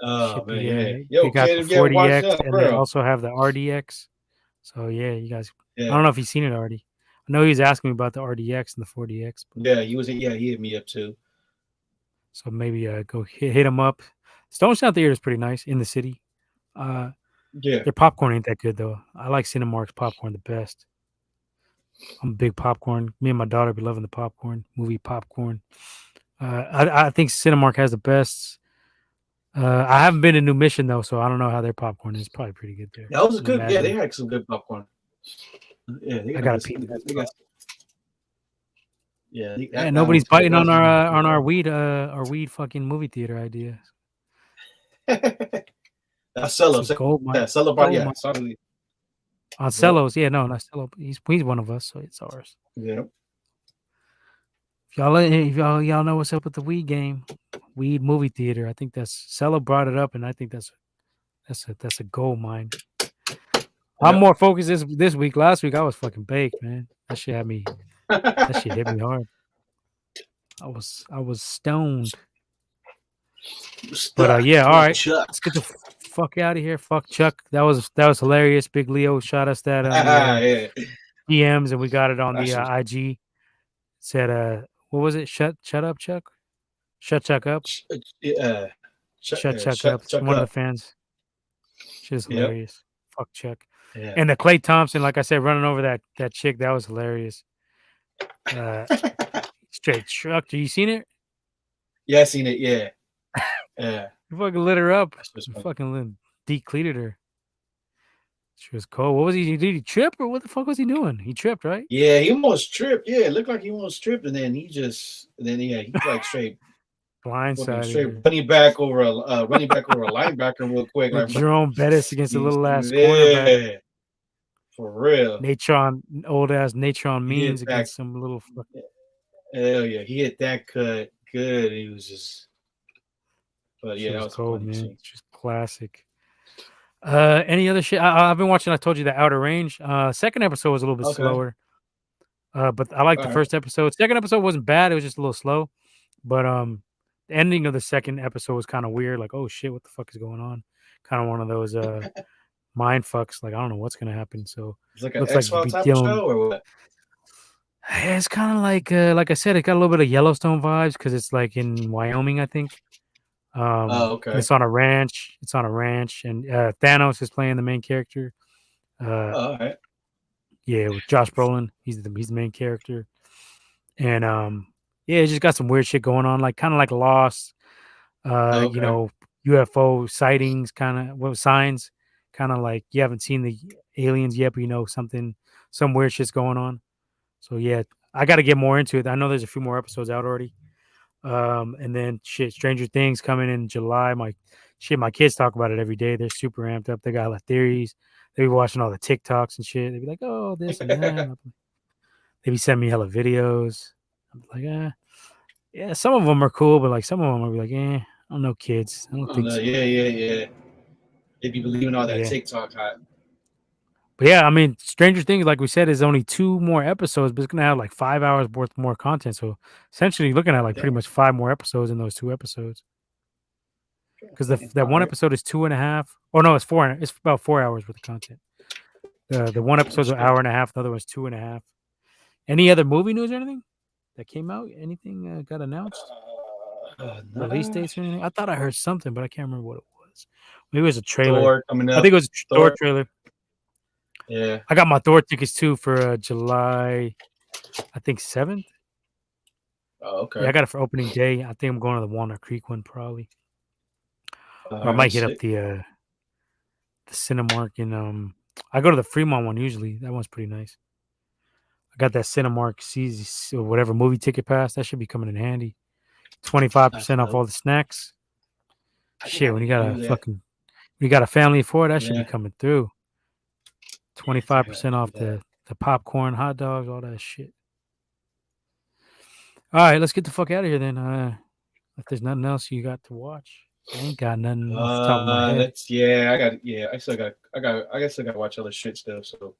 Oh Should man, be yeah. they Yo, got the kid, yeah, watch 40X that, and they bro. also have the RDX. So yeah, you guys. I Yeah, don't know if you've seen it already. I know he was asking me about the RDX and the 40X, but yeah. He was. Yeah, he hit me up too. so maybe go hit him up. Stonestown Theater is pretty nice in the city. Uh, Yeah. their popcorn ain't that good though. I like Cinemark's popcorn the best. I'm a big popcorn. Me and my daughter be loving the popcorn, movie popcorn. I think Cinemark has the best. I haven't been to New Mission though, so I don't know how their popcorn is. Probably pretty good there. That was I'm good. Yeah, they imagining. had some good popcorn. Yeah, they I got got a good. peep at that They got. spot. Yeah, Yeah, that nobody's one's good. biting That on was our really our weed fucking movie theater idea. good. Cello. Some gold mine, Yeah, Cello brought. gold Yeah, mine sorry. on Yep. Cellos. Yeah, no, not Cello. He's one of us, so it's ours. Yep. If y'all know what's up with the weed game, weed movie theater. I think that's Cello brought it up, and I think that's a gold mine. I'm Yep. more focused this week. Last week I was fucking baked, man. That shit had me. That shit hit me hard. I was stoned. But Stuck. yeah, all Like right. Chuck. Let's get the fuck out of here. Fuck Chuck. That was hilarious. Big Leo shot us that on the Yeah. DMs and we got it on the That's just, IG. Said what was it? Shut up, Chuck. Shut Chuck up. uh, Shut Chuck up. shut Chuck One of the up. fans. Shit is Yep. hilarious. Fuck Chuck. Yeah. And the Clay Thompson, like I said, running over that chick, that was hilarious. Straight truck. You seen it? Yeah, I seen it. Yeah. Yeah. You fucking lit her up. That's just You funny. fucking decleated her. She was cold. What was he? Did he trip or what the fuck was he doing? He tripped, right? Yeah, he almost tripped. Yeah, it looked like he almost tripped, and then he like Blindsided straight her. running back over a linebacker real quick, Like like Jerome Bettis against a little ass cornerback. yeah, for real. Natron, old ass Natron He hit Means that. against some little. Hell yeah, he hit that cut good. He was just, but She yeah, that was was a cold, funny man. scene. She's classic. Any other shit? I've been watching. I told you the Outer Range. Second episode was a little bit Okay, slower. But I liked all the right. first episode. Second episode wasn't bad. It was just a little slow. But the ending of the second episode was kind of weird. Like, oh shit, what the fuck is going on? Kind of one of those mind fucks. Like, I don't know what's gonna happen. So It's like an looks like X you could File be type of dealing. show or what? It's kind of like I said, it got a little bit of Yellowstone vibes because it's like in Wyoming, I think. Oh, And okay. it's on a ranch. It's on a ranch, and Thanos is playing the main character. Uh, Oh, all right. Yeah, with Josh Brolin. He's the main character. And yeah, it's just got some weird shit going on, like kind of like Lost, you Okay. know, UFO sightings, kind of well signs, kind of like you haven't seen the aliens yet, but you know some weird shit's going on. So yeah, I got to get more into it. I know there's a few more episodes out already. And then shit, Stranger Things coming in July. My kids talk about it every day. They're super amped up. They got a lot of theories. They be watching all the TikToks and shit. They be like, oh, this and that. They be sending me hella videos. I'm like, yeah, some of them are cool, but like some of them are like, I don't know, kids. I don't Oh think no, so. yeah. They be believing all But that yeah, TikTok hype. but yeah, I mean, Stranger Things, like we said, is only two more episodes, but it's gonna have like 5 hours worth more content. So essentially, you're looking at like pretty Damn. much five more episodes in those two episodes. Because Damn. that All one right. episode is 2.5. Oh no, it's four. It's about 4 hours worth of content. The one Oh episode's an shit. hour and a half. The other one's 2.5. Any other movie news or anything that came out? Anything got announced? Release Nah. dates or anything? I thought I heard something, but I can't remember what it was. Maybe it was a trailer. Thor coming I up. think it was a Thor Thor. trailer. Yeah. I got my Thor tickets too for July, I think 7th. Oh, Yeah, okay. I got it for opening day. I think I'm going to the Walnut Creek one probably, All or I might right. hit up Sick. the Cinemark in I go to the Fremont one usually. That one's pretty nice. I got that Cinemark or whatever movie ticket pass. That should be coming in handy. That's 25% off dope. all the snacks. I think I Shit, when need you to got do a that. fucking when you got a family of four, that should be Yeah. coming through. Yeah. I think I gotta 25% do off that. the popcorn, hot dogs, all that shit. All right, let's get the fuck out of here then. If there's nothing else you got to watch, I ain't got nothing off the top of my head. Let's. Yeah. I got. Yeah. I still got. I got. I guess I got to watch other shit still. So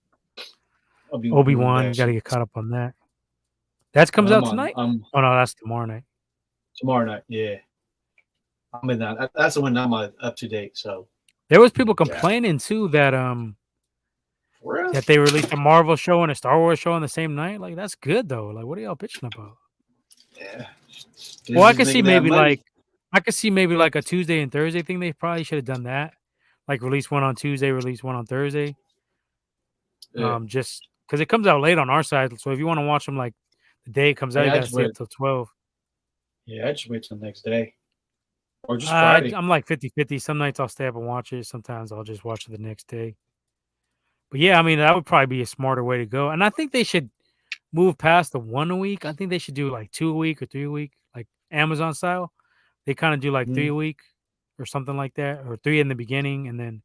I'll be doing Obi-Wan, that got to shit. get caught up on that. That comes I'm out on. tonight? Oh no, that's tomorrow night. Tomorrow night. Yeah. I'm in that. That's the one I'm up to date. So There was people yeah. complaining too For real? that they released a Marvel show and a Star Wars show on the same night. Like that's good though. Like what are y'all bitching about? Yeah. Well, Disney's making that money. I could see maybe like a Tuesday and Thursday thing. They probably should have done that. Like release one on Tuesday, release one on Thursday. Yeah. Just because it comes out late on our side. So if you want to watch them like the day it comes out, you Yeah. I got to just stay wait. up till 12. Yeah. I just wait till the next day or just Friday. I'm like 50-50. Some nights I'll stay up and watch it. Sometimes I'll just watch it the next day. But yeah, I mean, that would probably be a smarter way to go. And I think they should move past the one a week. I think they should do like 2 a week or 3 a week, like Amazon style. They kind of do like Mm, 3 a week or something like that, or three in the beginning. And then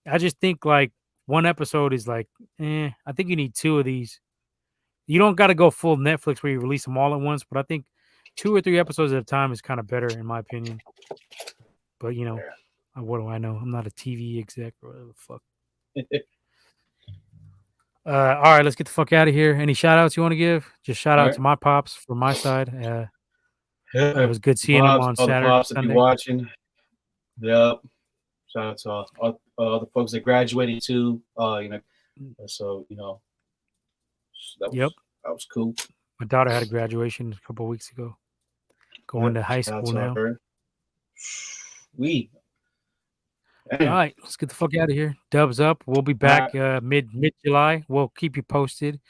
I just think like one episode is like, I think you need two of these. You don't got to go full Netflix where you release them all at once, but I think 2 or 3 episodes at a time is kind of better in my opinion. But what do I know? I'm not a TV exec or whatever the fuck. yeah. All right, let's get the fuck out of here. Any shout outs you want to give? Just shout All out right. to my pops from my side. It Yeah. was good seeing him Pops, on all the Saturday, pops that be Sunday. watching. Yep. Shout out to all the folks that graduated too. So Yep. that was cool. My daughter had a graduation a couple of weeks ago, going Yep. to high Shout out school to now. her. We. All Damn. right, let's get the fuck out of here. Dubs up. We'll be back mid July. We'll keep you posted.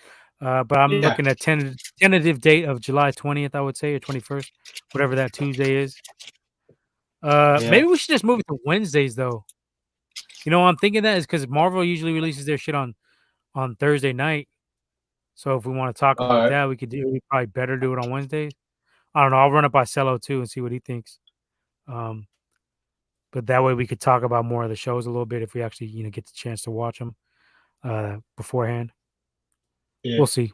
But I'm Yeah. looking at tentative date of July 20th, I would say, or 21st, whatever that Tuesday is. Yeah. Maybe we should just move it to Wednesdays though. I'm thinking that is because Marvel usually releases their shit on Thursday night. So if we want to talk All about right. that, we probably better do it on Wednesdays. I don't know. I'll run it by Cello too and see what he thinks. But that way we could talk about more of the shows a little bit if we actually get the chance to watch them beforehand. Yeah. We'll see.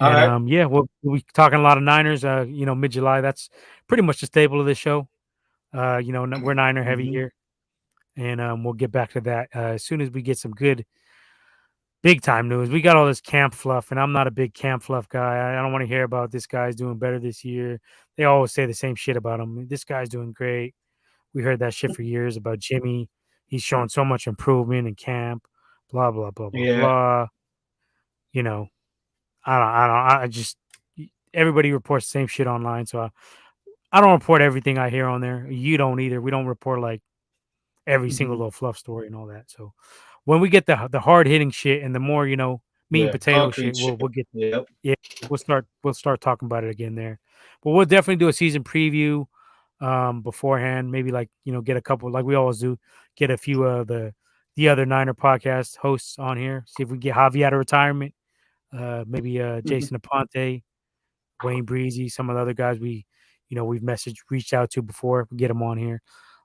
All And right. yeah, we'll be talking a lot of Niners. Mid July. That's pretty much the staple of this show. We're Niner heavy Mm-hmm. here, and we'll get back to that as soon as we get some good big time news. We got all this camp fluff, and I'm not a big camp fluff guy. I don't want to hear about this guy's doing better this year. They always say the same shit about him. This guy's doing great. We heard that shit for years about Jimmy. He's showing so much improvement in camp. Blah blah blah blah Yeah. blah. You know, I just everybody reports the same shit online, so I don't report everything I hear on there. You don't either. We don't report like every single Mm-hmm. little fluff story and all that. So when we get the hard hitting shit and the more meat and Yeah, potato concrete shit, shit. we'll get Yep. yeah we'll start talking about it again there. But we'll definitely do a season preview beforehand. Maybe like get a couple like we always do, get a few of the other Niner podcast hosts on here. See if we can get Javi out of retirement. Maybe Jason Aponte, Wayne Breezy, some of the other guys we've reached out to before. Get them on here.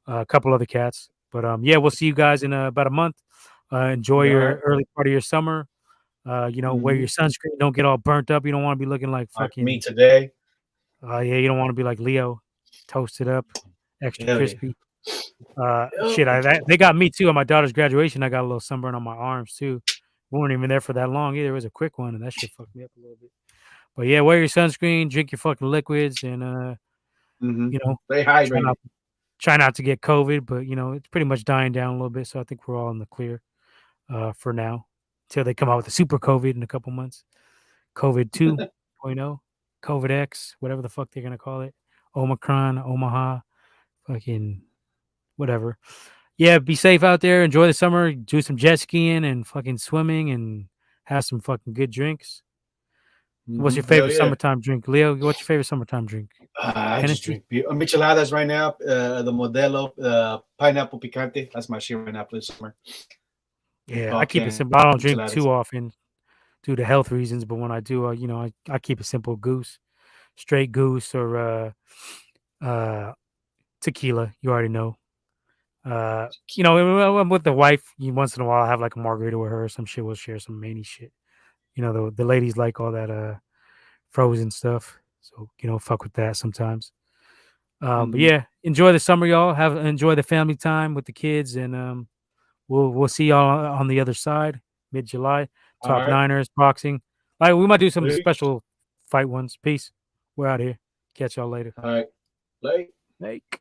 A couple other cats. But yeah, we'll see you guys in about a month. Enjoy All your right. early part of your summer. Wear your sunscreen. Don't get all burnt up. You don't want to be looking like Like me fucking. today. Yeah, you don't want to be like Leo, toasted up, extra Hell yeah. crispy. Yep. Shit, they got me too at my daughter's graduation. I got a little sunburn on my arms too. We weren't even there for that long either. It was a quick one, and that shit fucked me up a little bit. But yeah, wear your sunscreen, drink your fucking liquids, and you know, Stay try hydrated. not try not to get COVID. But it's pretty much dying down a little bit, so I think we're all in the clear for now until they come out with the super COVID in a couple months. COVID 2.0, COVID X, whatever the fuck they're gonna call it, Omicron, Omaha, fucking whatever. Yeah, be safe out there. Enjoy the summer. Do some jet skiing and fucking swimming and have some fucking good drinks. What's your Hell favorite yeah. summertime drink, Leo? What's your favorite summertime drink? I just Hennessy. drink beer. Micheladas right now. The Modelo pineapple picante. That's my shit right now for the summer. Yeah, I Tall keep it can simple. I don't drink micheladas. too often due to health reasons, but when I do, I keep it simple. Goose, straight goose, or tequila. You already know. I'm with the wife. Once in a while, I have like a margarita with her or some shit. We'll share some many shit. The ladies like all that frozen stuff, so fuck with that sometimes. But yeah, enjoy the summer, y'all. Enjoy the family time with the kids, and we'll see y'all on the other side, mid July. All Talk right. Niners, boxing. Like we might do some Late. special fight ones. Peace. We're out here. Catch y'all later. All right. Late. Like.